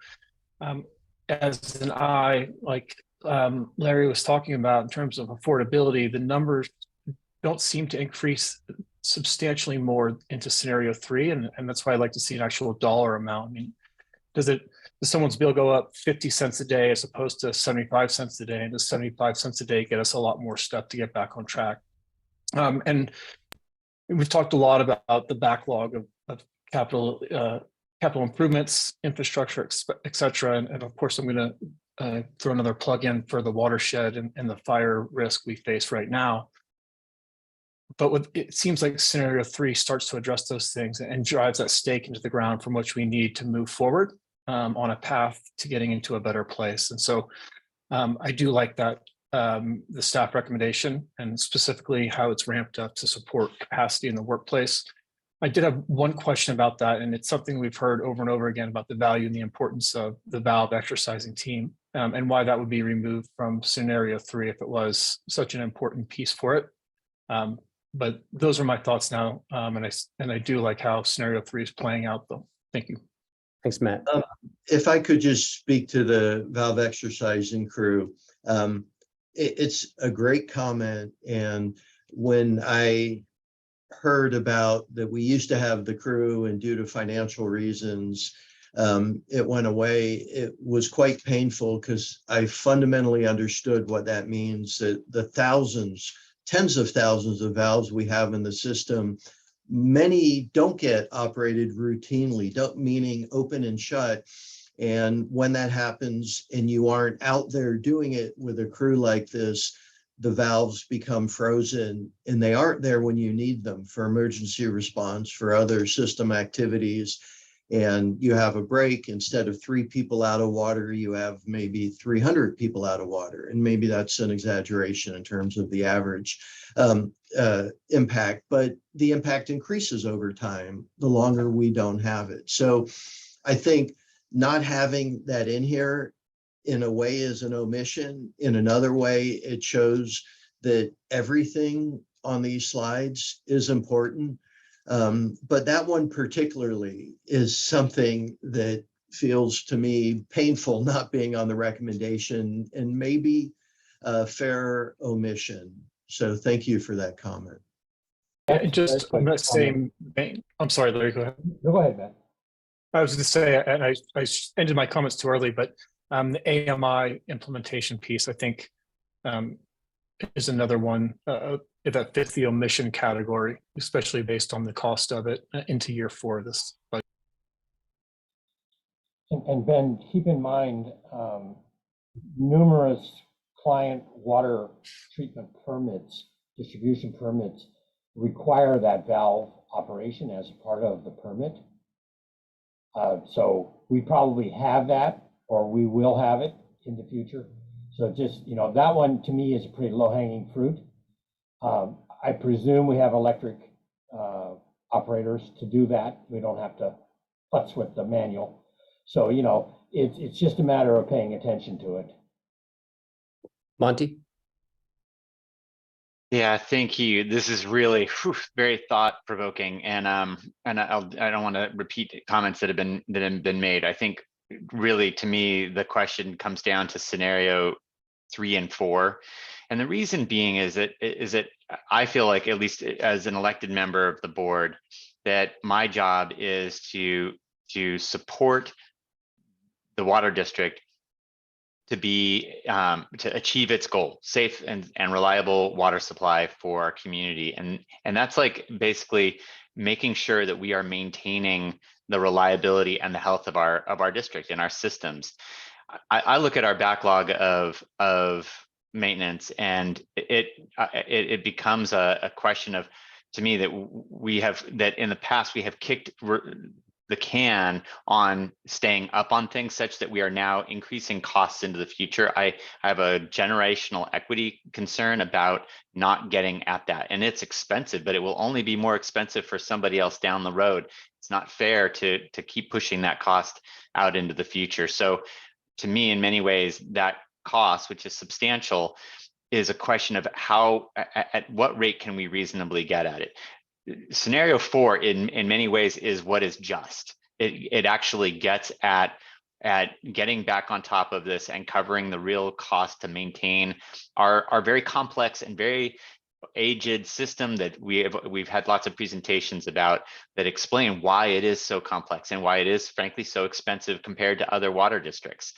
as an eye, like Larry was talking about in terms of affordability, the numbers don't seem to increase substantially more into scenario 3. And that's why I'd like to see an actual dollar amount. I mean, does someone's bill go up 50 cents a day as opposed to 75 cents a day? And does 75 cents a day get us a lot more stuff to get back on track? And we've talked a lot about the backlog of capital improvements, infrastructure, et cetera. And of course, I'm going to throw another plug in for the watershed and the fire risk we face right now. But it seems like scenario 3 starts to address those things and drives that stake into the ground from which we need to move forward on a path to getting into a better place. And so I do like that the staff recommendation and specifically how it's ramped up to support capacity in the workplace. I did have one question about that, and it's something we've heard over and over again about the value and the importance of the valve exercising team, and why that would be removed from scenario 3 if it was such an important piece for it. But those are my thoughts now, and I do like how scenario 3 is playing out, though. Thank you. Thanks, Matt. If I could just speak to the valve exercising crew, it's a great comment. And when I heard about that, we used to have the crew, and due to financial reasons, it went away. It was quite painful because I fundamentally understood what that means, that the thousands, tens of thousands of valves we have in the system, many don't get operated routinely, meaning open and shut. And when that happens and you aren't out there doing it with a crew like this, the valves become frozen and they aren't there when you need them for emergency response, for other system activities. And you have a break, instead of 3 people out of water, you have maybe 300 people out of water. And maybe that's an exaggeration in terms of the average impact, but the impact increases over time the longer we don't have it. So I think not having that in here in a way is an omission. In another way, it shows that everything on these slides is important. But that one particularly is something that feels to me painful, not being on the recommendation, and maybe a fair omission. So thank you for that comment. And just on that same vein, I'm sorry, Larry, go ahead. No, go ahead, Matt. I was going to say, and I ended my comments too early, but the AMI implementation piece, I think, is another one that fits the omission category, especially based on the cost of it into year 4 of this. And Ben, keep in mind, numerous client water treatment permits, distribution permits require that valve operation as a part of the permit. So we probably have that, or we will have it in the future. So just, you know, that one to me is a pretty low-hanging fruit. I presume we have electric operators to do that. We don't have to futz with the manual. So, you know, it's just a matter of paying attention to it. Monty? Yeah, thank you. This is really very thought-provoking, and I don't want to repeat comments that have been made. I think really, to me, the question comes down to scenario 3 and 4, and the reason being is that I feel like, at least as an elected member of the board, that my job is to support the water district to achieve its goal, safe and reliable water supply for our community. And that's like basically making sure that we are maintaining the reliability and the health of our district and our systems. I look at our backlog of maintenance, and it becomes a question of, to me, that in the past we have kicked the can on staying up on things such that we are now increasing costs into the future. I have a generational equity concern about not getting at that, and it's expensive, but it will only be more expensive for somebody else down the road. It's not fair to keep pushing that cost out into the future. So to me, in many ways, that cost, which is substantial, is a question of at what rate can we reasonably get at it. Scenario 4 in many ways is what is just. It actually gets at getting back on top of this and covering the real cost to maintain our very complex and very aged system that we've had lots of presentations about that explain why it is so complex and why it is frankly so expensive compared to other water districts.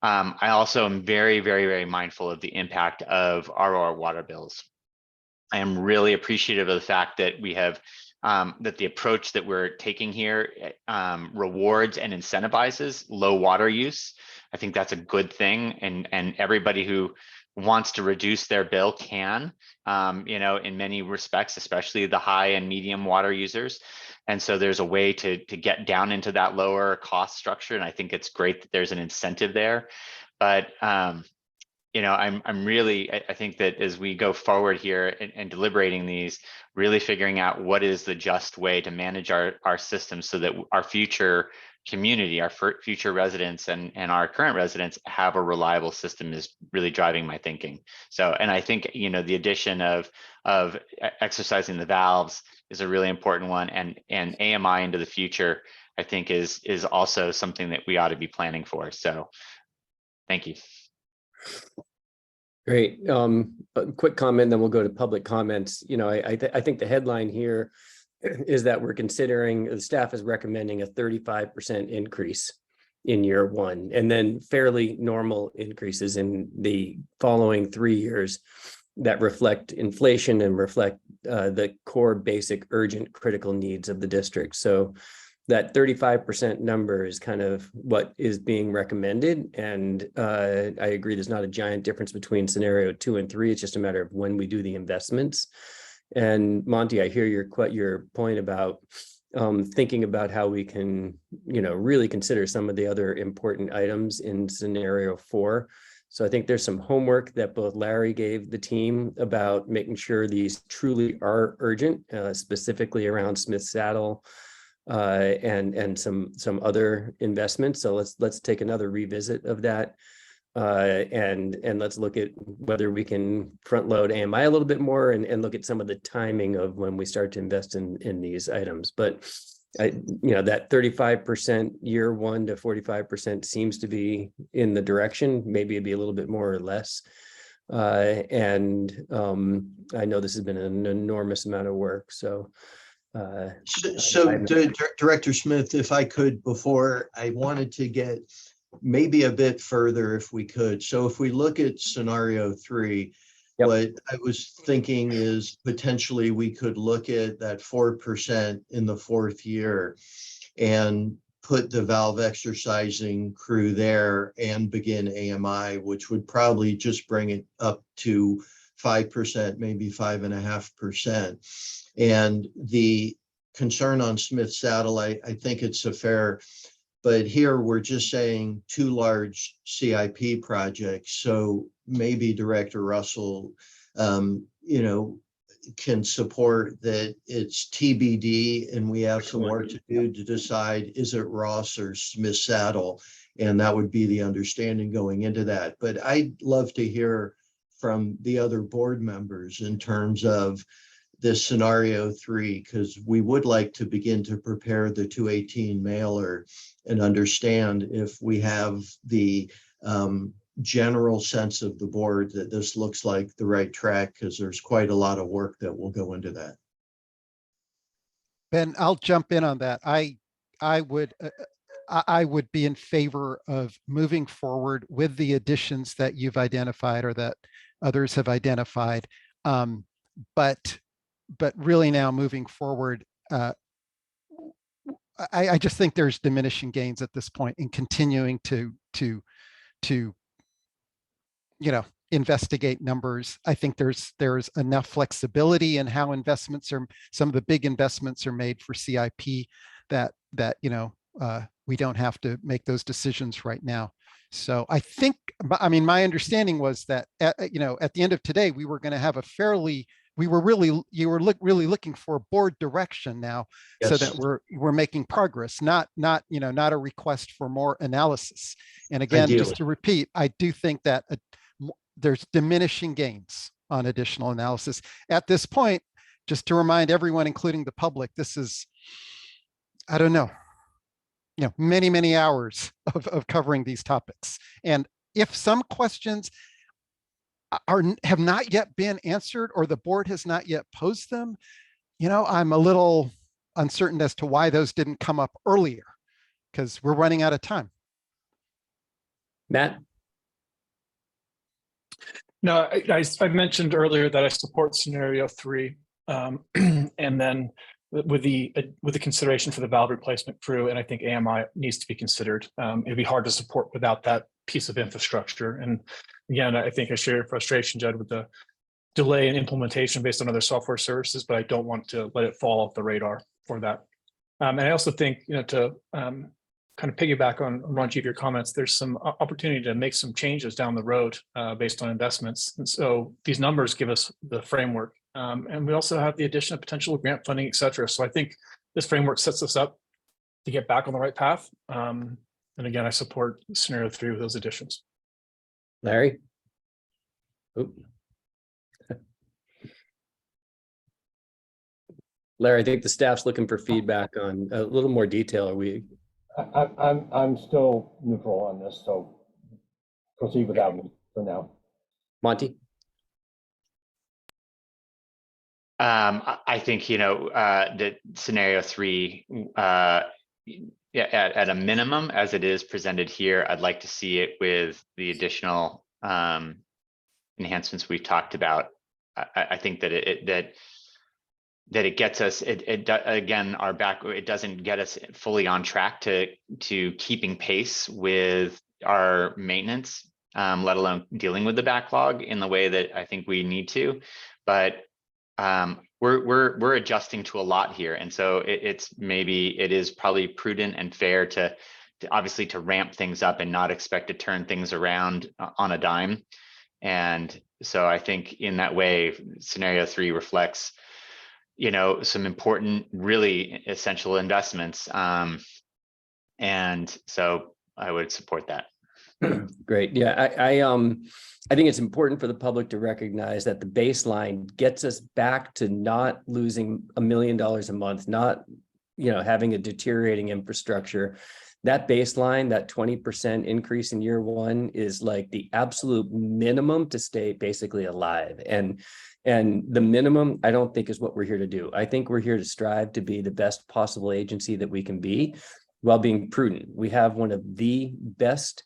I also am very, very, very mindful of the impact of our water bills. I am really appreciative of the fact that we have that the approach that we're taking here rewards and incentivizes low water use. I think that's a good thing, and everybody who wants to reduce their bill can, you know, in many respects, especially the high and medium water users. And so there's a way to get down into that lower cost structure, and I think it's great that there's an incentive there. But I'm really, I think that as we go forward here and deliberating these, really figuring out what is the just way to manage our system so that our future community, our future residents and our current residents have a reliable system is really driving my thinking. So, and I think, the addition of exercising the valves is a really important one, and AMI into the future, I think is also something that we ought to be planning for. So thank you. Great. A quick comment, then we'll go to public comments. I think the headline here is that we're considering, the staff is recommending a 35% increase in year one, and then fairly normal increases in the following 3 years that reflect inflation and reflect the core basic urgent critical needs of the district. So that 35% number is kind of what is being recommended. And I agree, there's not a giant difference between scenario 2 and 3. It's just a matter of when we do the investments. And Monty, I hear your point about thinking about how we can, really consider some of the other important items in scenario 4. So I think there's some homework that both Larry gave the team about making sure these truly are urgent, specifically around Smith Saddle and some other investments. So let's take another revisit of that. And let's look at whether we can front load AMI a little bit more and look at some of the timing of when we start to invest in these items. But that 35% year 1 to 45% seems to be in the direction. Maybe it'd be a little bit more or less. And I know this has been an enormous amount of work. So Director Smith, if I could, before I wanted to get maybe a bit further if we could. So if we look at scenario 3, Yep. What I was thinking is potentially we could look at that 4% in the 4th year and put the valve exercising crew there and begin AMI, which would probably just bring it up to 5%, maybe 5.5%. And the concern on Smith Saddle, I think it's a fair, but here we're just saying 2 large CIP projects. So maybe Director Russell, can support that it's TBD and we have some work to do to decide, is it Ross or Smith Saddle? And that would be the understanding going into that. But I'd love to hear from the other board members in terms of this scenario 3, because we would like to begin to prepare the 218 mailer and understand if we have the general sense of the board that this looks like the right track, because there's quite a lot of work that will go into that. Ben, I'll jump in on that. I would be in favor of moving forward with the additions that you've identified or that others have identified. But really now moving forward, I just think there's diminishing gains at this point in continuing to investigate numbers. I think there's enough flexibility in how some of the big investments are made for CIP that we don't have to make those decisions right now. So I think, my understanding was that at the end of today, we were going to have you were really looking for board direction now. Yes. So that we're making progress, not a request for more analysis. And again, just to repeat, I do think that there's diminishing gains on additional analysis at this point. Just to remind everyone, including the public, this is, I don't know, many hours of covering these topics. And if some questions have not yet been answered or the board has not yet posed them, I'm a little uncertain as to why those didn't come up earlier, because we're running out of time. Matt? No, I mentioned earlier that I support scenario 3, and then with the consideration for the valve replacement crew, and I think AMI needs to be considered. It'd be hard to support without that piece of infrastructure. And again, I think I share your frustration, Judd, with the delay in implementation based on other software services, but I don't want to let it fall off the radar for that. And I also think, to kind of piggyback on Ranjiv, your comments, there's some opportunity to make some changes down the road based on investments. And so these numbers give us the framework. And we also have the addition of potential grant funding, et cetera. So I think this framework sets us up to get back on the right path. And again, I support scenario 3 with those additions. Larry? Oop. Larry, I think the staff's looking for feedback on a little more detail. Are we? I'm still neutral on this, so proceed without me for now. Monty? I think, that scenario 3, at a minimum, as it is presented here, I'd like to see it with the additional enhancements we've talked about. I think that it gets us, again, it doesn't get us fully on track to keeping pace with our maintenance, let alone dealing with the backlog in the way that I think we need to. But we're adjusting to a lot here, and so it is probably prudent and fair to obviously to ramp things up and not expect to turn things around on a dime. And so I think in that way, scenario 3 reflects, some important, really essential investments. And so I would support that. Great. Yeah, I think it's important for the public to recognize that the baseline gets us back to not losing $1 million a month, not, having a deteriorating infrastructure. That baseline, that 20% increase in year 1 is like the absolute minimum to stay basically alive. And the minimum, I don't think, is what we're here to do. I think we're here to strive to be the best possible agency that we can be while being prudent. We have one of the best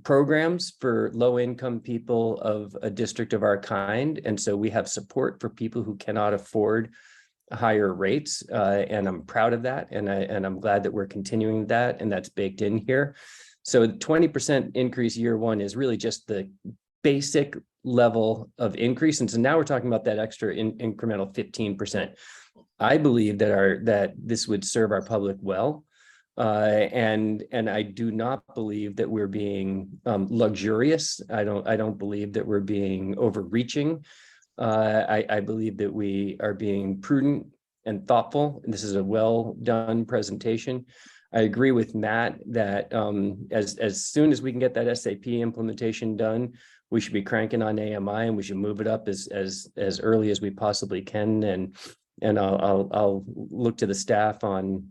programs for low-income people of a district of our kind. And so we have support for people who cannot afford higher rates. And I'm proud of that. And I'm glad that we're continuing that, and that's baked in here. So 20% increase year 1 is really just the basic level of increase. And so now we're talking about that extra incremental 15%. I believe that this would serve our public well. And I do not believe that we're being luxurious. I don't believe that we're being overreaching. I believe that we are being prudent and thoughtful. And this is a well done presentation. I agree with Matt that as soon as we can get that SAP implementation done, we should be cranking on AMI, and we should move it up as early as we possibly can. And I'll look to the staff on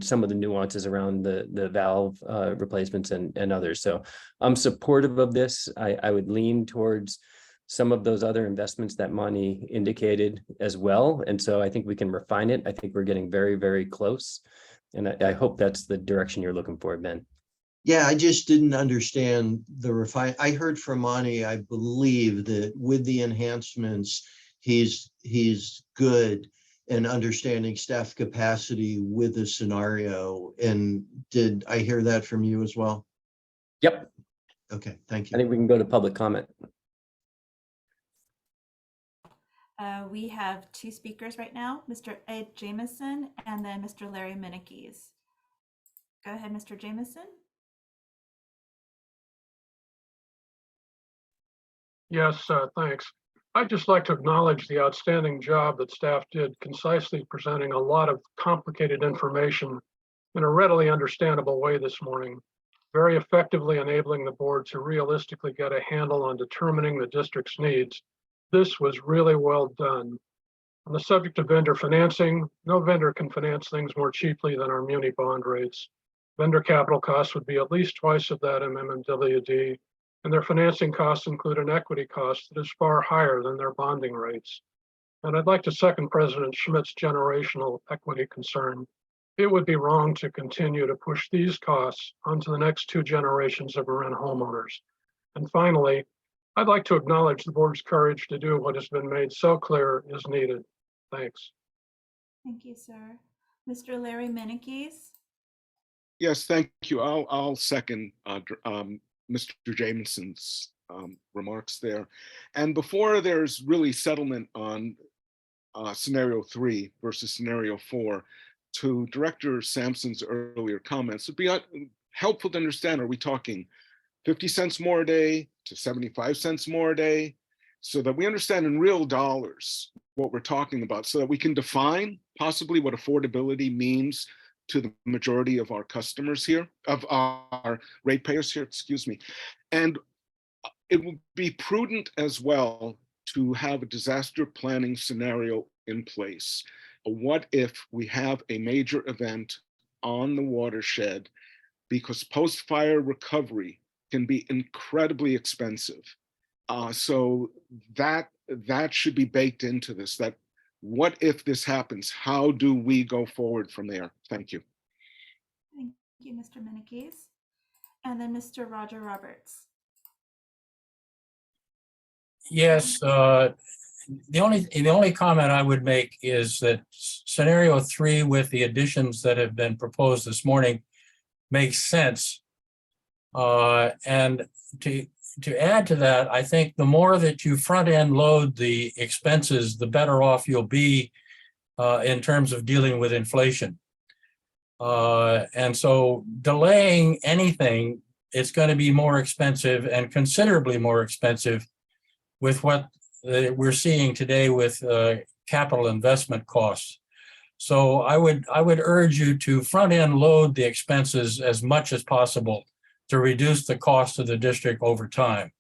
some of the nuances around the valve replacements and others. So I'm supportive of this. I would lean towards some of those other investments that Monty indicated as well. And so I think we can refine it. I think we're getting very, very close. And I hope that's the direction you're looking for, Ben. Yeah, I just didn't understand the refine. I heard from Monty, I believe, that with the enhancements, he's good in understanding staff capacity with the scenario. And did I hear that from you as well? Yep. Okay, thank I you. think we can go to public comment. We have 2 speakers right now, Mr. Ed Jamison and then Mr. Larry Minikes. Go ahead, Mr. Jamison. Yes, thanks. I'd just like to acknowledge the outstanding job that staff did concisely presenting a lot of complicated information in a readily understandable way this morning, very effectively enabling the board to realistically get a handle on determining the district's needs. This was really well done. On the subject of vendor financing, no vendor can finance things more cheaply than our muni bond rates. Vendor capital costs would be at least twice of that in MMWD, and their financing costs include an equity cost that is far higher than their bonding rates. And I'd like to second President Schmidt's generational equity concern. It would be wrong to continue to push these costs onto the next 2 generations of Marin homeowners. And finally, I'd like to acknowledge the board's courage to do what has been made so clear is needed. Thanks. Thank you, sir. Mr. Larry Minikes. Yes, thank you. I'll second Mr. Jamison's remarks there. And before there's really settlement on scenario 3 versus scenario 4, to Director Sampson's earlier comments, it'd be helpful to understand, are we talking 50 cents more a day to 75 cents more a day? So that we understand in real dollars what we're talking about, so that we can define possibly what affordability means to the majority of our customers here, of our ratepayers here, excuse me. And it would be prudent as well to have a disaster planning scenario in place. What if we have a major event on the watershed, because post-fire recovery can be incredibly expensive. So that should be baked into this, that what if this happens? How do we go forward from there? Thank you. Thank you, Mr. Minikes. And then Mr. Roger Roberts. Yes, the only comment I would make is that scenario 3 with the additions that have been proposed this morning makes sense. And to add to that, I think the more that you front end load the expenses, the better off you'll be in terms of dealing with inflation. And so delaying anything, it's going to be more expensive and considerably more expensive with what we're seeing today with capital investment costs. So I would urge you to front end load the expenses as much as possible to reduce the cost of the district over time.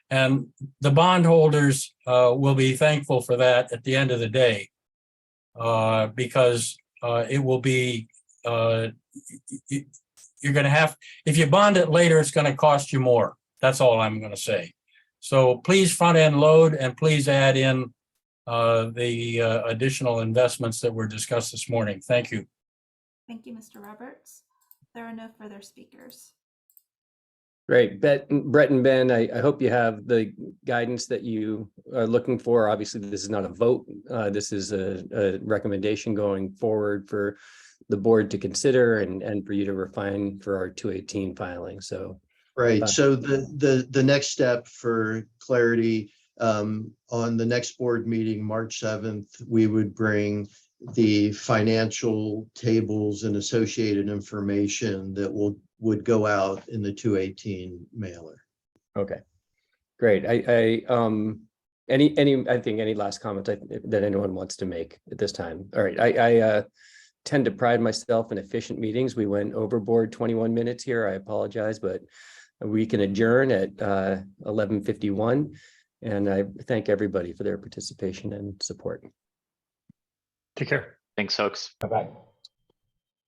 And the bondholders will be thankful for that at the end of the day, because it will be, you're going to have, if you bond it later, it's going to cost you more. That's all I'm going to say. So please front end load and please add in the additional investments that were discussed this morning. Thank you. Thank you, Mr. Roberts. There are no further speakers. Great. Brett and Ben, I hope you have the guidance that you are looking for. Obviously, this is not a vote. This is a recommendation going forward for the board to consider and for you to refine for our 218 filing. So, right. So the next step for clarity, on the next board meeting, March 7th, we would bring the financial tables and associated information that would go out in the 218 mailer. okay, great. I think any last comments that anyone wants to make at this time? All right, I tend to pride myself in efficient meetings. We went overboard 21 minutes here. I apologize, but we can adjourn at 11:51. And I thank everybody for their participation and support. Take care. Thanks, folks. Bye-bye.